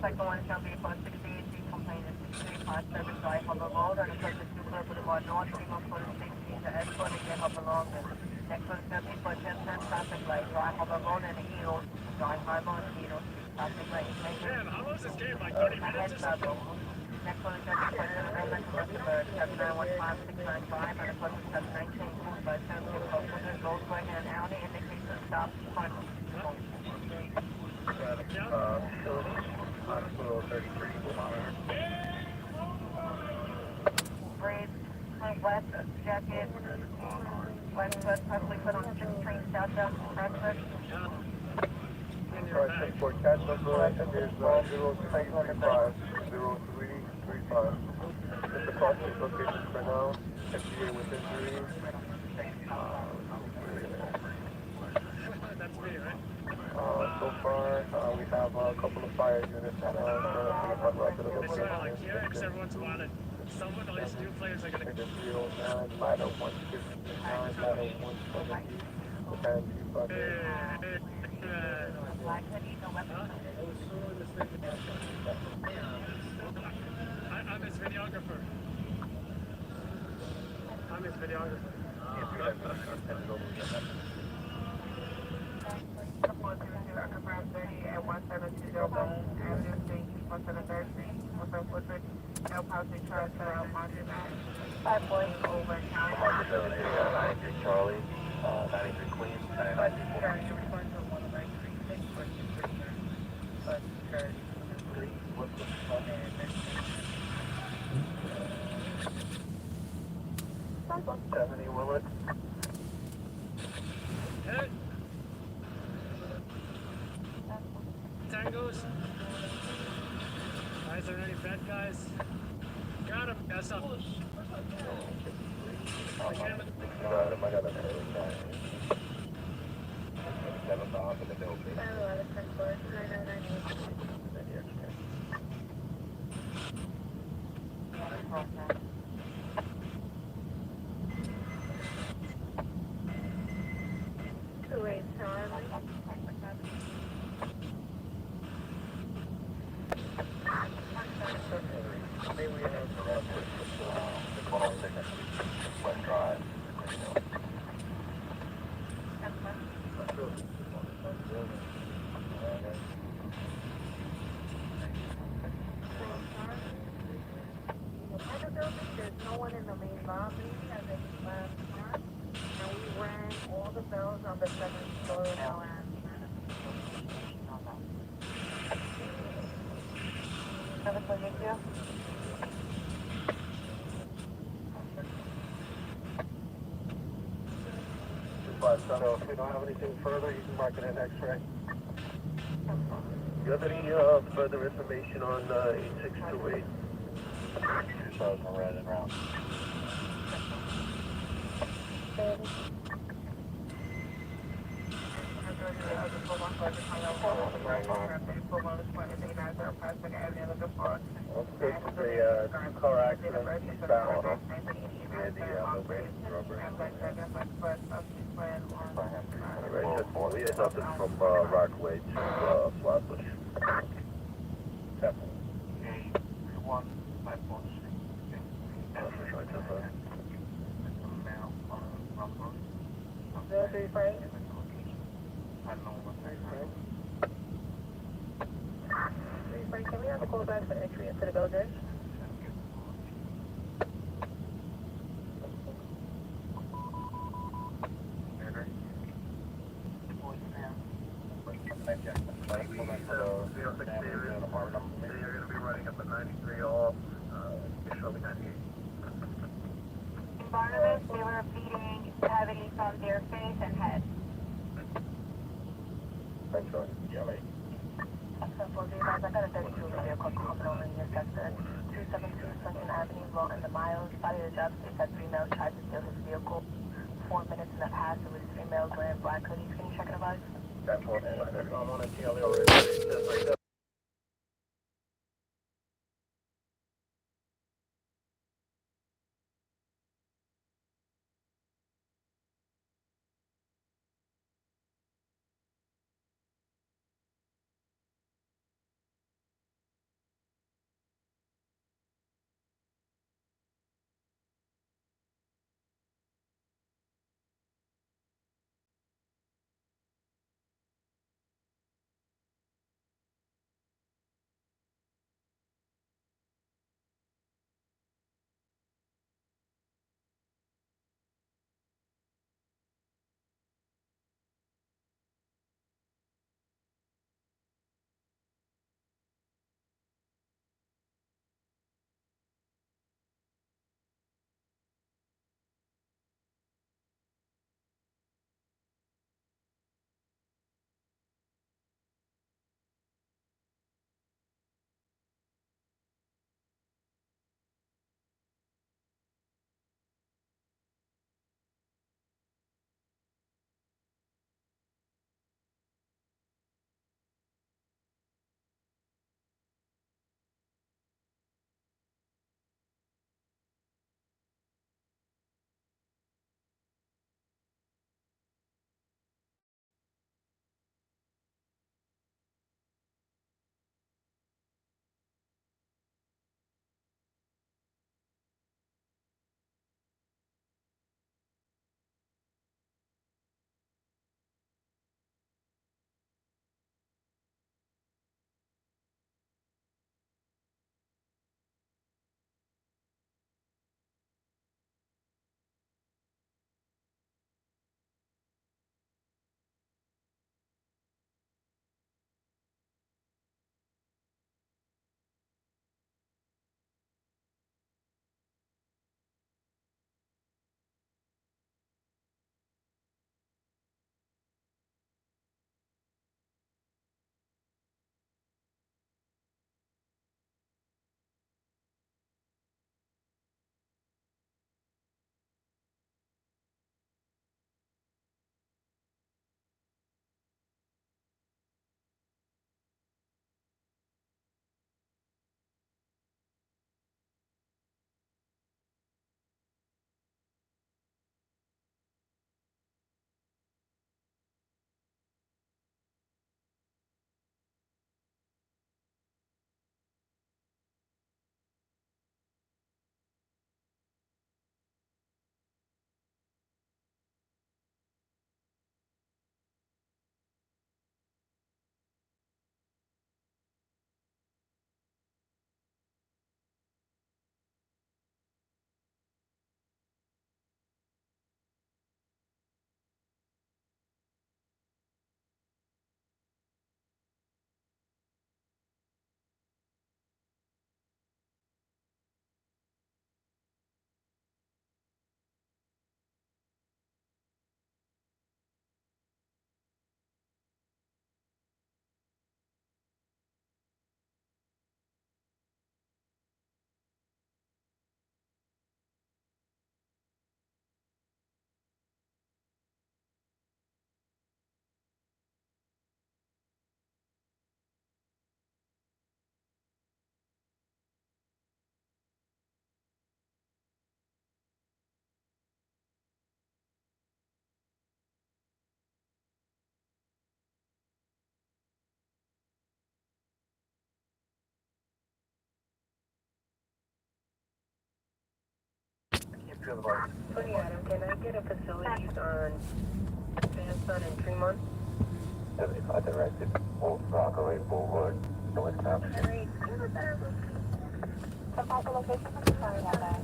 Second one shall be upon 68, complaint is 635 service drive on the road, and approach to Cooper Boulevard North, Fremont Police 16 to escort again up along the next one shall be for 10 traffic light, drive on the road, and the Eagle, drive by on Eagle, traffic light, Damn, how long is this game? Like 30 minutes or something? next one shall be for 10 customer, 7915695, and approach to 719, by 10 people, Volkswagen and Audi, indication stop, front. Hospital 33, monitor. Braids, black jacket, black sweat, possibly put on 6 train southbound from Prospect. Sorry, for catch number, and there's 0335. 0335. Just across this location for now. FDA with injuries. That's me, right? So far, we have a couple of fire units that are trying to run to the It's location. like here, because everyone's wanted. Someone, all these new players are gonna. Ladder 309, ladder 159, ladder 170. And Black hoodie, no weapon. I'm videographer. I'm his videographer. At 172 Avenue, St. 173, 143, El Paso, Charlotte, Monument, 5 points over county. Charlie, 93 Queens, 93 Charlie, you're responding to one of my 36, but Charlie, 70 Willett. Hit. Tangos. Guys are ready, fed guys. Got him. That's up. Got him, I got a 7 off in the building. Wait, Charlie. Maybe we have the call signature, West Drive. There's no one in the main lobby as a last part, and we rang all the bells on the 7th story now. So if we don't have anything further, you can mark it in X-ray. You have any further information on 8628? 2000 red and round. The car accident eastbound near the rubber. We had nothing from Rockaway to Flatbush. Temple. A1, 5 Can we have a call back for entry into the building? You're going to be running up at 93 off, showing 98. Barnabas, they were feeding cavities on their face and head. Thanks, Sean. Yeah, mate. I got a 32 vehicle coming over in your sector. 272 Sunken Avenue, low in the miles. Body of the job states that 3 males tried to steal his vehicle. 4 minutes in the past, it was 3 males wearing black hoodies. Can you check it about? That's what I'm on a TLE already. 20 Adam, can I get a facilities on Sandstone and Tremont? 75 directed, Old Rockaway Boulevard, North Town. Great. Do you have a better location? Sorry about that.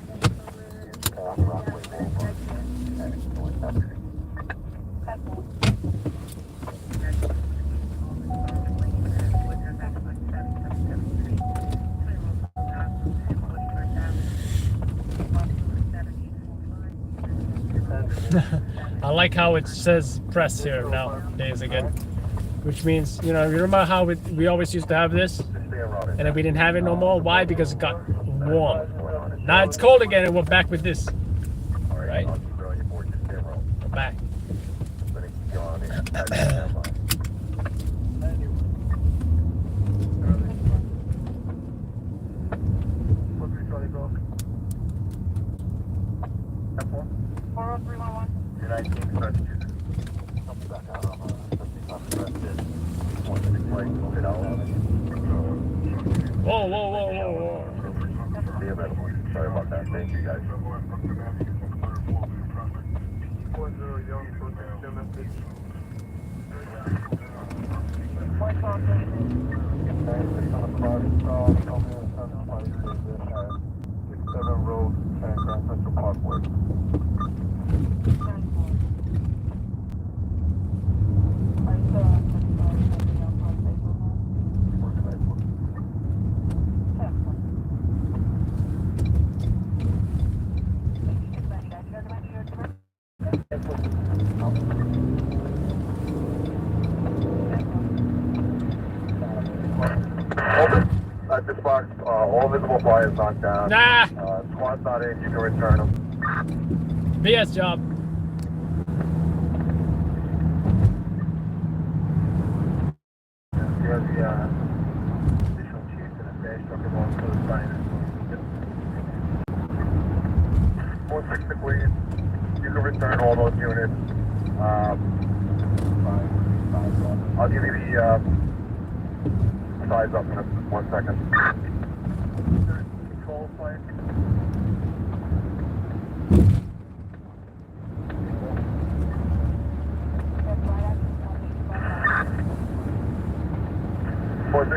Rockaway Boulevard, North Town. I like how it says press here nowadays again, which means, you know, you remember how we always used to have this, and then we didn't have it no more. Why? Because it got warm. Now it's cold again, and we're back with this. Right? We're back. Whoa, whoa, whoa, whoa, whoa. Sorry about that. Thank you, guys. Dispatch, all visible flyers knocked down. Nah. Squad's not in, you can return them. BS job. You're the additional chief and the stage truck going to the sign. 46 McQueen, you can return all those units. I'll give you the size up in 1 second. Control plane.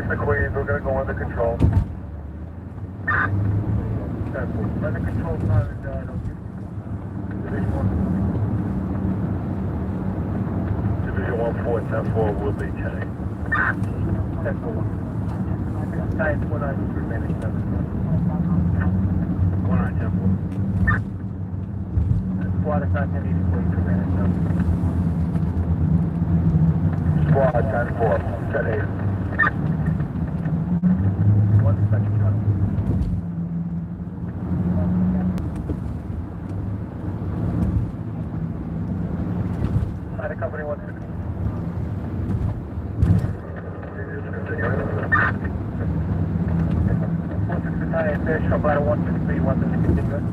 The Queens, we're going to go under control. Under control time is Division 1. Division 1, 4, 10, 4 will be 10. 10, 4. 9, 4, 9, remaining 7. 1, 9, 10, 4. Squad attack 10, 84, remaining 7. Squad 10, 4, 10, 8. Company 160. Fish, about 163, 160, good.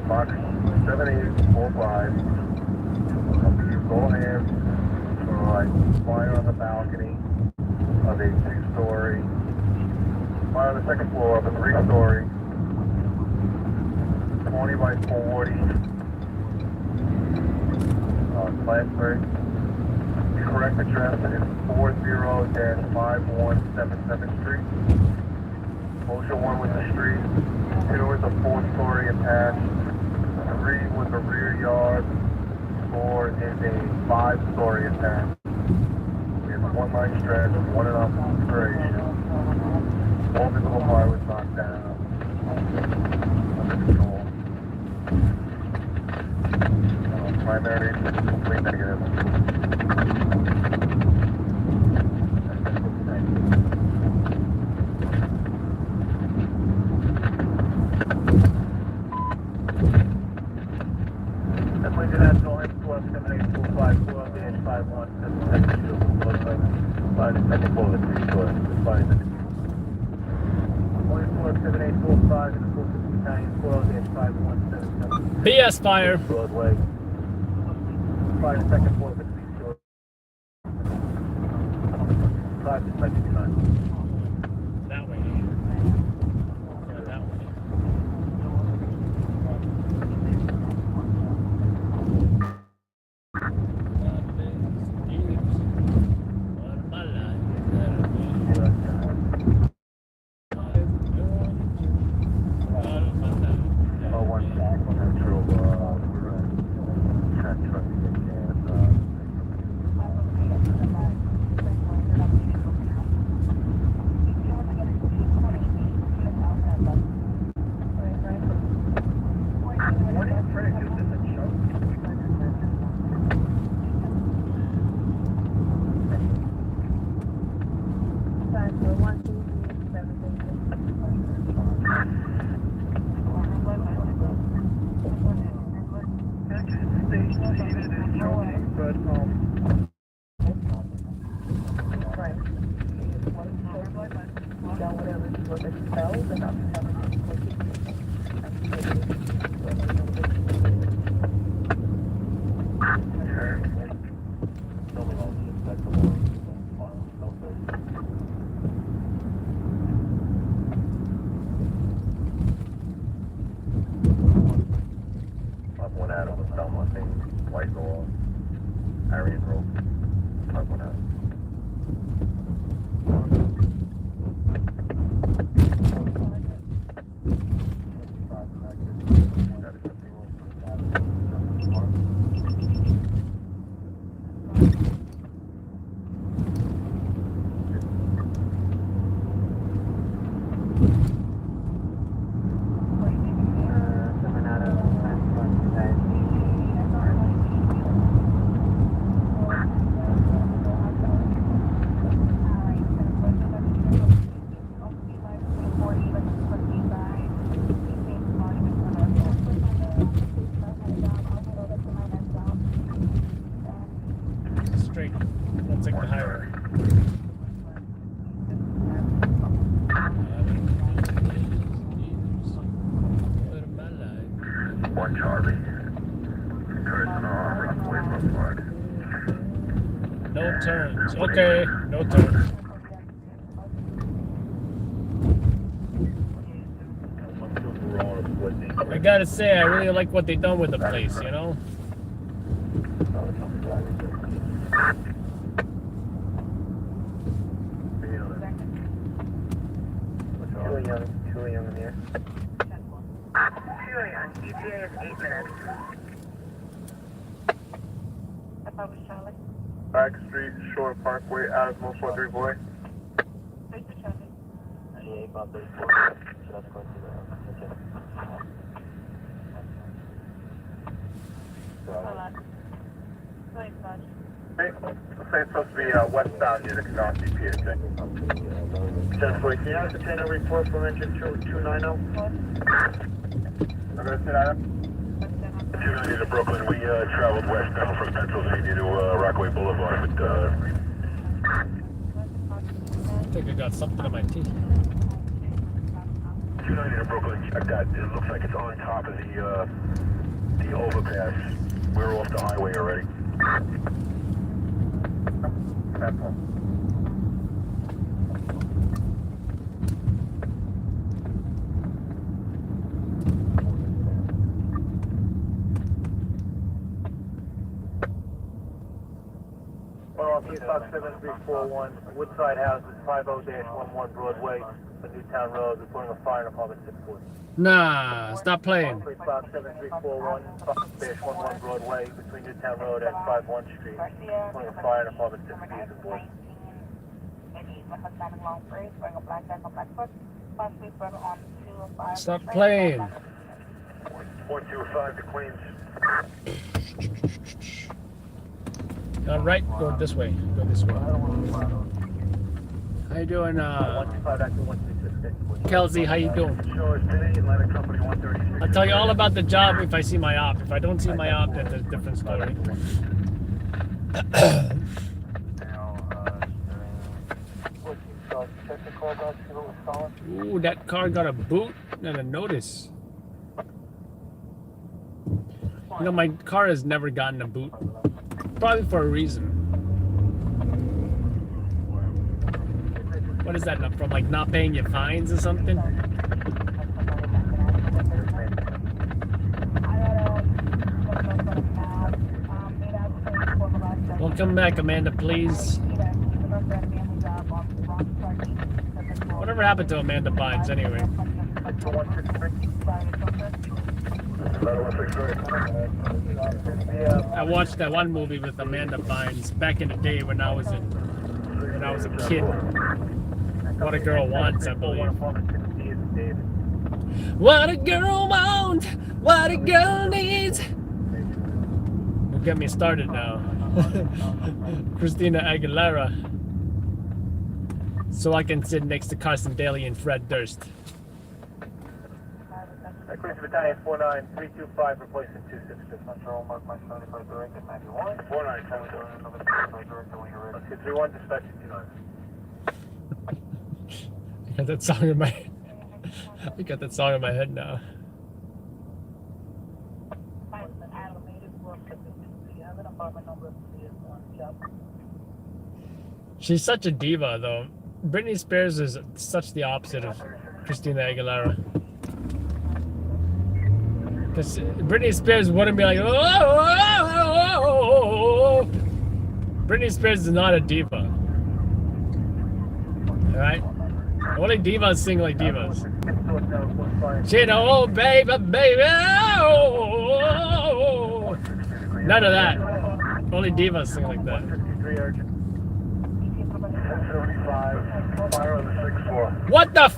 Box 7845. Go ahead for fire on the balcony of a 2-story. Fire on the second floor of a 3-story. 20 by 40. Class 3. The correct address is 40-5177 Street. Motion 1 was the street. 2 is a 4-story attached. 3 was a rear yard. 4 is a 5-story attached. It's a 1-line stretch, 1 and off operation. All visible fire was knocked down. Under control. Primary complete negative. Definitely did have no influence 7845 51 by the second floor of the 3-story. By the 7845 and the 450 Italian 5177. BS fire. Broadway. By the second floor of the 3-story. 5 to 79. That way. Yeah, that way. Straight. Let's take the highway. One Charlie. Turns on Rockaway Boulevard. No turns. Okay, no turns. I gotta say, I really like what they done with the place, you know? Too young in here. Julian, ETA is 8 minutes. That was Charlie. Back Street, Shore Parkway, Asmo 43 boy. Where's the traffic? 98 about 34. So that's going to the Hey, it's supposed to be westbound near the Canal CPH. 1040, can you ascertain a report from engine 290? I'm going to say that. 290 to Brooklyn. We traveled westbound from Pennsylvania to Rockaway Boulevard. But, I think I got something in my teeth. 290 to Brooklyn, check that. It looks like it's on top of the overpass. We're off the highway already. Well, Fox 7341, Woodside Houses, 50-11 Broadway, the Newtown Road, reporting a fire in apartment 640. Nah, stop playing. Fox 7341, 50-11 Broadway, between Newtown Road and 51 Street, reporting a fire in apartment 640. Stop playing. 125 to Queens. All right, go this way. Go this way. How you doing, 125 after 136. Kelsey? How you doing? Sure, City, Atlanta Company 136. I'll tell you all about the job if I see my op. If I don't see my op, that's a different story. Ooh, that car got a boot and a notice. You know, my car has never gotten a boot. Probably for a reason. What is that, from like not paying your fines or something? Welcome back, Amanda, please. Whatever happened to Amanda Bynes, anyway? I watched that one movie with Amanda Bynes back in the day when I was a kid. What a Girl Wants, I believe. What a girl wants, what a girl needs. Don't get me started now. Christina Aguilera. So I can sit next to Carson Daly and Fred Durst. Queens Battalion 49325, replacement 262. Control, mark my 75 direct at 91. 49, another 75 direct when you're ready. 231, dispatch 59. I got that song in my I got that song in my head now. She's such a diva, though. Britney Spears is such the opposite of Christina Aguilera. Because Britney Spears wouldn't be like, oh, oh, oh, oh, oh. Britney Spears is not a diva. Alright? Only divas sing like divas. She know, oh, baby, baby, oh, oh, oh. None of that. Only divas sing like that. What the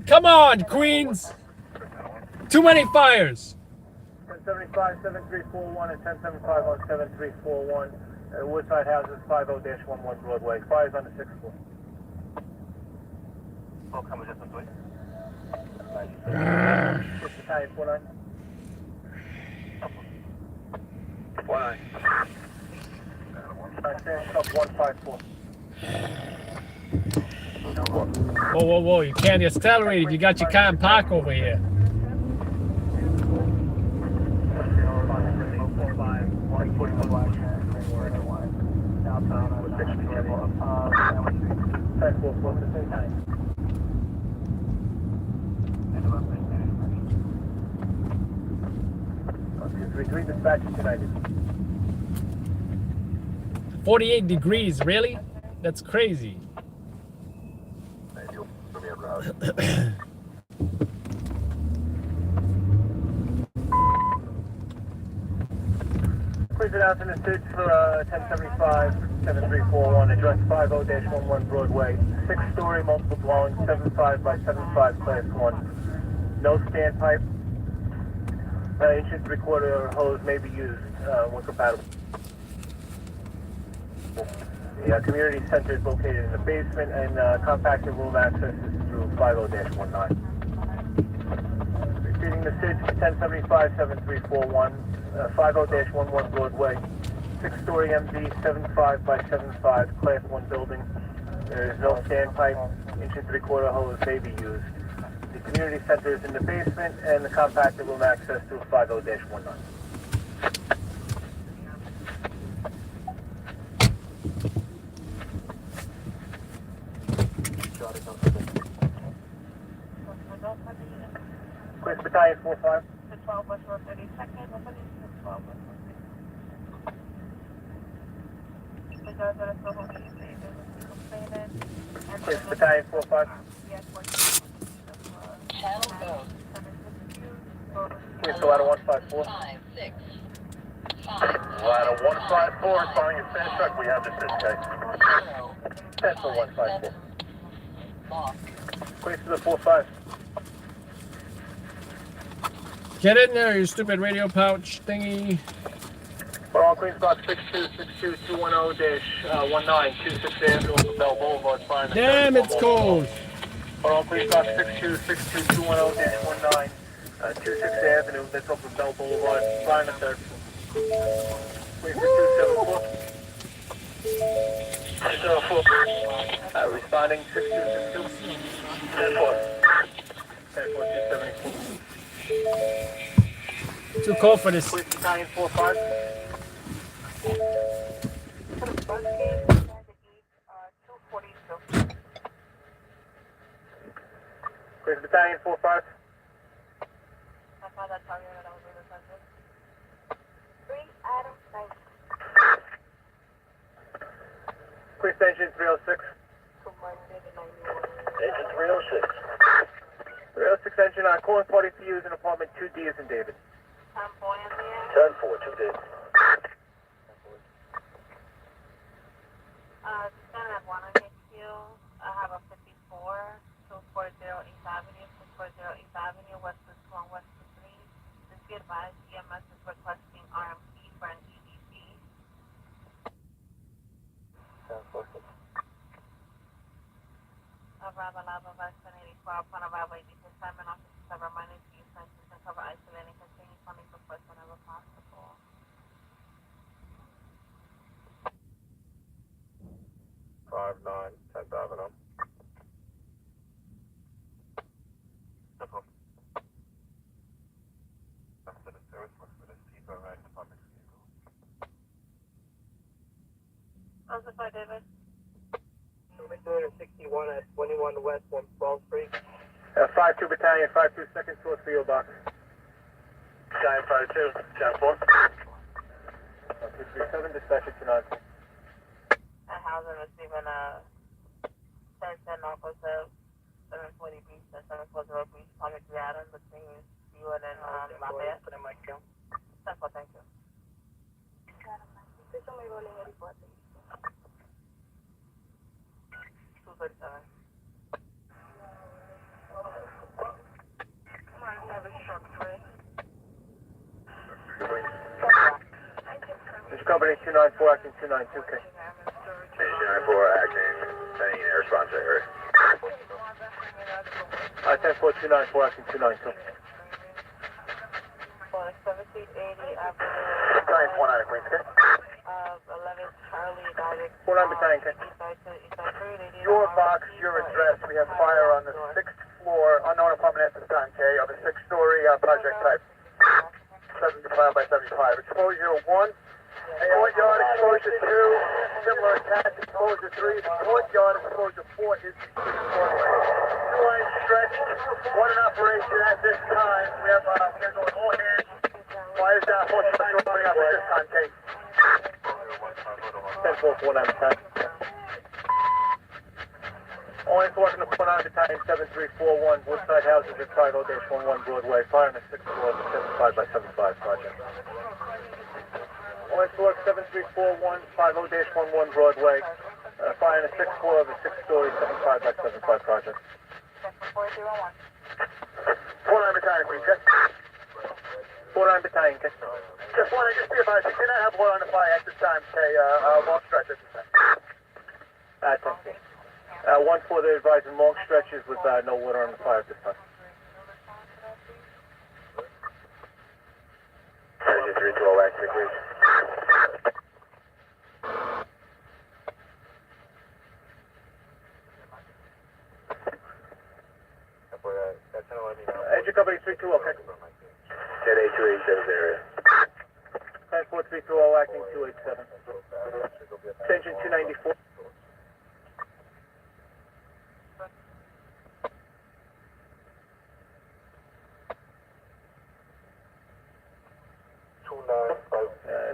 come on, Queens! Too many fires! 1075, 7341 and 1075 on 7341. Woodside Houses, 50-11 Broadway. Fires on the 6th floor. Oh, come with us, please. Battalion 49. 49. Stand up 154. Whoa, whoa, whoa, you can't accelerate if you got your car and park over here. Dispatch United. 48 degrees, really? That's crazy. Please announce an assist for 1075, 7341, address 50-11 Broadway. 6-story multiple dwelling, 75 by 75 class 1. No standpipe. Inches 3/4 hose may be used when compatible. The community center is located in the basement, and compacted room access is through 50-19. Receiving the SID 1075 7341, 50-11 Broadway, 6-story MD, 75 by 75, class 1 building. There is no standpipe. Inch and 3/4 hose may be used. The community center is in the basement, and the compactor room access to 50-19. Queens Battalion 4-5. The 12 West Road 32nd, what is the 12 West Road 32nd? The guys that are still holding you, they will be complaining. Queens Battalion 4-5. Yes, Queens Ladder 154. 5, 6, 5. Ladder 154, responding at Sand Truck. We have the 6K. 10 for 154. Lost. Queens to the 4-5. Get in there, you stupid radio pouch thingy. For all Queens Block 6262-210-1926 Avenue, Bell Boulevard, fire. Damn, it's cold. For all Queens Block 6262-210-1926 Avenue, that's off of Bell Boulevard, fire in the third. Queens for 274. 274. Responding 6262. 10-4. 10-4, 274. Too cold for this. Queens Battalion 4-5. Queens Battalion 4-5. Queens Engine 306. Engine 306. 306 engine on calling party to use in apartment 2D is in David. 10-4, 2 days. I have a 54, 240 East Avenue, 240 East Avenue, West 1 West 3. Just be advised, EMS is requesting RMP for an EDP. 10-4. Arrival level vaccinated 12 upon arrival, ADP assignment officers have reminded you census and cover isolating continue funding for first whenever possible. 5-9, 10th Avenue. Specify, David. 261 at 21 West 112 Street. 5-2 Battalion, 5-2 second source for your box. Battalion 5-2, 10-4. 237, dispatcher 29. At housing receiving a 1010 officer 740 Beach and 740 Beach, Comic Reader between Stewart and Lafayette. 10-4, thank you. This only rolling a report. 237. Come on, have a short break. This company 294 acting 292K. Engine 94, acting, sending air response area. 10-4, 294 acting 292. For 1780 Avenue. Battalion 49 Queens, K. 11 Charlie, direct. 49 Battalion, K. Your box, your address, we have fire on the 6th floor, unknown apartment at this time, K, of a 6-story project type. 75 by 75. Exposure 1, courtyard exposure 2, similar attack, exposure 3, courtyard exposure 4 is the 2 lines stretched, one in operation at this time. We are going all hands. Fires down, 4 lines going up at this time, K. 10-4-49 attack. Only working the 49 Battalion 7341, Woodside Houses at 50-11 Broadway, fire on the 6th floor of the 75 by 75 project. Only work 7341, 50-11 Broadway, fire on the 6th floor of the 6-story 75 by 75 project. 401. 49 Battalion, please, okay? 49 Battalion, okay? Just want to be advised, we do not have water on the fire at this time, okay? Long stretch at this time. 10-4. One for the advising long stretches with no water on the fire at this time. Engine 312, acting, please. That's Engine company 320, okay. 108287 area. 14320, acting 287. Engine 294.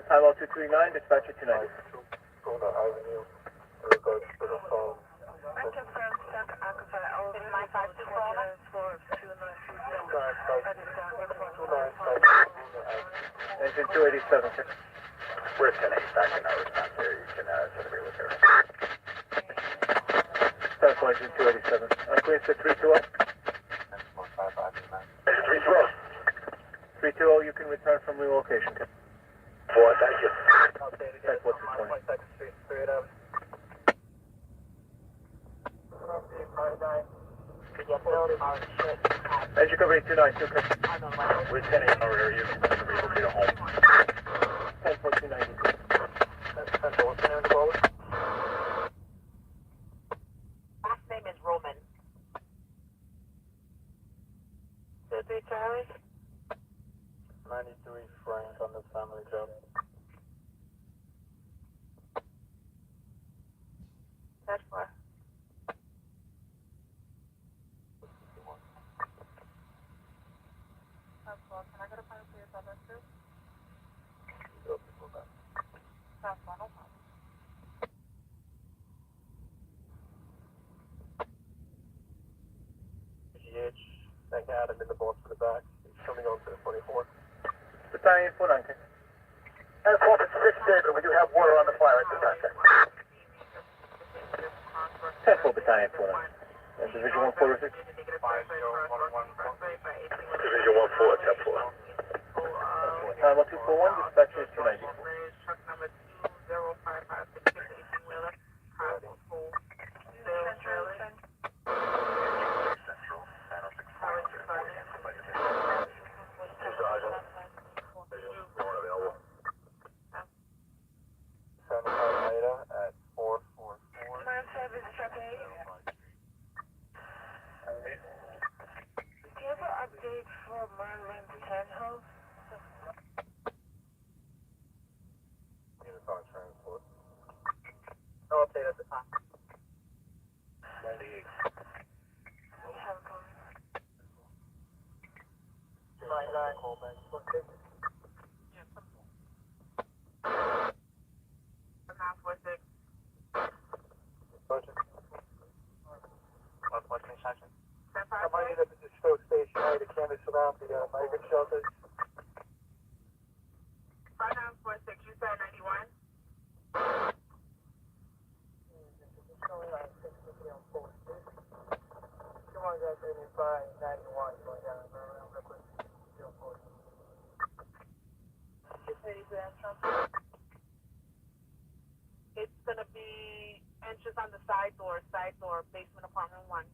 Timeout 239, dispatcher 290. I confirm Santa Agatha elevator for 297. Engine 287, okay. We're 10-8 back in our response there. You can send a real here. Timeout engine 287. Queen said 320. 312. 320, you can return from relocation. Okay. 4, thank you. That's what's the point. Engine company 292, okay. We're 10-8 over here. You can send a real here home. 10-290. What's the name of the caller? Last name is Roman. Did they Charlie? 93 Frank on the family job. That's why. That's all. Can I get a final for your service too? That's all, no problem. GH, that got him in the box for the back. He's coming on to the 24. Battalion 49, okay. And 456 David, we do have water on the fire at the time. 10-4 Battalion 49. And Division 146. Division 1-4, 10-4. Time 241, dispatcher is 290. Truck number 20556, 18-wheeler, Central. At 444. Man service truck 8. Do you have an update for Merlin's 10 house? Units on transport. No update at the time. 98. We have going. 99, call back. What's the section? I might need up at the stroke station, I need to canvas around the migrant shelters. 5946, you said 91? It's going to be entrance on the side door, basement apartment 1.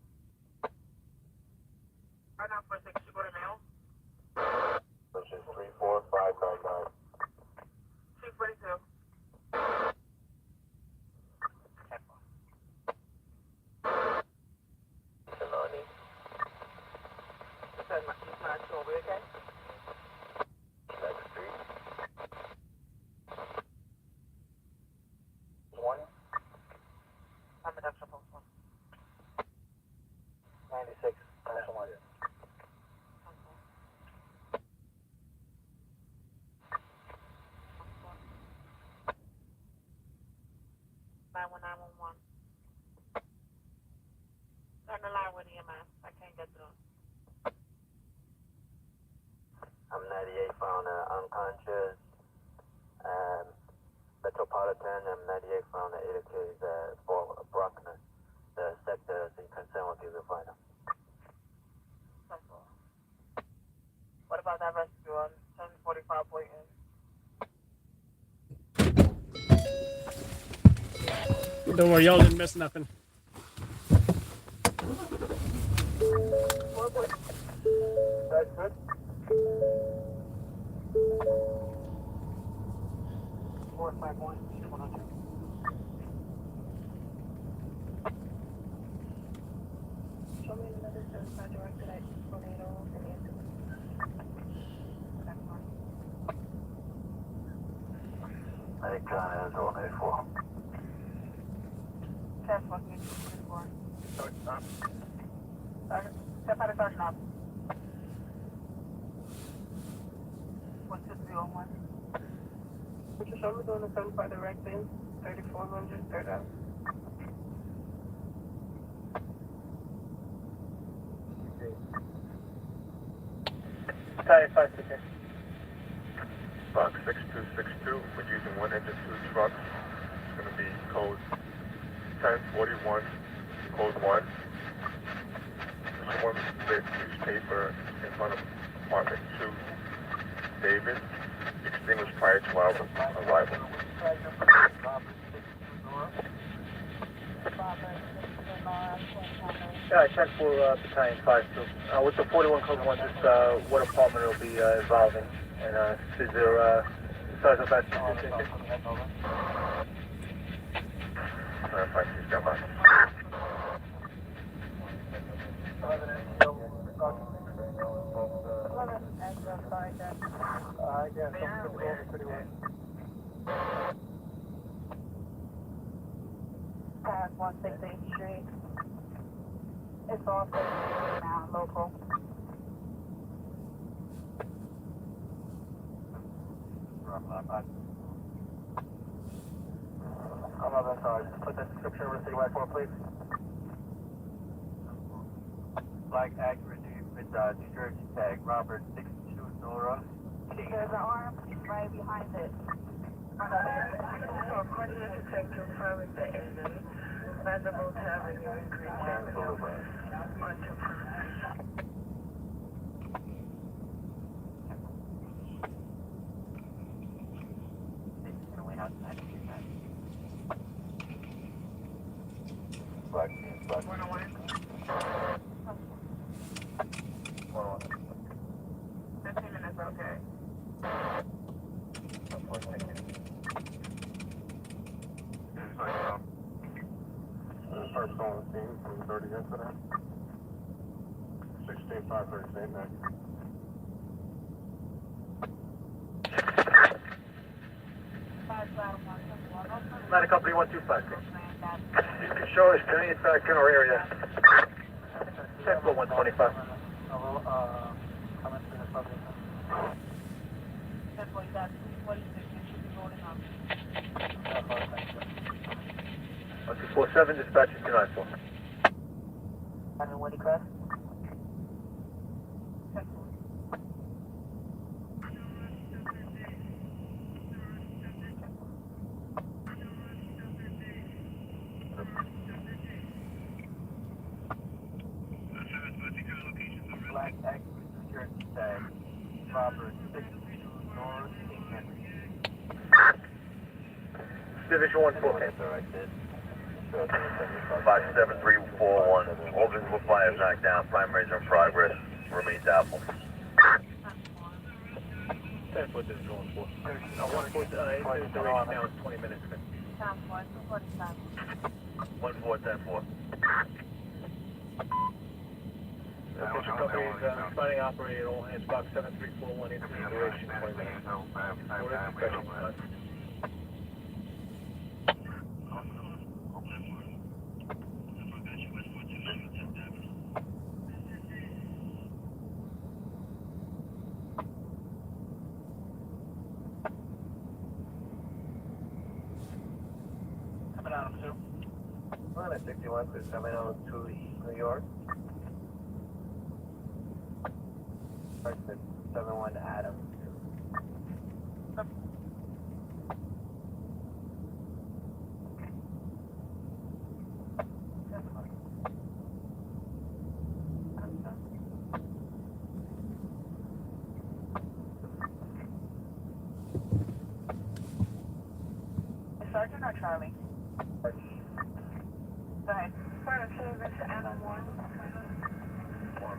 5946, you go to mail? Which is 34599. 242. Nani. You said my over again? Next street. 1. I'm an extra post 1. 96. That's the one. Turn the line with EMS. I can't get through. I'm 98 found unconscious. Metropolitan, I'm 98 found 8 case for Bruckner. The sector is in concern with you to find out. What about that rescue on 1045 Boynton? Don't worry, y'all didn't miss nothing. That's good. 451, 102. Show me another service by door. I think John has all day for. Test location 234. Start, stop. Step out of start knob. 12301. Would you show me doing the 75 direct in 3400 third out? Tire 560. Box 6262, we're using 1 engine 2 trucks. It's going to be code 1041, code 1. There's one big newspaper in front of apartment 2. David, extinguished prior to our arrival. Yeah, I checked for battalion 5-2. With the 41 code 1, just what apartment will be involving, and is there size of that specific? Pass 168th Street. It's all now local. I'm sorry, just put the description of receipt right for, please. Flag accurate with New Jersey tag, Robert 62 Nora. There's an arm right behind it. According to Detective Private the engine, Vanderbilt Avenue and Green Avenue onto Flag, 101. 15 minutes, okay. First on the scene from the 30 incident. 16-5-38 next. Ladder Company 125. You can show us to any general area. 10 for 125. That's what that's 46 should be loading up. 247, dispatch 294. And when he crashed? Black accurate New Jersey tag, Robert 62 North King Henry. Division 1-4. 57341. All visible fires knocked down. Primaries are in progress. Remains doubtful. 10 for Division 1-4. 1-4, duration now is 20 minutes. 14-10-4. Official company is finding operator at all hands, box 7341, incident duration 20 minutes. Order dispatching time. Coming out of 2. 61 to 702 East New York. 71 Adam. Sergeant or Charlie? Go ahead. Fire service Adam 1. From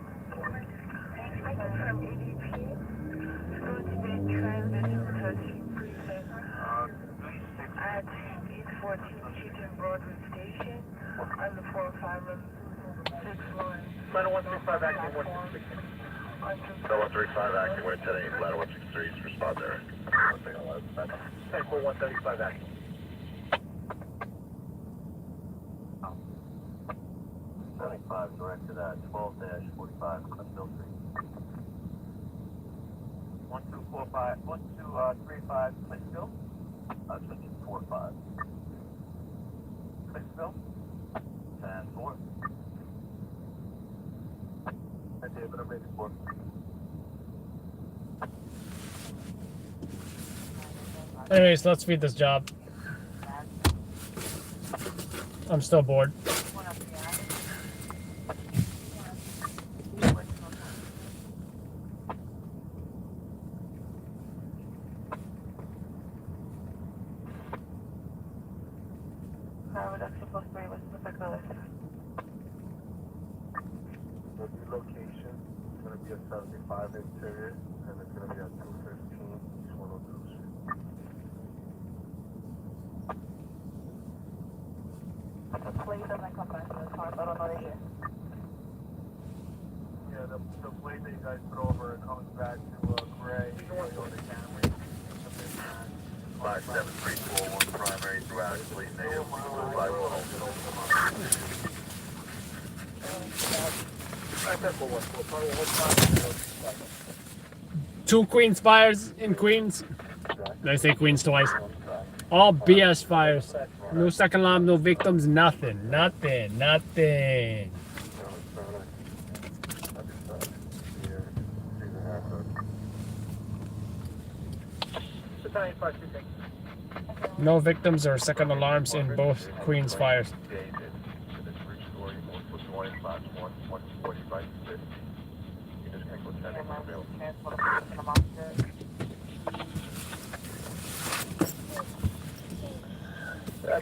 ADP. It's going to be transition touching precinct at 814 Cheatham Broadway Station on the 456 line. Ladder 135 acting 163. So 135 acting, wind 10-8, ladder 163, respond there. 135 acting. Directed at 12-45 Cliffville Street. 1235 Cliffville. Switching 45. Cliffville. 10-4. And David, I'm ready for. Anyways, let's feed this job. I'm still bored. The new location is going to be a 75 interior, and it's going to be at 215 East 102 Street. The plate doesn't come back to the car, so I don't know they're here. Yeah, the plate that you guys put over it comes back to gray. You can go to the Camry. 57341 primary through Ashley, native, by Two Queens fires in Queens. Did I say Queens twice? All BS fires. No second alarm, no victims, nothing. Nothing. Nothing. No victims or second alarms in both Queens fires.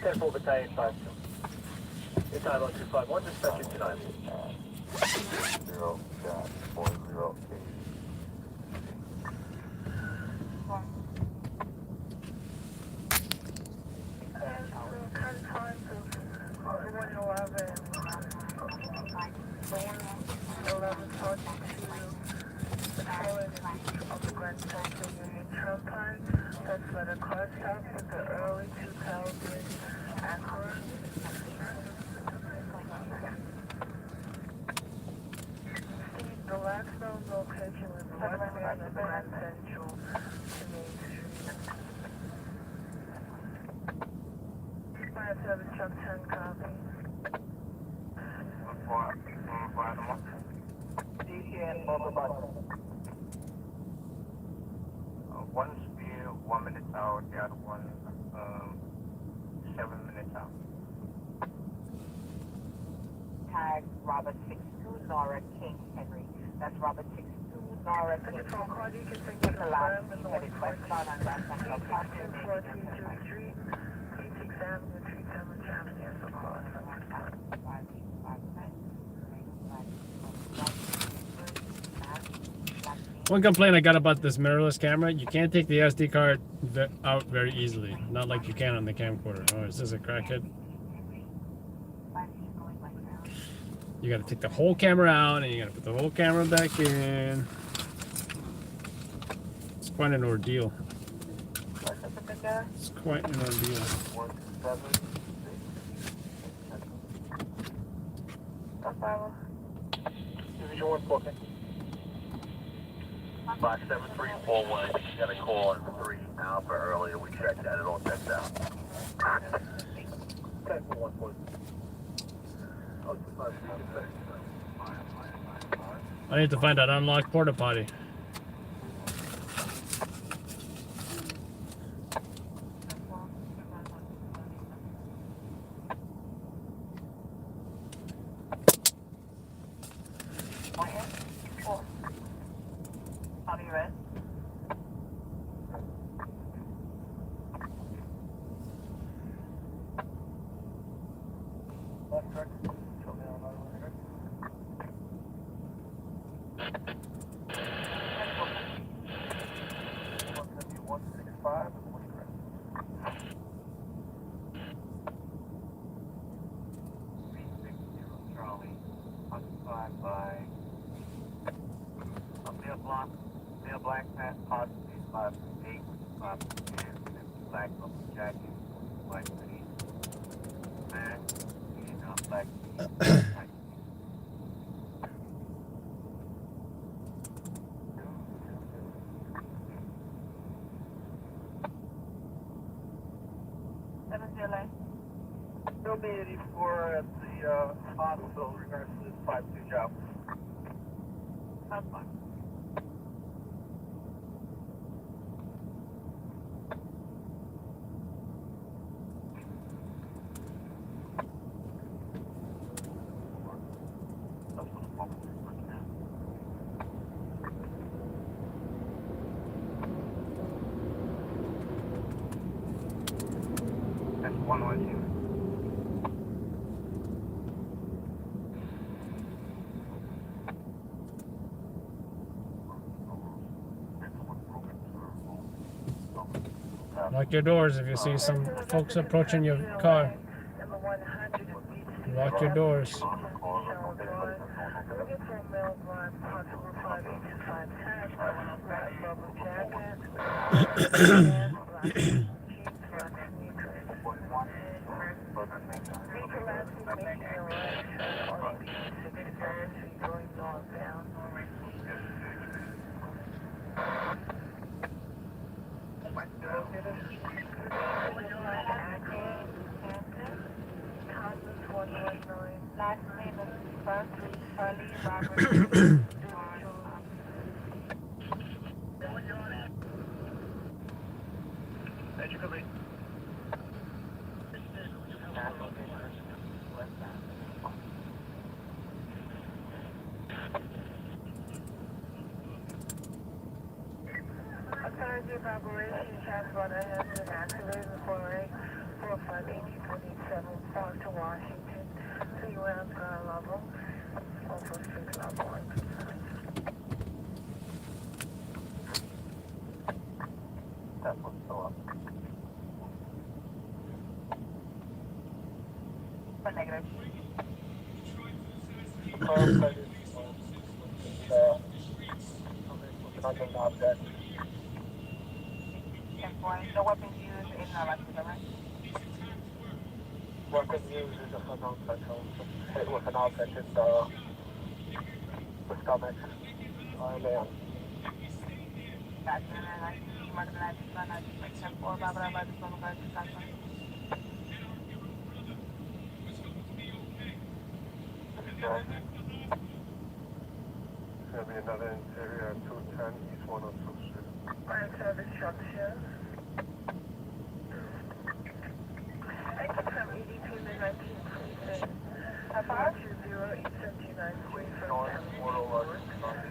Temple Battalion 5-2. It's 91251, dispatch tonight. 0-40. That's for the car stop with the early 2000 Acura. The last known location was westbound of Grand Central to Main Street. Fire service truck 10 copy. DC and motor bus. One speed, 1 minute out, the other one 7 minutes out. Tag Robert 62 Nora King Henry. That's Robert 62 Nora King Henry. You can take The last headed westbound on Grand Central Parkway. 1432 Street, P6 Avenue, 37 Chapman, near the cross. One complaint I got about this mirrorless camera, you can't take the SD card out very easily. Not like you can on the camcorder. Oh, is this a crackhead? You gotta take the whole camera out and you gotta put the whole camera back in. It's quite an ordeal. It's quite an ordeal. 57341, you got a call on 3 Alpha earlier, we checked that, it all checked out. I need to find that unlocked porta potty. Are you ready? Male black pants, possibly /8, and black jacket, white hoodie, man, and black They'll be 84 at the hospital in regards to this 5-2 job. That's fine. That's 112. Lock your doors if you see some folks approaching your car. Lock your doors. Last name is Charlie Robert. Authority of Operation Transporter has been activated for 458027 south to Washington. 3 rounds ground level. Also street level 1. That's what's still up. For negative. Nothing object. 10 point. No weapons used in the electric, right? Weapon used is a unknown threshold. Hit with an object in the stomach. Man. Gotcha. And then I see more than that. I just make 10 4. Blah, blah, blah. Just one guard. Gotcha. There'll be another interior at 210 East 102 Street. Fire service structure. Exit from EDP to 19 Precinct. 420-879 Street from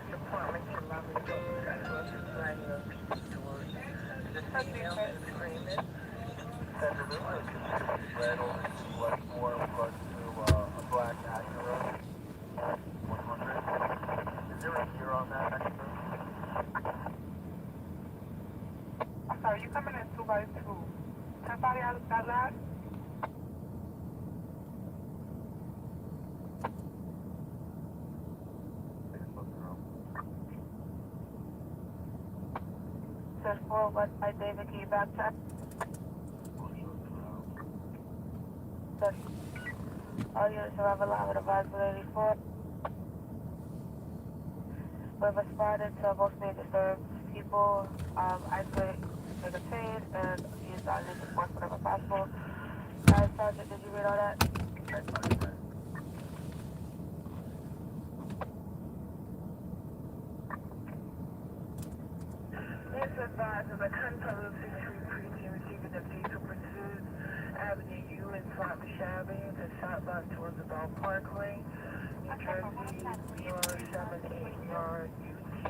Department to Lobby Doors as well as providing of doors. The female is screaming. Red over to West 4 plus to a black Acura 100. Is there a gear on that Acura? I'm sorry, you coming in 2x2. Somebody out of that lot? Search for West by David, can you backtrack? Search. All units arrive along with advisable 84. We've responded to most being disturbed people, isolate the chains, and use our legal force whenever possible. Sergeant, did you read all that? It's advised of the Control 63 precinct receiving a vehicle pursuit Avenue U in Flop Avenue to southbound towards the Ball Parkway, New Jersey, 478 yard UK.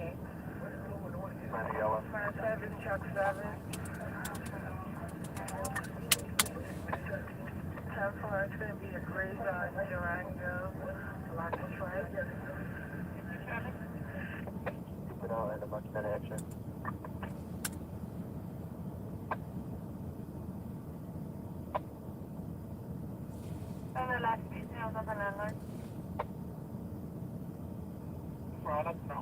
Fire service truck 7. 10-4, it's going to be a Grazon Durango, lock and track. But I'll end a much better action. And the last details of the landlord. Product, no.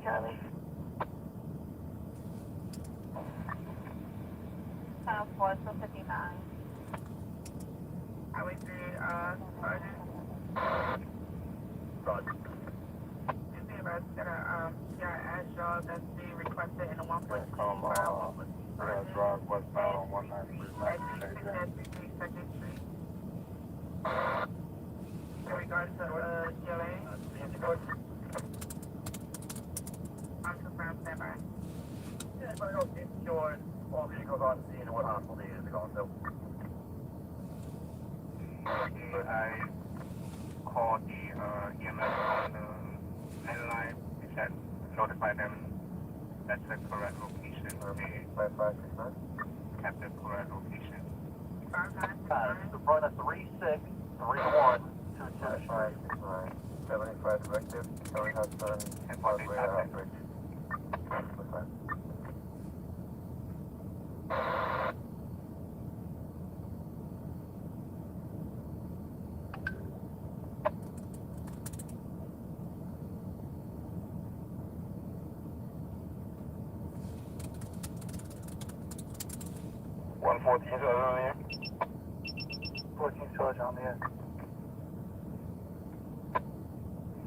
Charlie. 4 to 59. Highway 3, Sergeant. Roger. Excuse me, but ask y'all that's being requested in the 1.2 That's Rock westbound on 193 at 33 Second Street. In regards to GLA. Unconfirmed, stand by. Anybody else insured all vehicles on scene and what hospital they is going to? I called the EMS on the landline. They said notify them that's the correct location. They 5569. have the correct location. 5969. The front is 363122. 75 directive. Kelly Hudson. And what they have One 14 Sergeant on the air. 14 Sergeant on the air.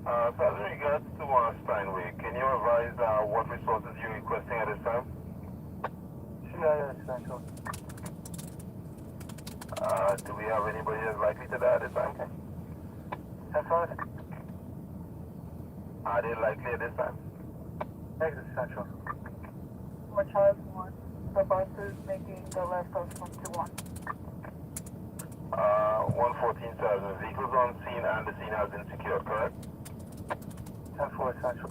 As regards to Steinway, can you advise what resources you're requesting at this time? CIA Central. Do we have anybody that's likely to die at this time? 10-5. Are they likely at this time? Exit Central. Which has one? The bus is making the left of from 2-1. 114,000 vehicles on scene and the scene has been secured, correct? 10-4 Central.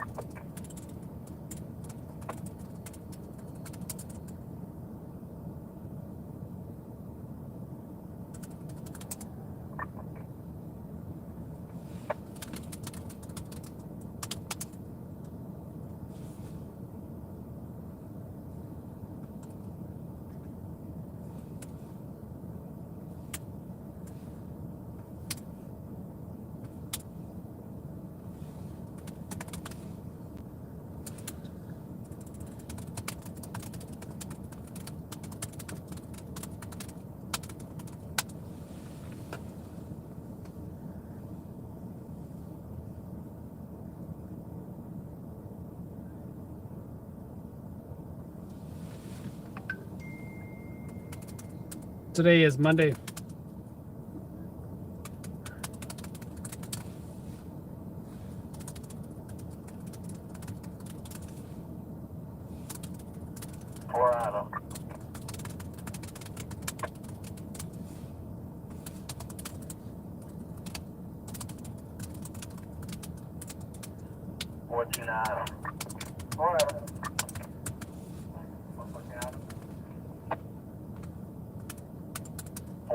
Today is Monday. Adam. Adam.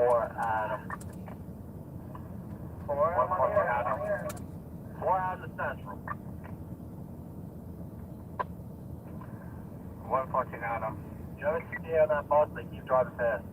4 Adam. 4 Adam. 4 Adam. 4 Adam Central. 114 Adam. You ever see on that bus, they keep driving fast.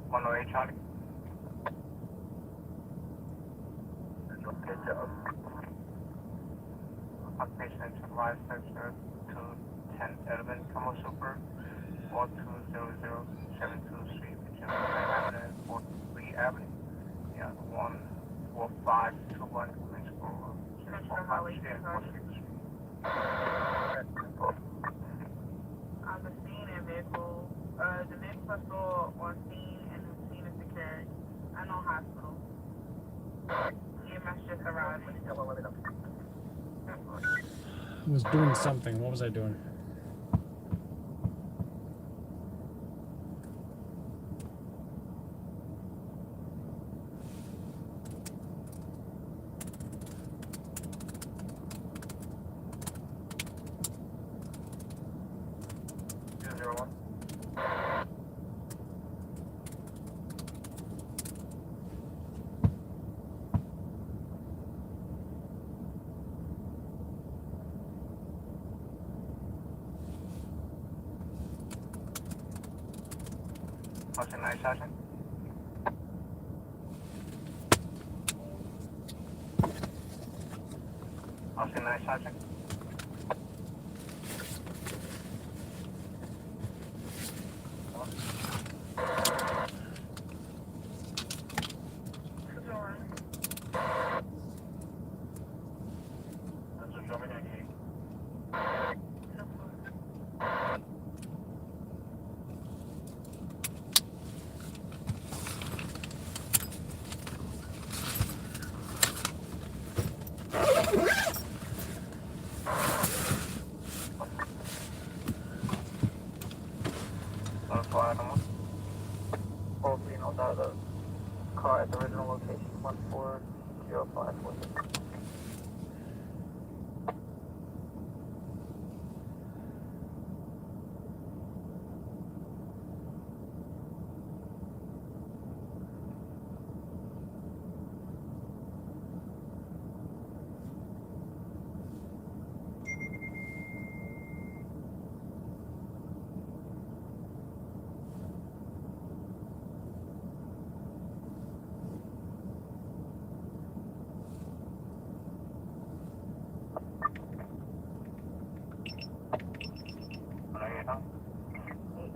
108 Charlie. Good job. Occupation supervised sensor 210 element, Como Super, 4200-723 between Avenue and 43 Avenue. Yeah, 14521 principal. Commissioner Holly, on the scene and vehicle, the vehicle is still on scene and the scene is secured. I know hospital. EMS just arrived. I was doing something. What was I doing? What's the night, Sergeant? What's the night, Sergeant? Both vehicles out of the car at the original location, 140546.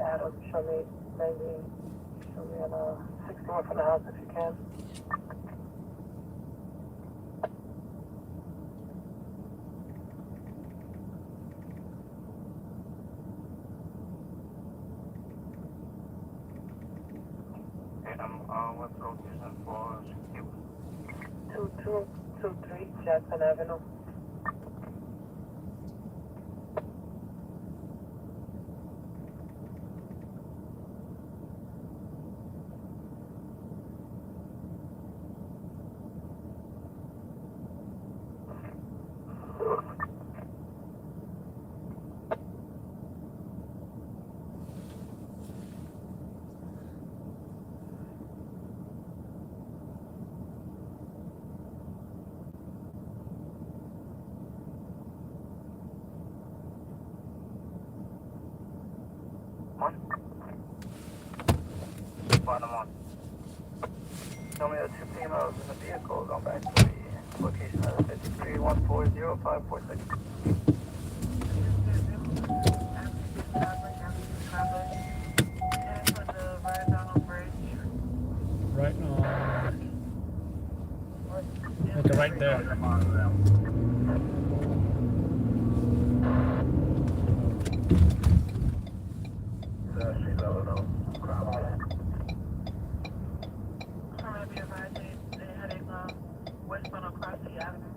Adam, show me on 61 from the house if you can. What's the location for 2223 Jackson Avenue. Tell me the two females in the vehicle going back to the location of the 53140546. Right on. Like right there. Westbound across the avenue.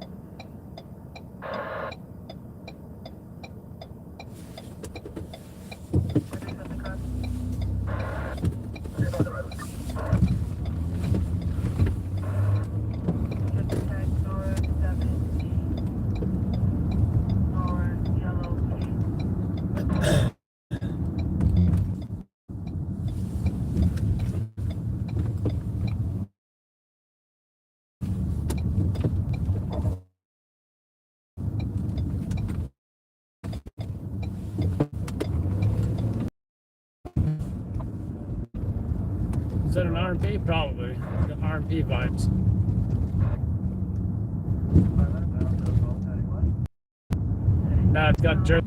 Is that an R&P? Probably. The R&P vibes. Nah, it's got jerk.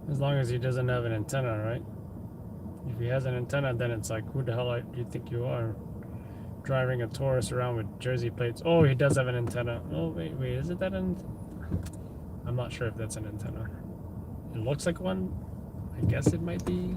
As long as he doesn't have an antenna, right? If he has an antenna, then it's like, who the hell do you think you are? Driving a Taurus around with Jersey plates. Oh, he does have an antenna. Oh, wait, is it that an? I'm not sure if that's an antenna. It looks like one. I guess it might be.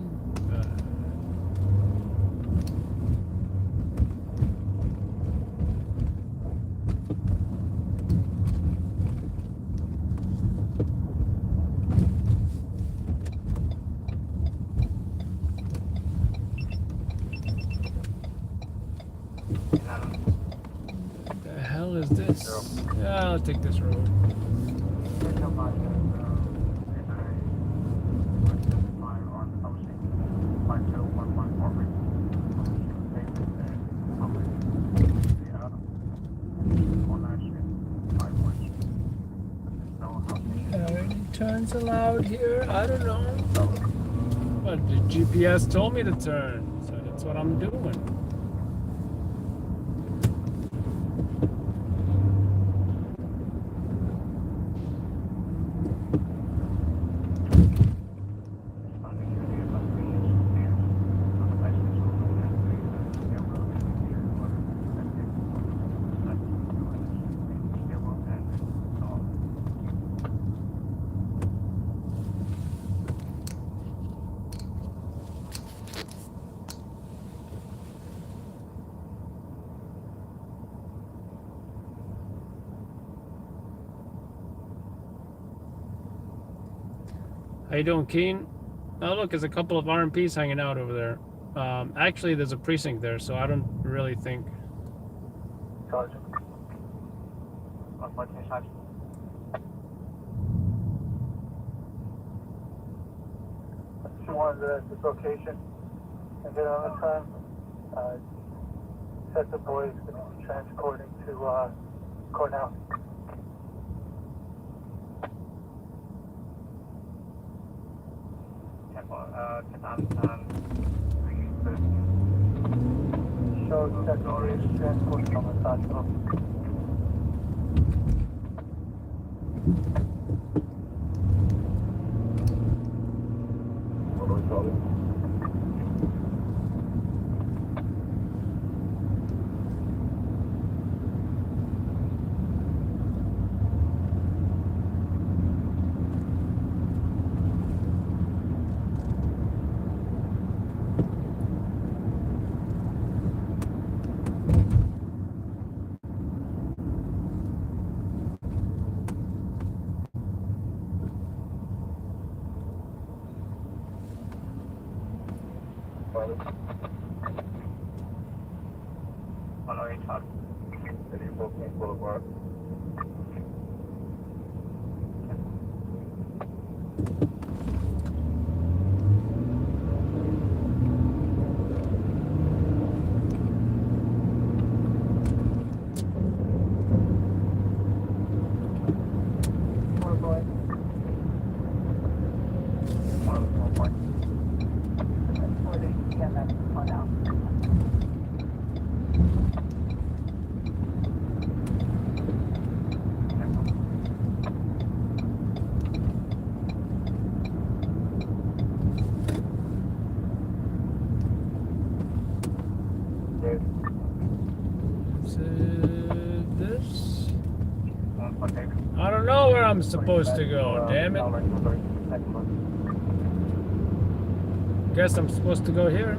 What the hell is this? Yeah, I'll take this road. Any turns allowed here? I don't know. But the GPS told me to turn, so that's what I'm doing. How you doing, Keen? Oh, look, there's a couple of R&Ps hanging out over there. Actually, there's a precinct there, so I don't really think. Sergeant. On my side. She wanted this location and get on the time. Set the boys going to be transporting to Cornell. Shows that the boys transporting on the side of Boulevard. This? I don't know where I'm supposed to go, damn it. Guess I'm supposed to go here.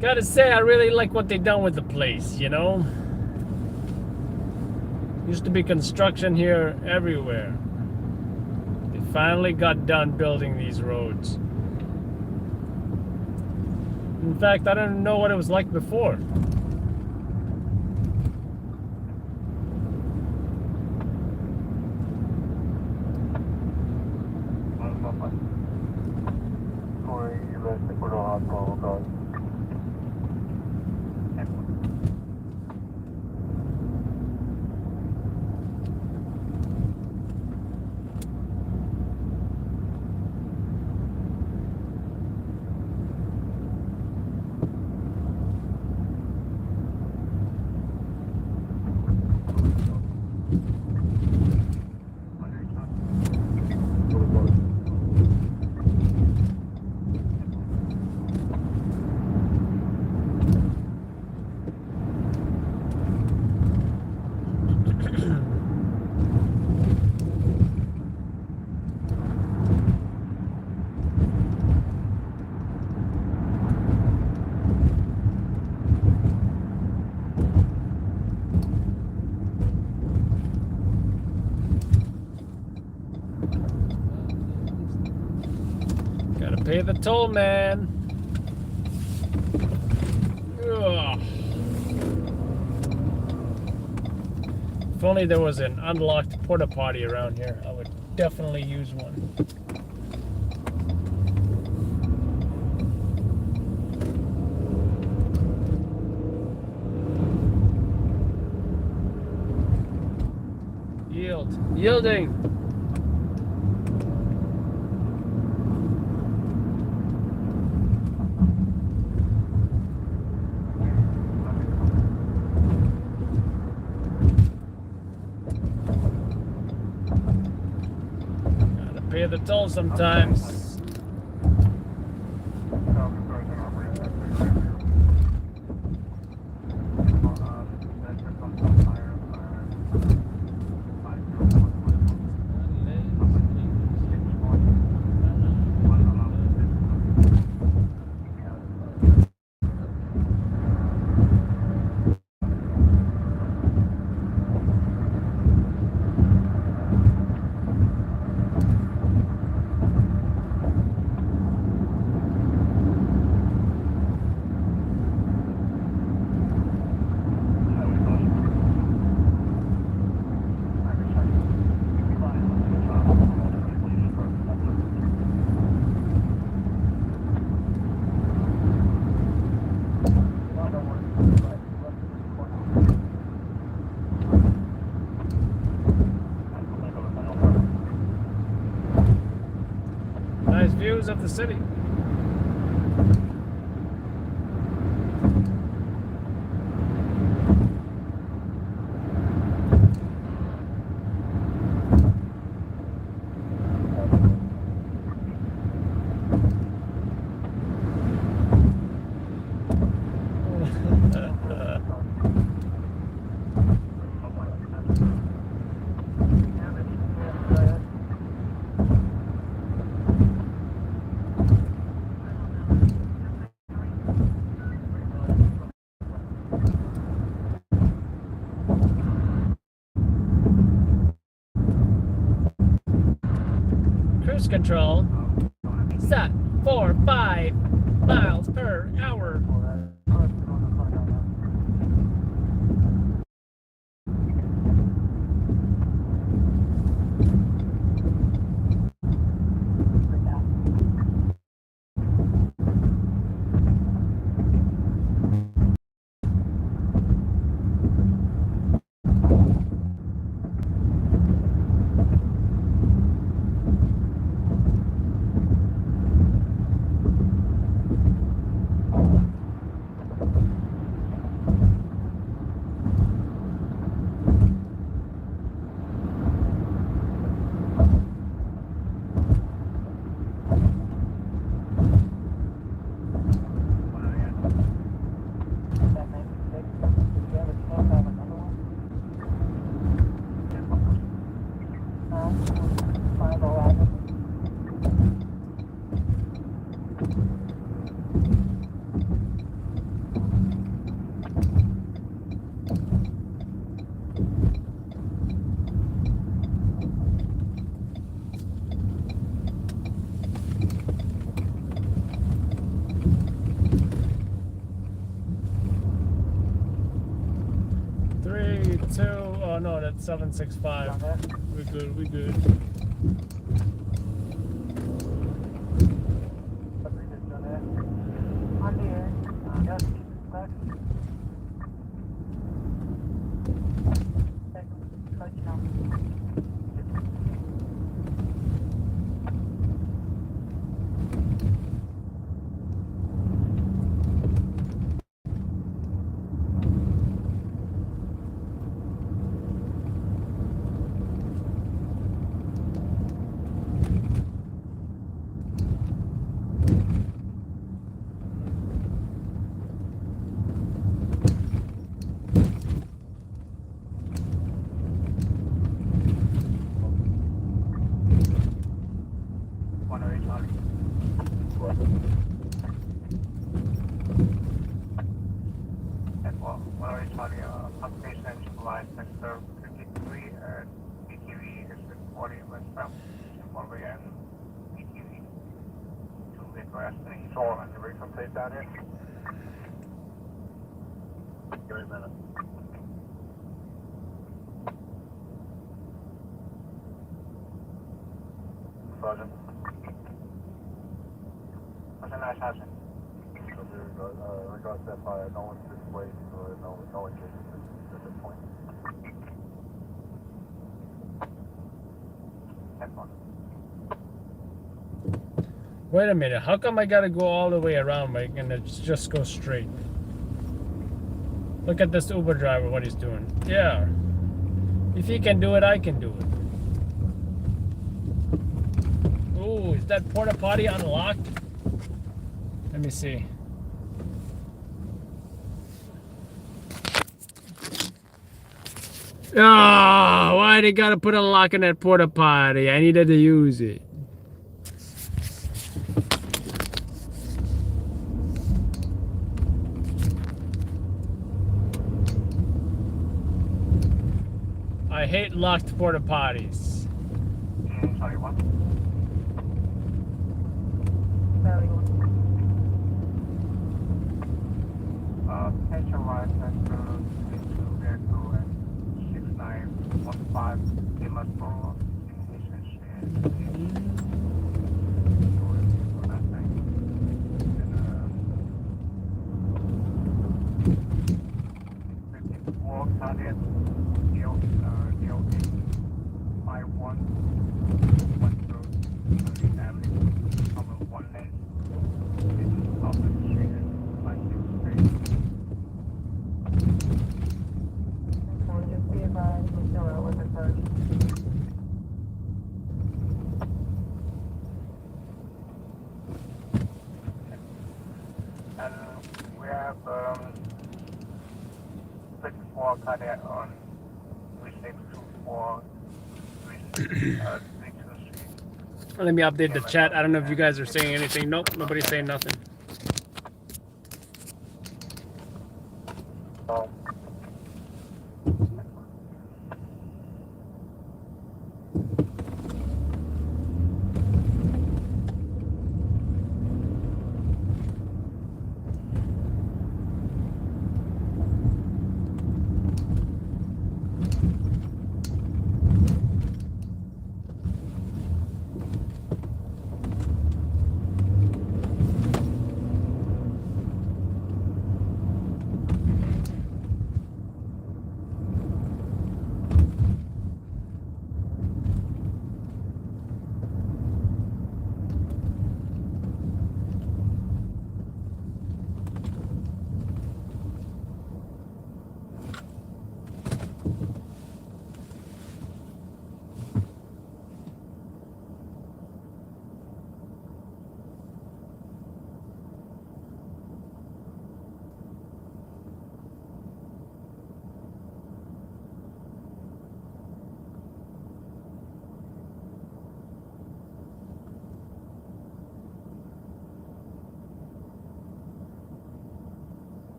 Gotta say, I really like what they done with the place, you know? Used to be construction here everywhere. They finally got done building these roads. In fact, I don't know what it was like before. Gotta pay the toll, man. Ugh. If only there was an unlocked porta potty around here, I would definitely use one. Yielding. Gotta pay the toll sometimes. Nice views of the city. Cruise control set for 5 miles per hour. 2. Oh no, that's 765. We're good. We good. On there. Yes, back. Let you know. Application July sector 53 and BQE is reporting westbound Zimbabwe and BQE to Midwest and Sure, can you bring some tape down here? Give me a minute. Sergeant. What's the nice housing? Regards that fire, no one's displaced or no injuries at this point. Wait a minute. How come I gotta go all the way around, Mike, and it just go straight? Look at this Uber driver, what he's doing. Yeah. If he can do it, I can do it. Ooh, is that porta potty unlocked? Let me see. Oh, why they gotta put a lock in that porta potty? I needed to use it. I hate locked porta potties. Sorry, what? Potential license to vehicle and 6915 they must follow and we have 64 cadet on 3624 Let me update the chat. I don't know if you guys are saying anything. Nope, nobody's saying nothing.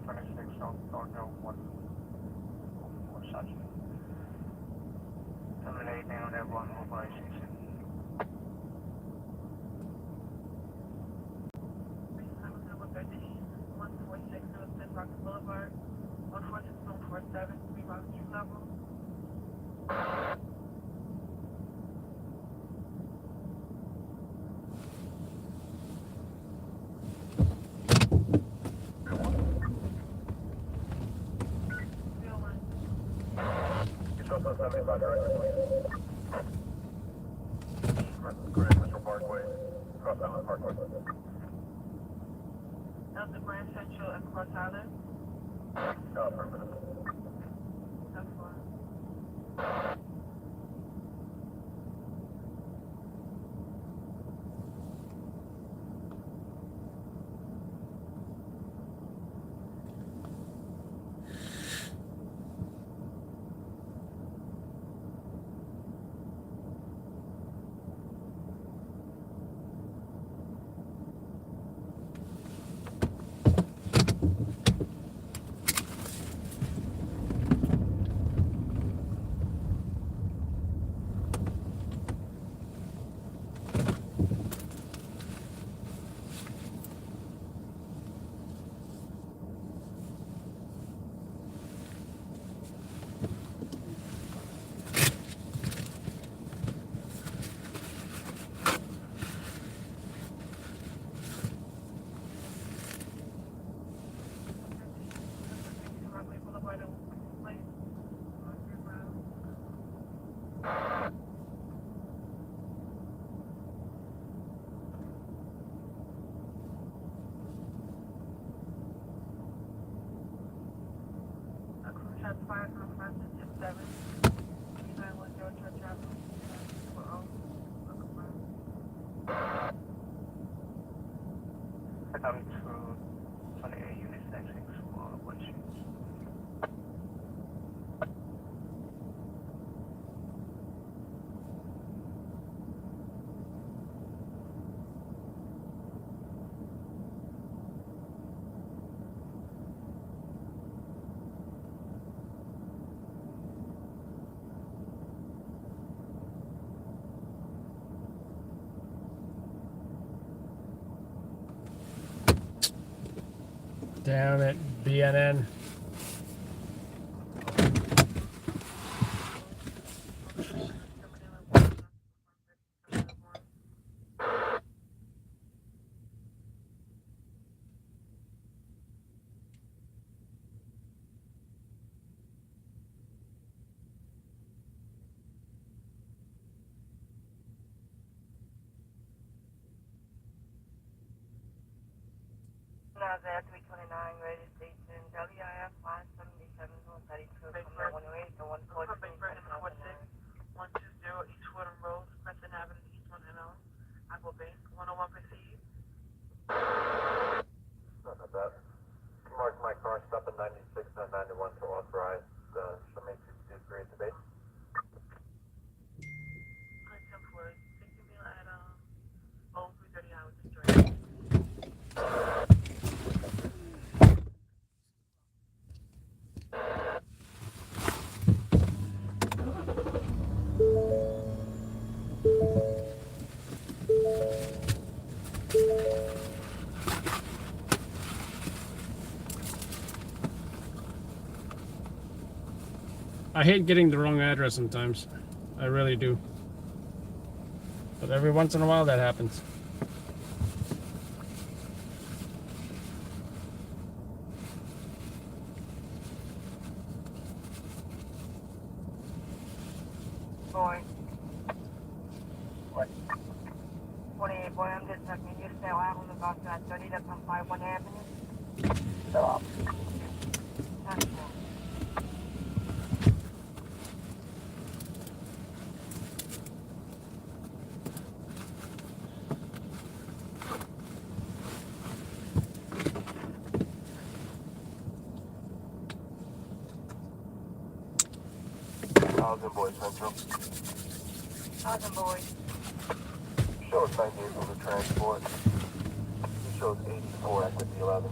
326 South Georgia 144 such. Terminating on everyone mobilization. 146 North Rock Boulevard, 146 3 Rock Street level. Delta Grand Central and Cross Island. That's fine. Shots fired from Francis 67. 391 Georgia traffic. Coming through 28 units exiting for 1 shoot. Damn it, BNN. Nazar 329, radio station, WIF 577, 132, 108, and 140. Big Brennan 46, 120 East Woodham Road, Crescent Avenue, East 1NL, Apple Bank, 101 proceed. Nothing bad. Mark my car, stop at 96 and 91 to authorize the Summit 63 at the base. Good, 10-4, 60 meal at 0330 hours to join. I hate getting the wrong address sometimes. I really do. But every once in a while that happens. Boy. What? 28, boy, I'm just checking. You still out on the bus at 30, that's on 51 Avenue? Stop. That's cool. Thousand Boy Central. Thousand boys. Shows 98 for the transport. It shows 84 at the 11.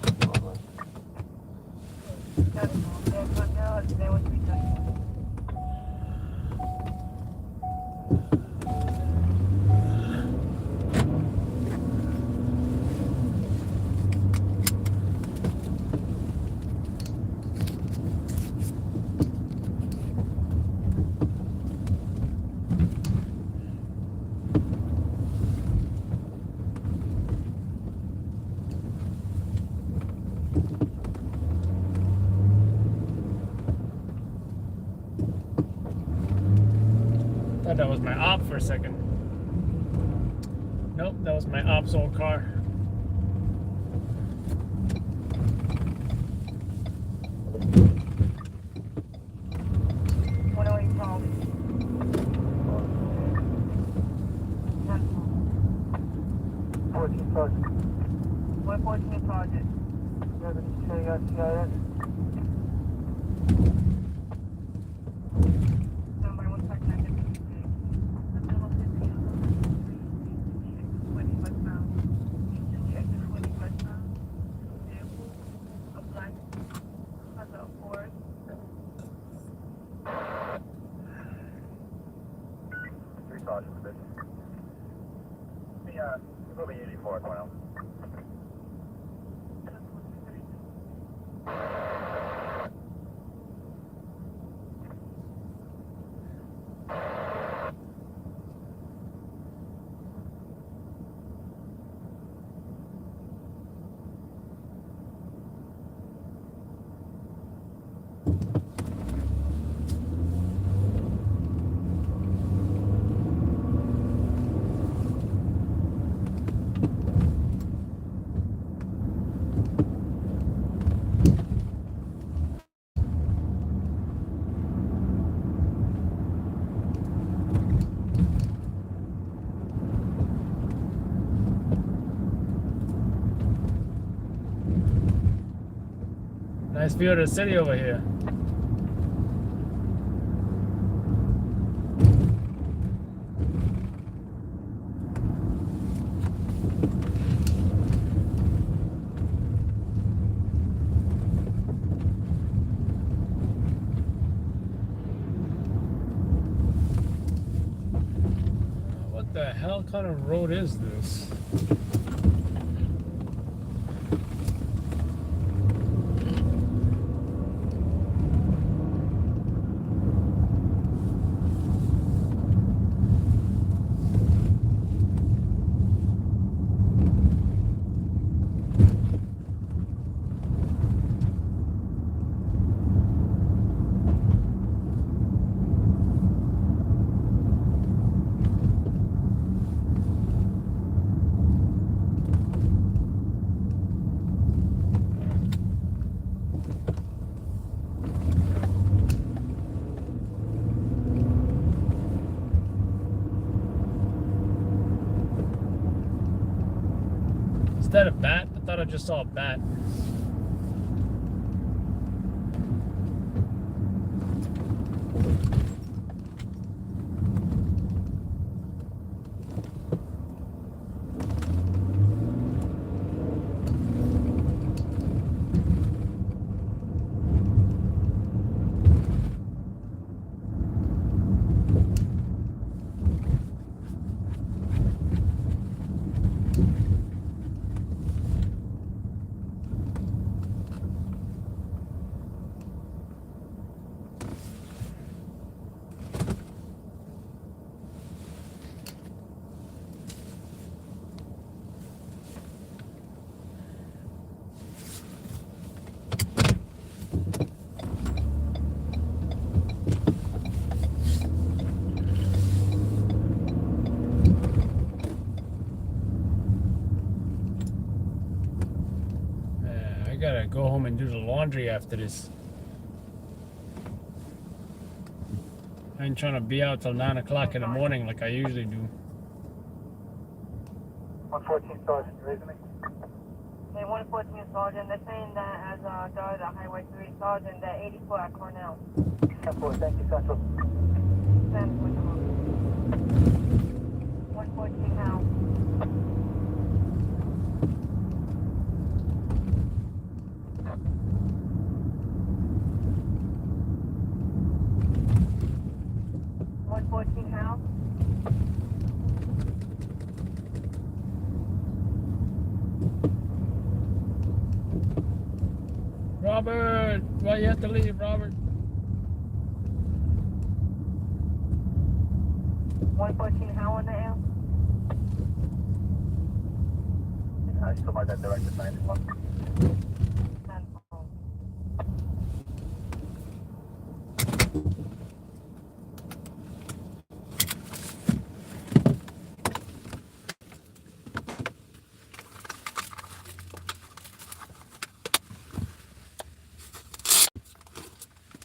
Thought that was my op for a second. Nope, that was my op's old car. Probably usually 4 at 1 else. Nice view of the city over here. What the hell kind of road is this? Is that a bat? I thought I just saw a bat. I gotta go home and do the laundry after this. I ain't trying to be out till 9 o'clock in the morning like I usually do. 114 Sergeant, you raising me? Hey, 114 Sergeant, they're saying that as the Highway 3 Sergeant, that 84 at Cornell. 10-4, thank you, Central. 114 now. Robert, why you have to leave, Robert? 114 how on the L? I still might that directed 91.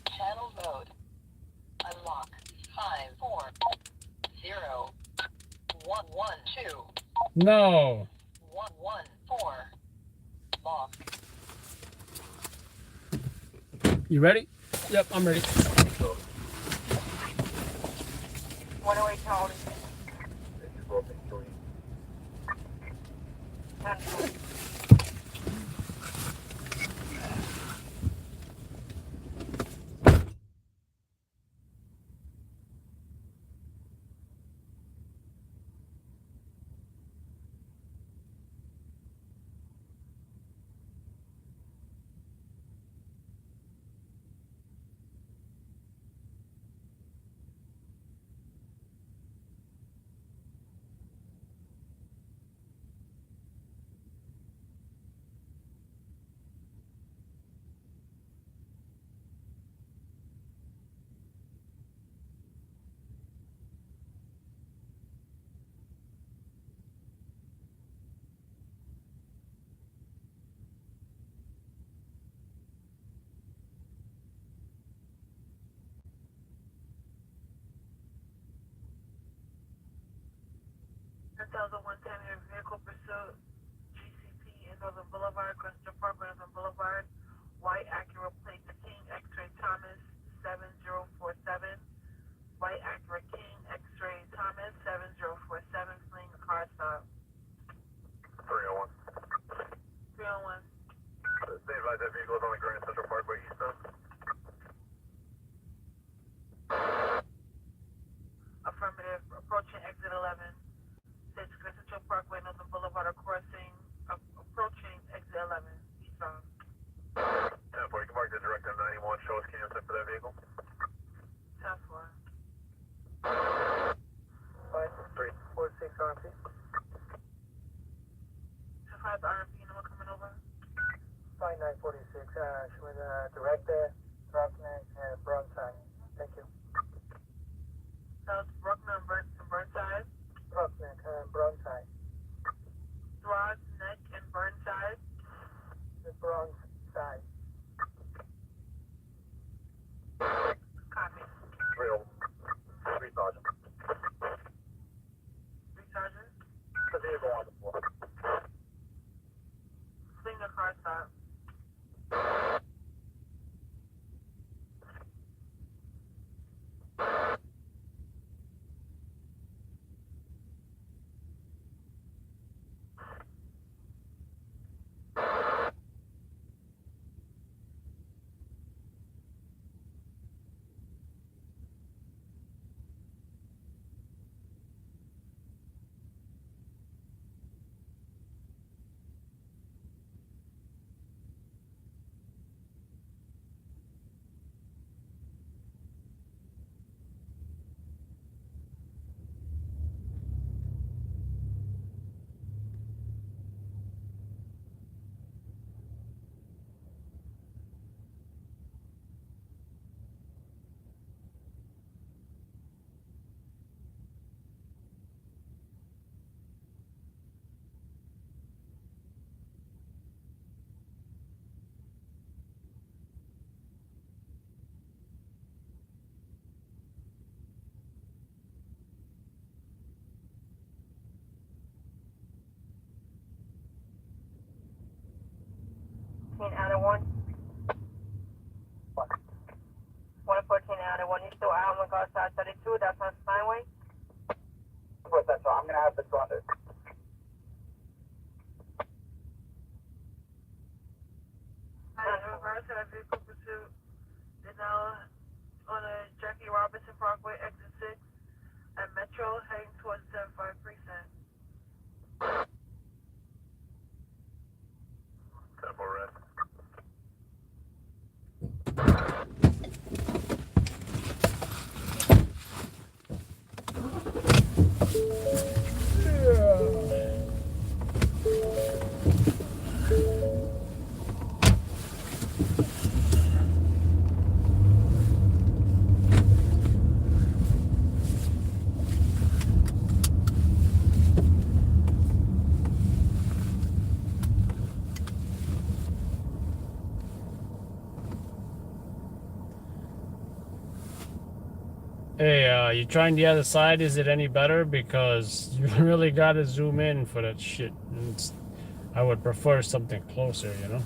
Channel mode. Unlock. 5401112. No. 114. Lock. You ready? Yep, I'm ready. 108 Charlie. Vehicle pursuit. GCP in Northern Boulevard, Crystal Park, Northern Boulevard. White Acura plate King X-ray Thomas 7047. White Acura King X-ray Thomas 7047. Fleeing a car stop. 301. 301. Stay advised that vehicle is on the Grand Central Parkway eastbound. Affirmative. Approaching exit 11. Six Grand Central Parkway, Northern Boulevard, crossing. Approaching exit 11. Eastbound. 10-4, you can mark the director 91. Show us cancer for that vehicle. 10-4. 5-3-4-6 RP. 25 RMP number coming over. 5946, with director, Brockman, and Burnside. Thank you. South Bruckner and Burnside. Brockman and Burnside. Throgs, Neck, and Burnside. The Bronx side. Copy. 3 Sergeant. 3 Sergeant. The vehicle on the floor. Fleeing a car stop. Out of 1. 114 out of 1. You still out on car side 32. That's on Steinway. So I'm going to have this on this. Reverse and a vehicle pursuit is now on a Jackie Robinson Parkway, exit 6 at Metro, heading towards 75 precinct. 10-4 red. you trying the other side? Is it any better? Because you really gotta zoom in for that shit. I would prefer something closer, you know?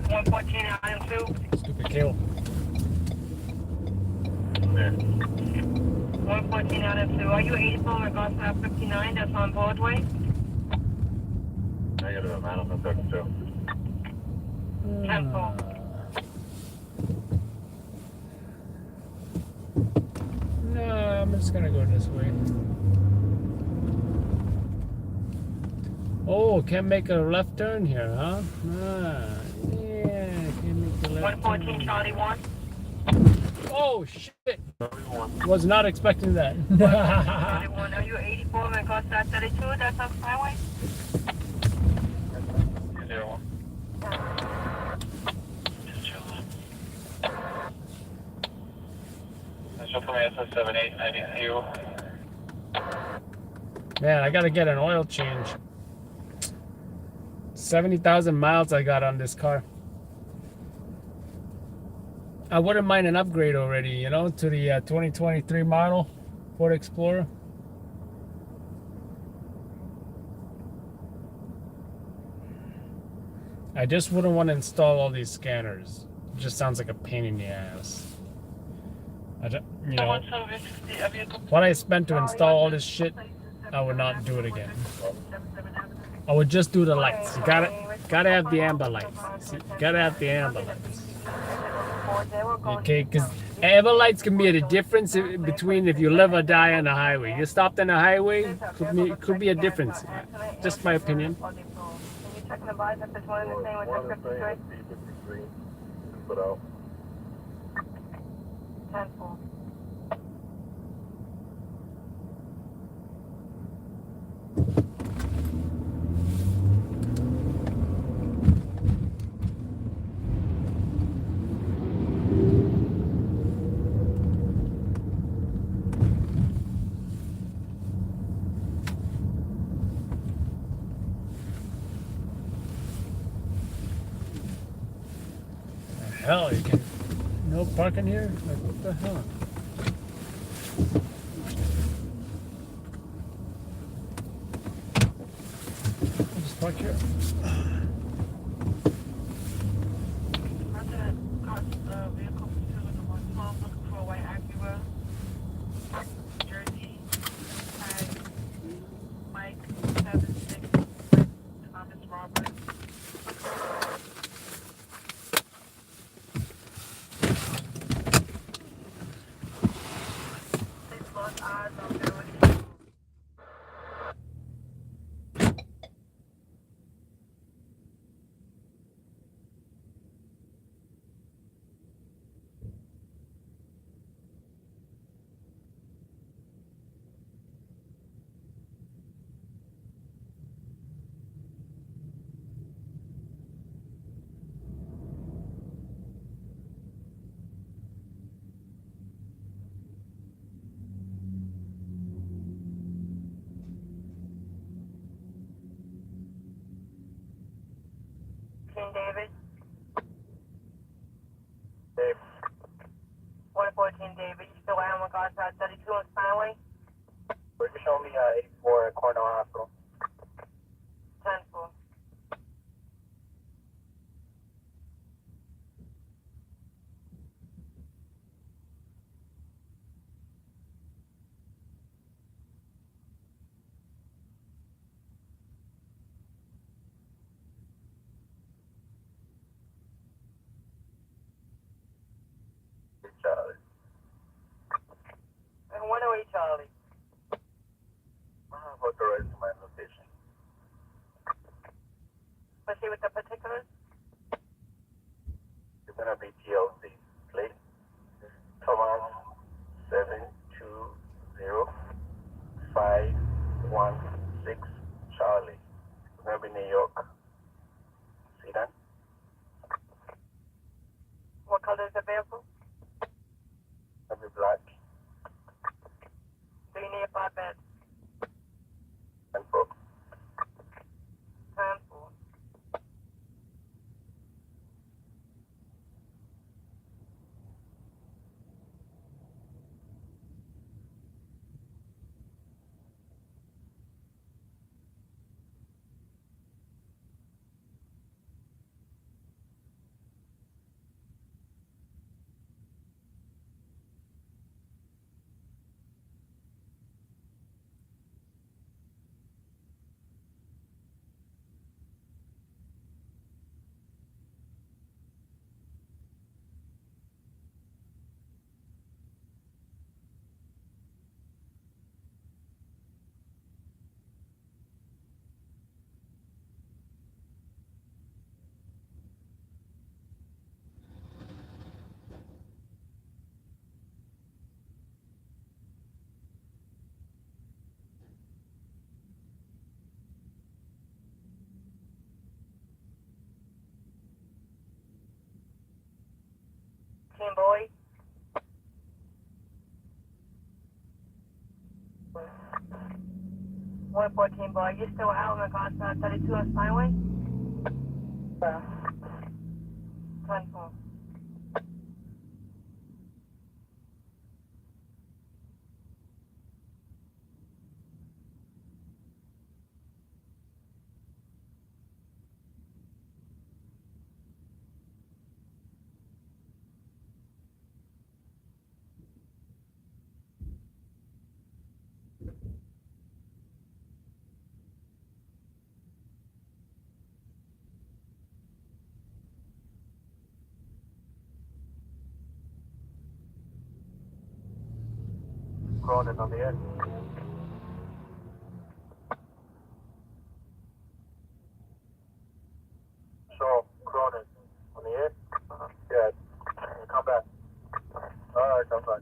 114 out in 2. Stupid kill. 114 out in 2. Are you 84 regards to 59? That's on Broadway. Negative, man, I'm 32. 10-4. No, I'm just gonna go this way. Oh, can't make a left turn here, huh? Yeah, can't make the left 114 turn. Charlie 1. Oh, shit. Was not expecting that. Charlie 1. Are you 84 regards to 32? That's on Highway. 01. Show for me SS78, I need you. Man, I gotta get an oil change. 70,000 miles I got on this car. I wouldn't mind an upgrade already, you know, to the 2023 model Ford Explorer. I just wouldn't want to install all these scanners. It just sounds like a pain in the ass. You know, what I spent to install all this shit, I would not do it again. I would just do the lights. You gotta have the amber lights. See, you gotta have the amber lights. Okay, because amber lights can be the difference between if you live or die on the highway. You stopped on the highway, could be a difference. Just my opinion. Can you check and advise if there's one in the same with 53? Put out. 10-4. Hell, you can no parking here? Like, what the hell? I'll just park here. Vehicle 12 looking for a white Acura. Jersey. Mike 76. Thomas Robert. King David. Dave. 114 David. You still out on regards to 32 on Steinway? Would you show me 84 at Cornell Hospital? 10-4. Charlie. And 108 Charlie. Authorized to my location. Proceed with the particulars. It's gonna be TLC. Plate. Thomas 720-516 Charlie. It's gonna be New York. Sedan. What color is the vehicle? It'll be black. Do you need a 5-bed? And broke. 10-4. boy. 114 boy, you still out on the 32 on Steinway? Yeah. 24. Cronin on the air. So, Cronin on the air? Yeah. Come back. Alright, come back.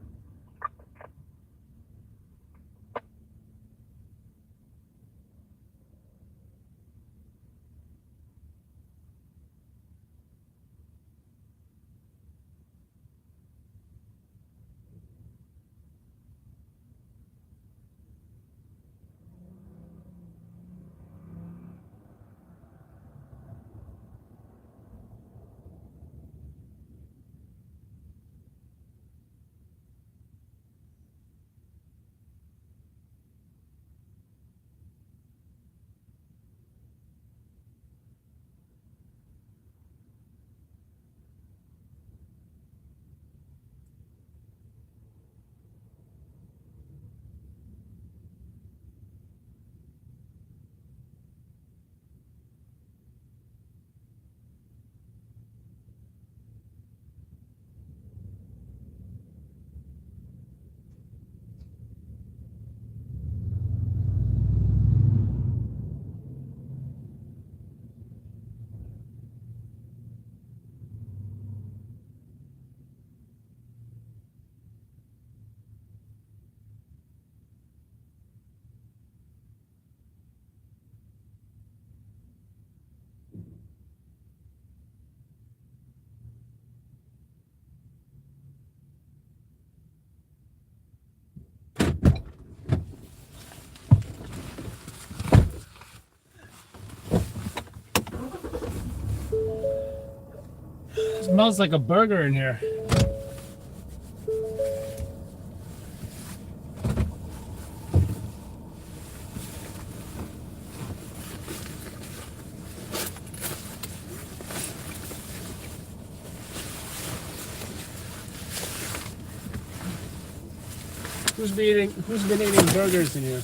It smells like a burger in here. Who's been eating burgers in here?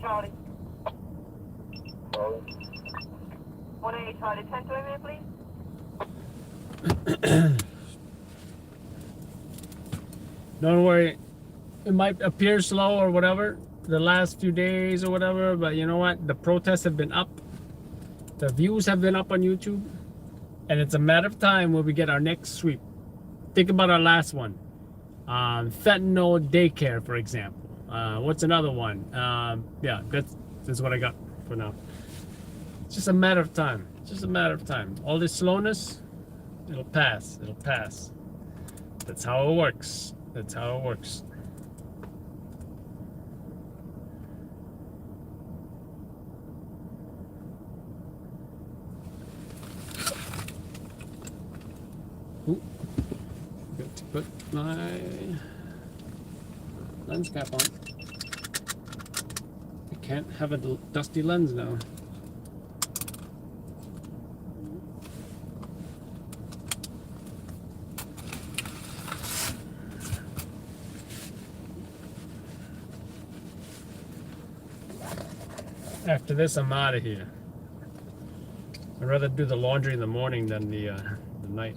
Charlie. Sorry. 1-8 Charlie, 10 to me, please. Don't worry. It might appear slow or whatever the last few days or whatever, but you know what? The protests have been up. The views have been up on YouTube. And it's a matter of time when we get our next sweep. Think about our last one. Fentanyl daycare, for example. What's another one? Yeah, that's what I got for now. It's just a matter of time. It's just a matter of time. All this slowness, it'll pass. It'll pass. That's how it works. That's how it works. Ooh. Got to put my lens cap on. I can't have a dusty lens now. After this, I'm out of here. I'd rather do the laundry in the morning than the night.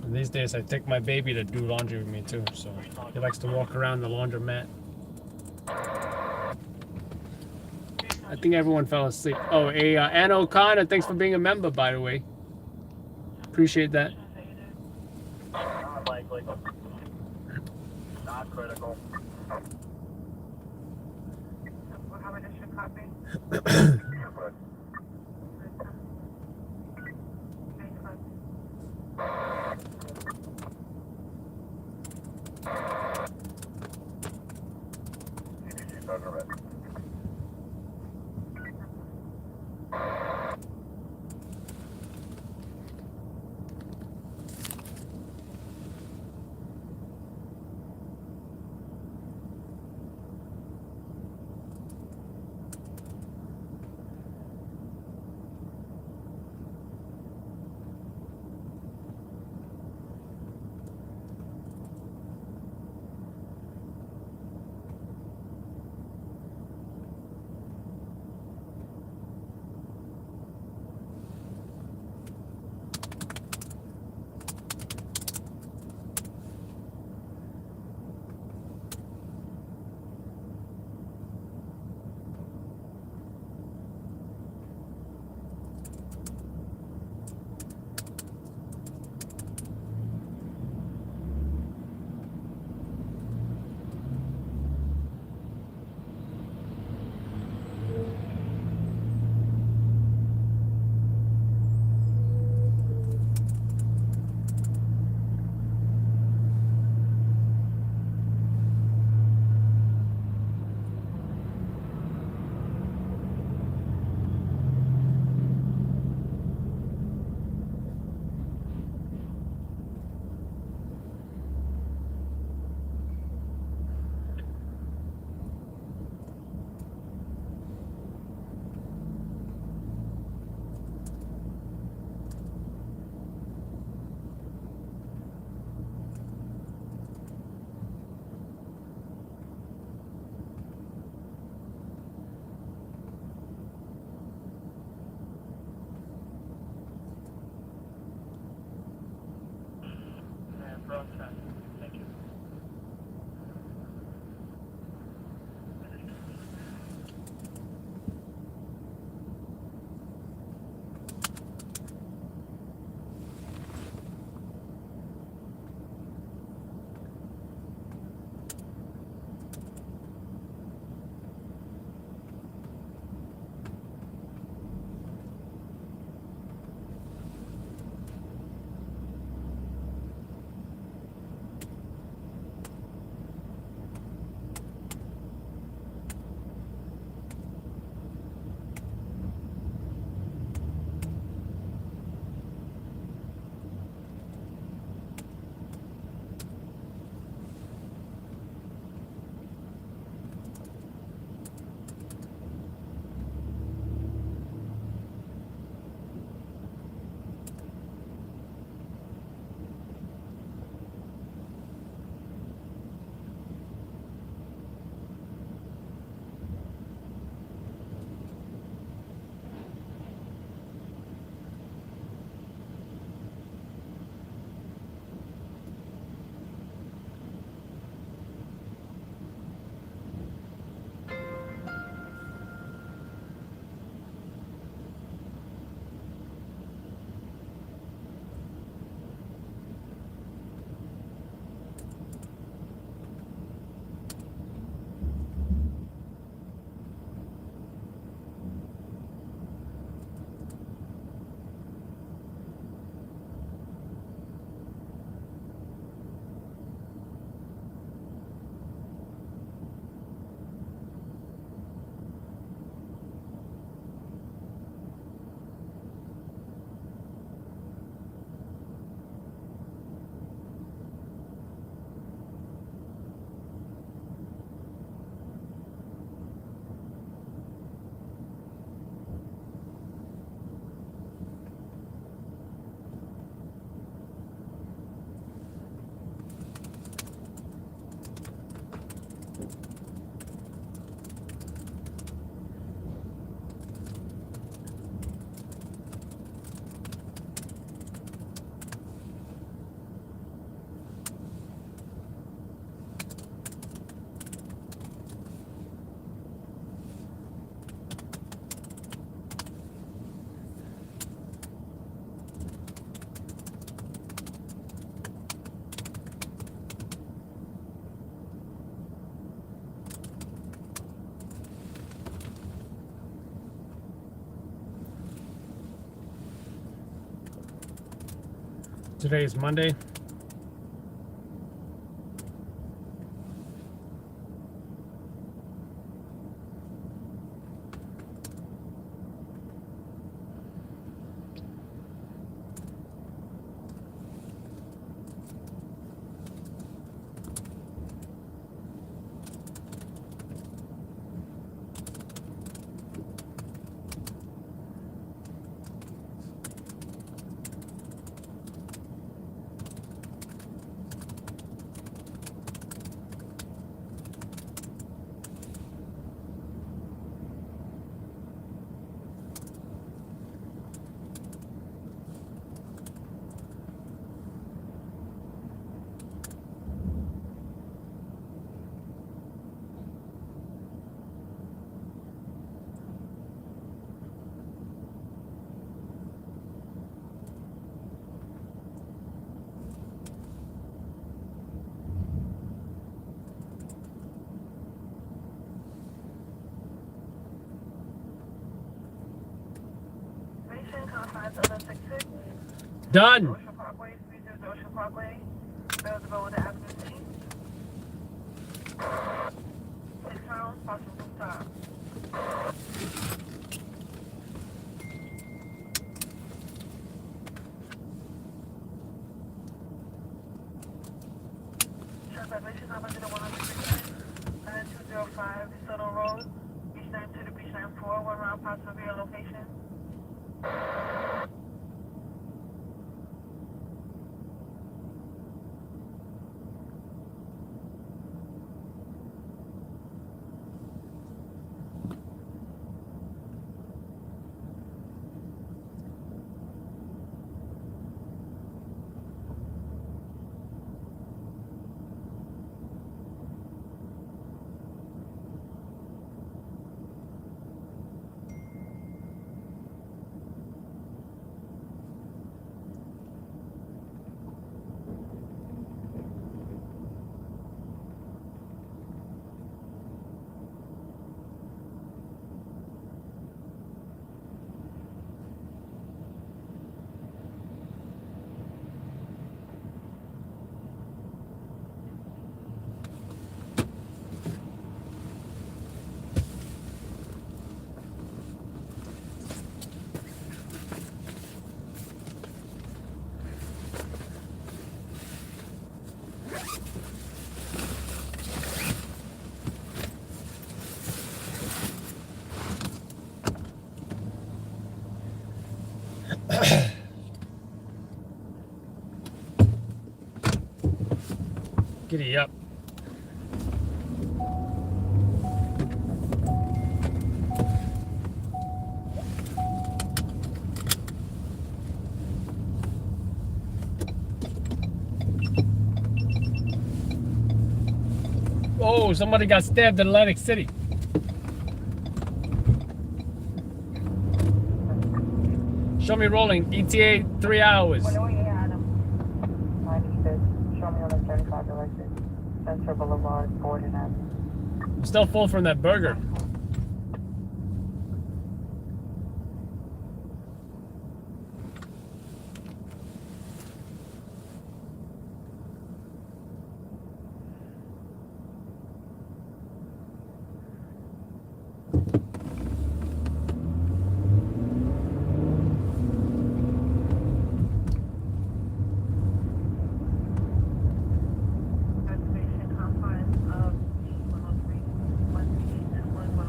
And these days, I take my baby to do laundry with me too. So he likes to walk around the laundromat. I think everyone fell asleep. Oh, Anna O'Connor, thanks for being a member, by the way. Appreciate that. Not likely. Not critical. How much is your copy? CDC government. Today is Monday. Mission confines of the 66. Done. Ocean Parkway, Speeders Ocean Parkway. Eligible with the Avenue C. 6 rounds, possible rooftop. Translation number 0100 and 205 Soto Road, Beach 92 to Beach 94, 1 round possible via location. Giddy up. Oh, somebody got stabbed in Atlantic City. Show me rolling. ETA 3 hours. Whenever you had them, I need this. Show me on the 35 direction. Central Boulevard, Gordon Avenue. I'm still full from that burger. Activation confines of 103, 1 and 1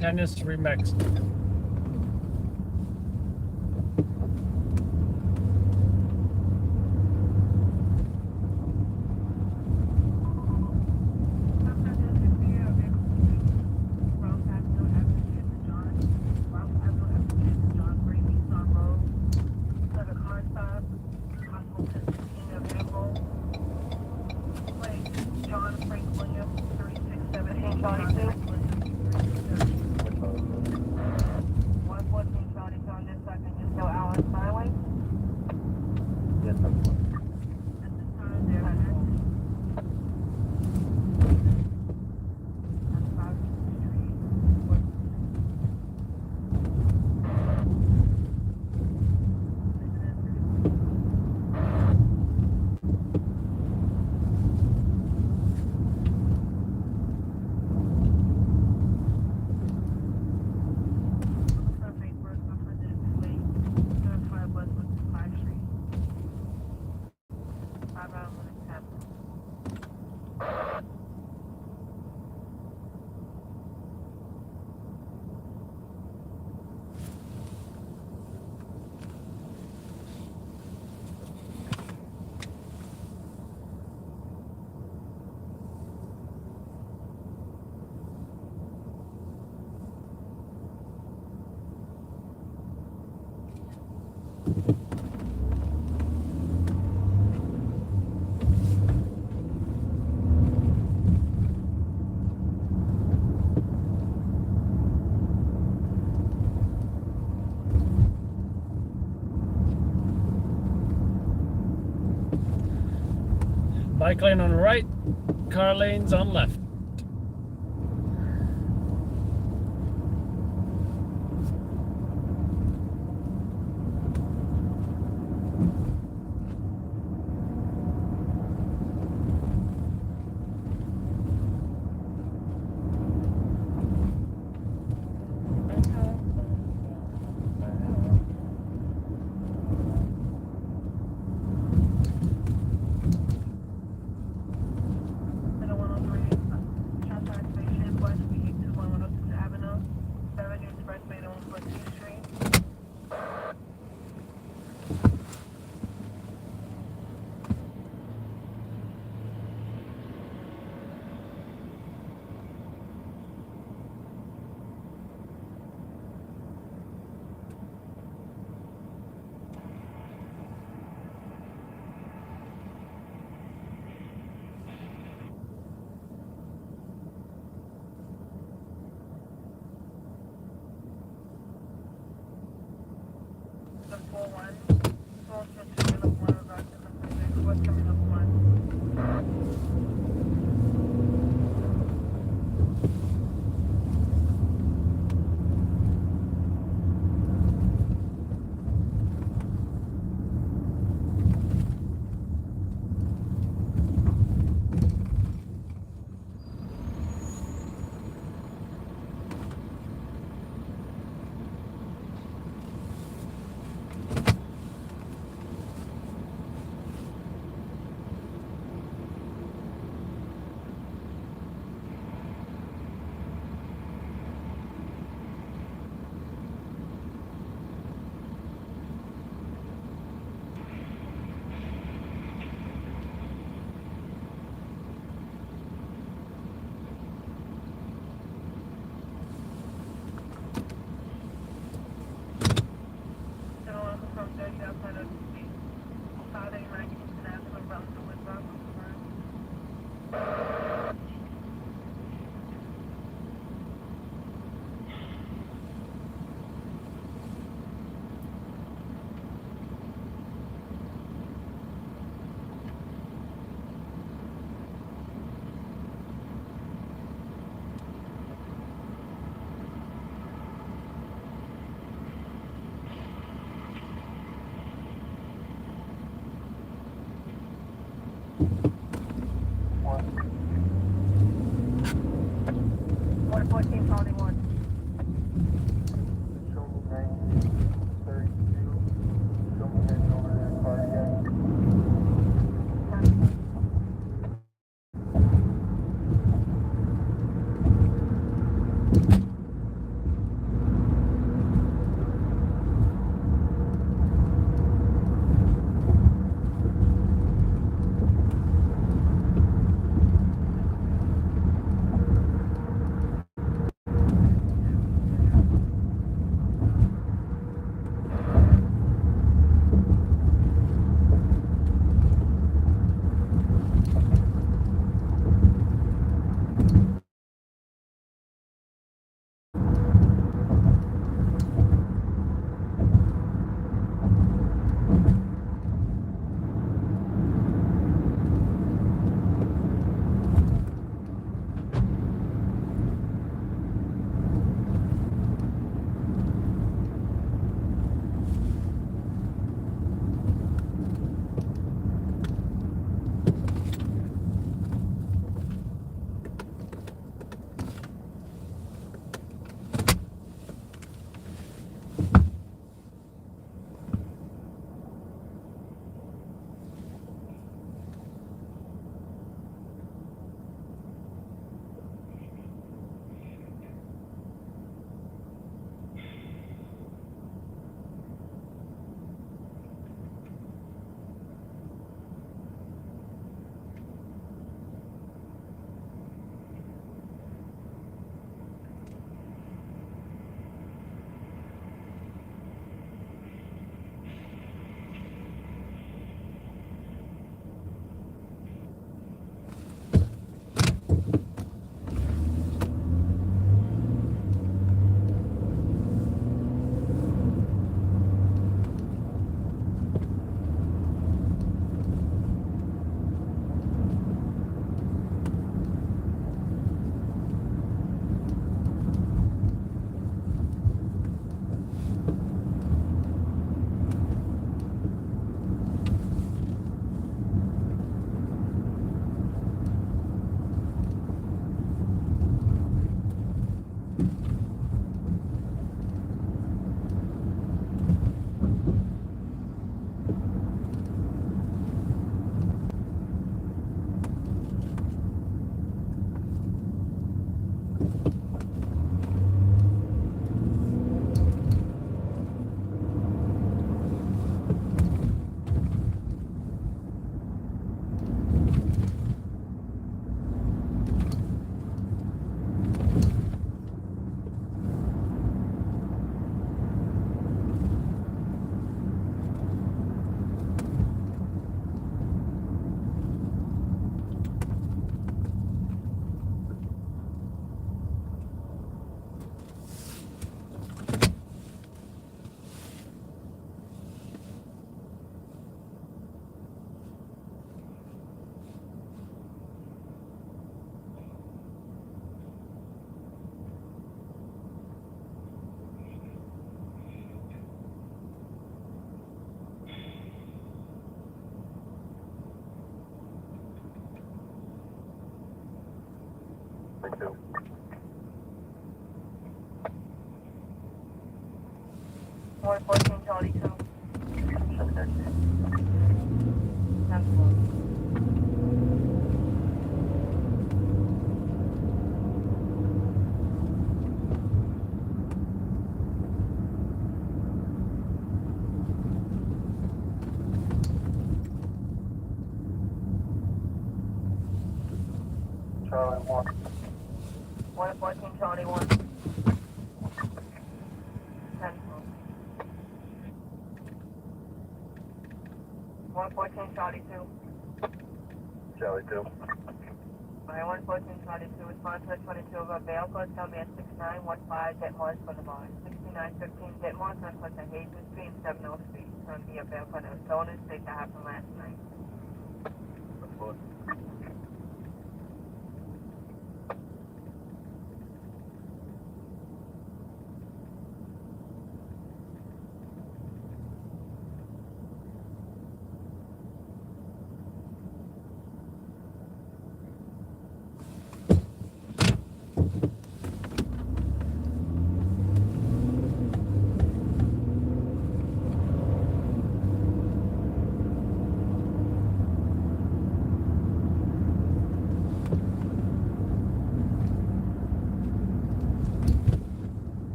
Tennis remixed. John Frank Williams, 3617 Charlie 2. 114 Charlie 2 on this second, just go Allen's Highway. Yes, I'm fine. At this time, they're at 5th Street. Bike lane on the right, car lanes on left. 2. One 14 Charlie 2. Show me that. 10-4. Charlie 1. 114 Charlie 1. 10-4. One 14 Charlie 2. Charlie 2. Alright, 114 Charlie 2. Respond to 22 of our bail code. Tell me at 6915 Detmars Boulevard. 6915 Detmars, Northwest of Hazen Street, 70 Street. Turn be a bail code that was stolen. State that happened last night.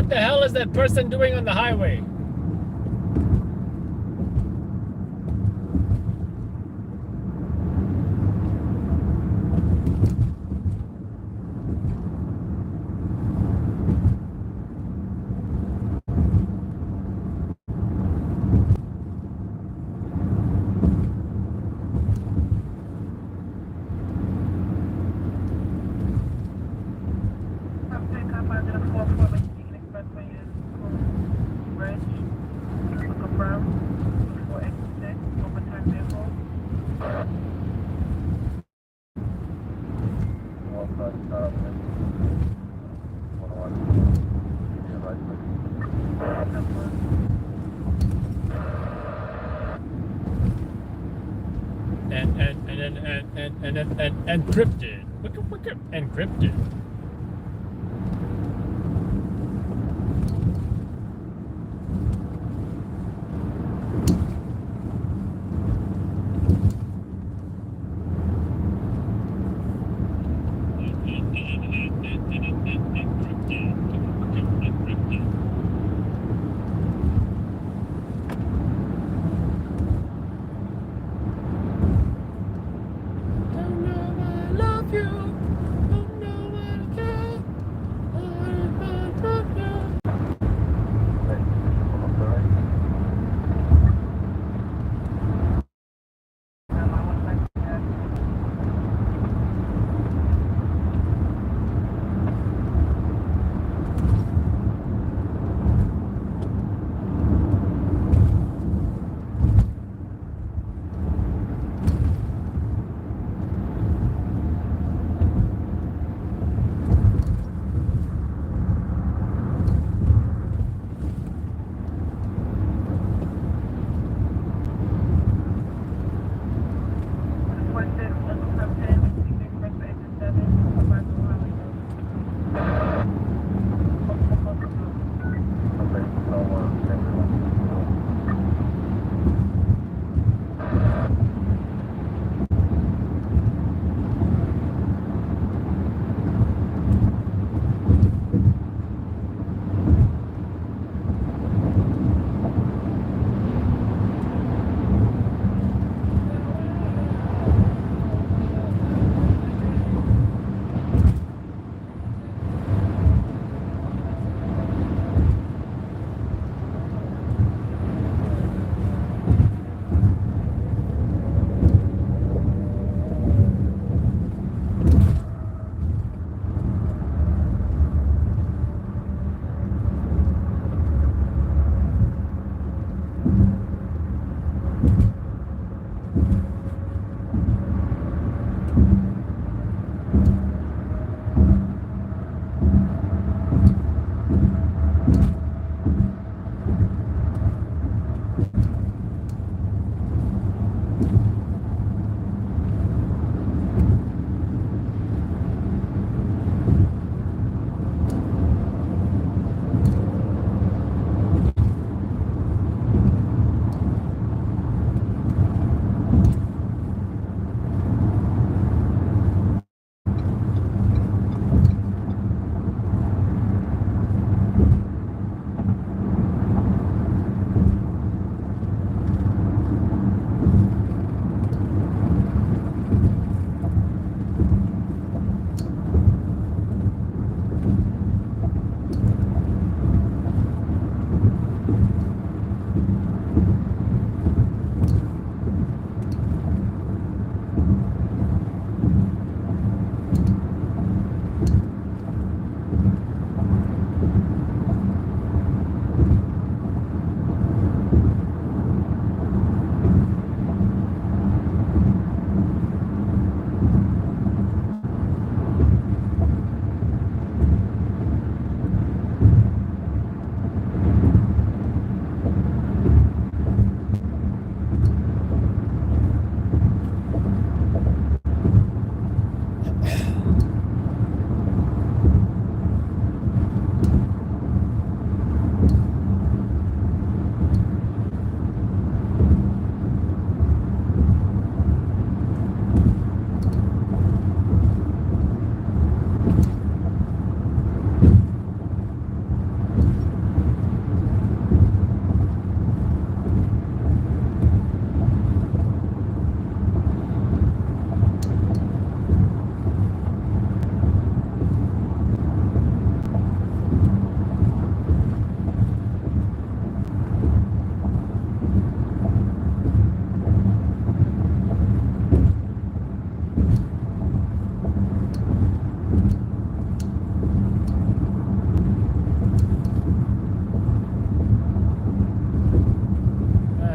the hell is that person doing on the highway? And encrypted. Encrypted. Don't know I love you. Don't know I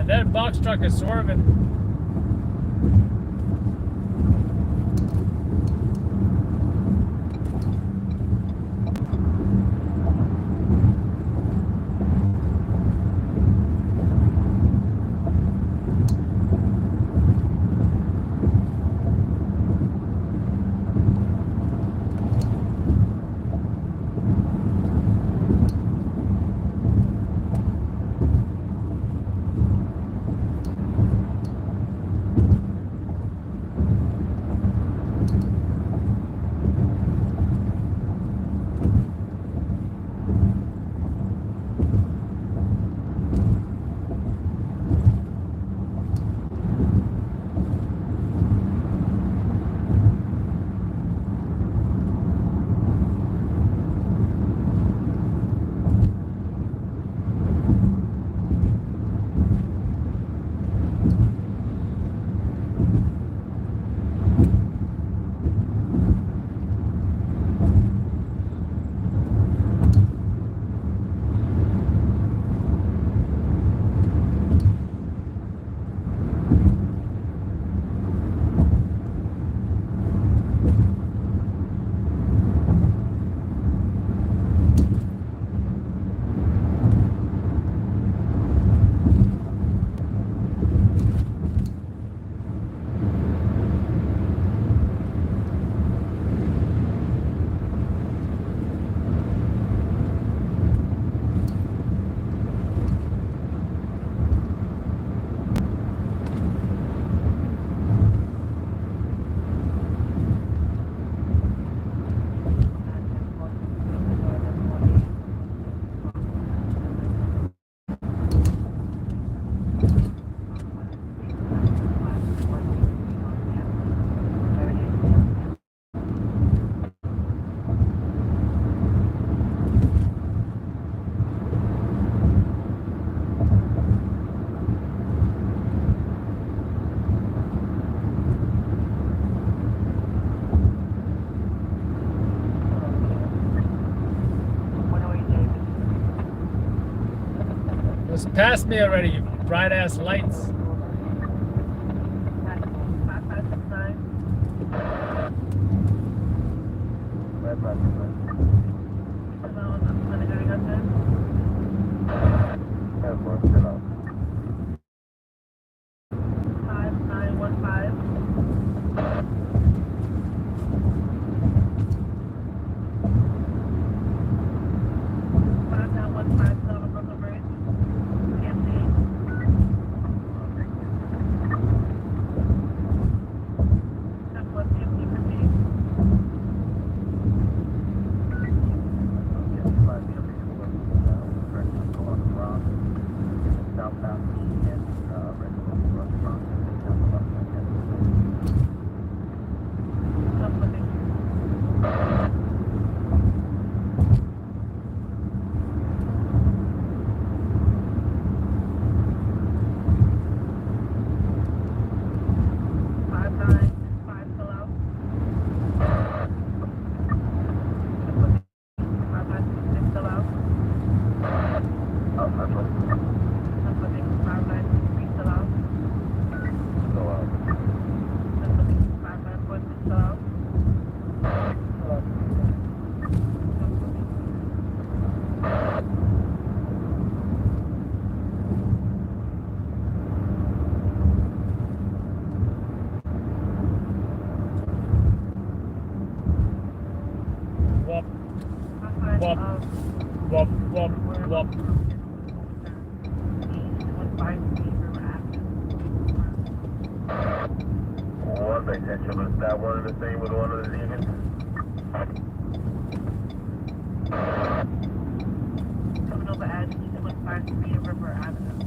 And that box truck is swerving. Just passed me already, you bright ass lights. Wop, wop, wop, wop. One big section, was that one of the same with one of the vehicles? Coming over at 153 River Avenue.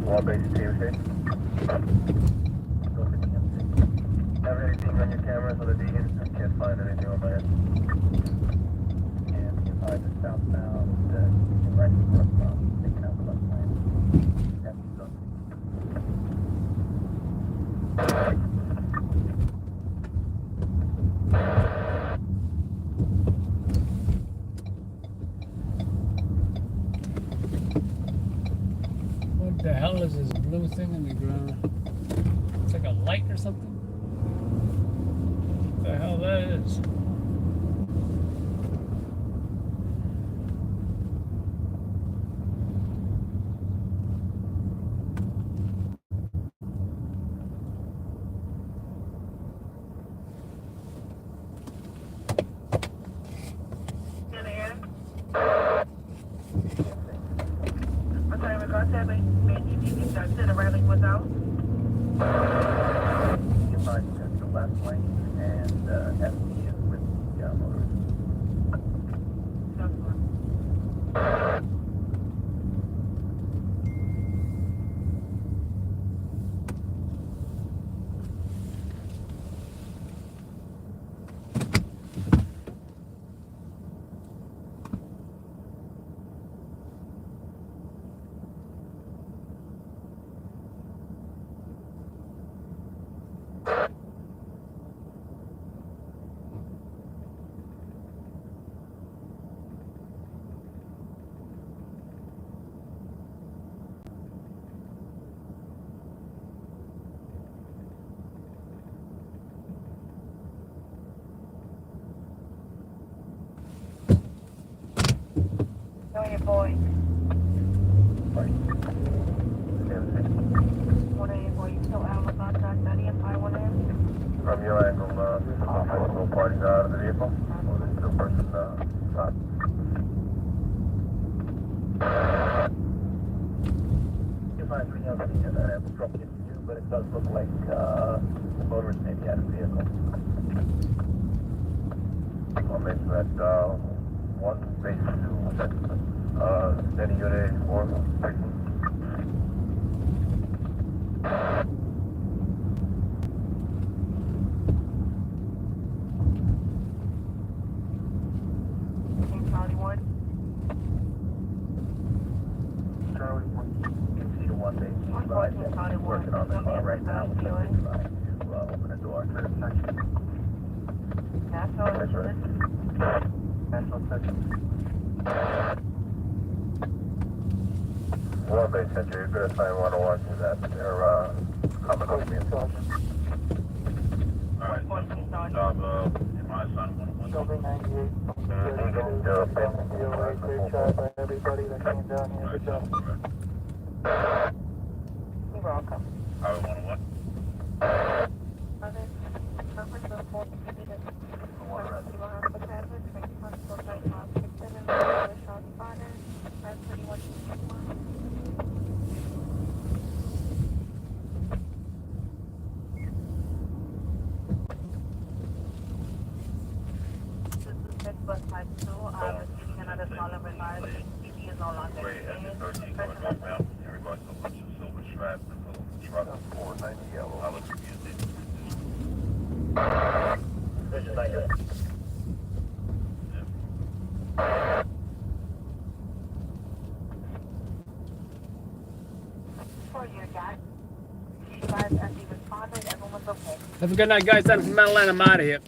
One big TMC. Have anything on your cameras on the Deegan? I can't find anything on my end. And if I just southbound, right northbound, taking out the left lane. That's The hell is this blue thing in the ground? It's like a light or something. What the hell that is? Okay, we're going to have the railing was out. You find the left lane and FD is with the motorist. Go ahead, boy. Right. What are you, boy? You still out of contact 30 and 518? From your angle, multiple parties are out of the vehicle. Or there's still a person stopped. You find three other that have obstructed view, but it does look like the motorist may be out of the vehicle. I'll mention that one base two, steady unit 84, 13. Charlie 1. Charlie 1. You can see the one base two, but Charlie 1. working on the car right now. We're trying to open the door to the section. National That's right. National section. One base center, you're gonna find 101 to that. They're coming up here. Alright, job, my son 101. Silver 98. Egan, Joe, Great job by everybody that came down here. Good job. You're welcome. Highway 101. Bus type 2, receiving another call in regards to PD is no longer Wait, at the 13 going northbound, in regards to a bunch of silver straps and little truck 490 yellow. I'll look at you. Vision 98. for your guys. You guys, as he responded, everyone was okay. Have a good night, guys. I'm from Atlanta. I'm out of here.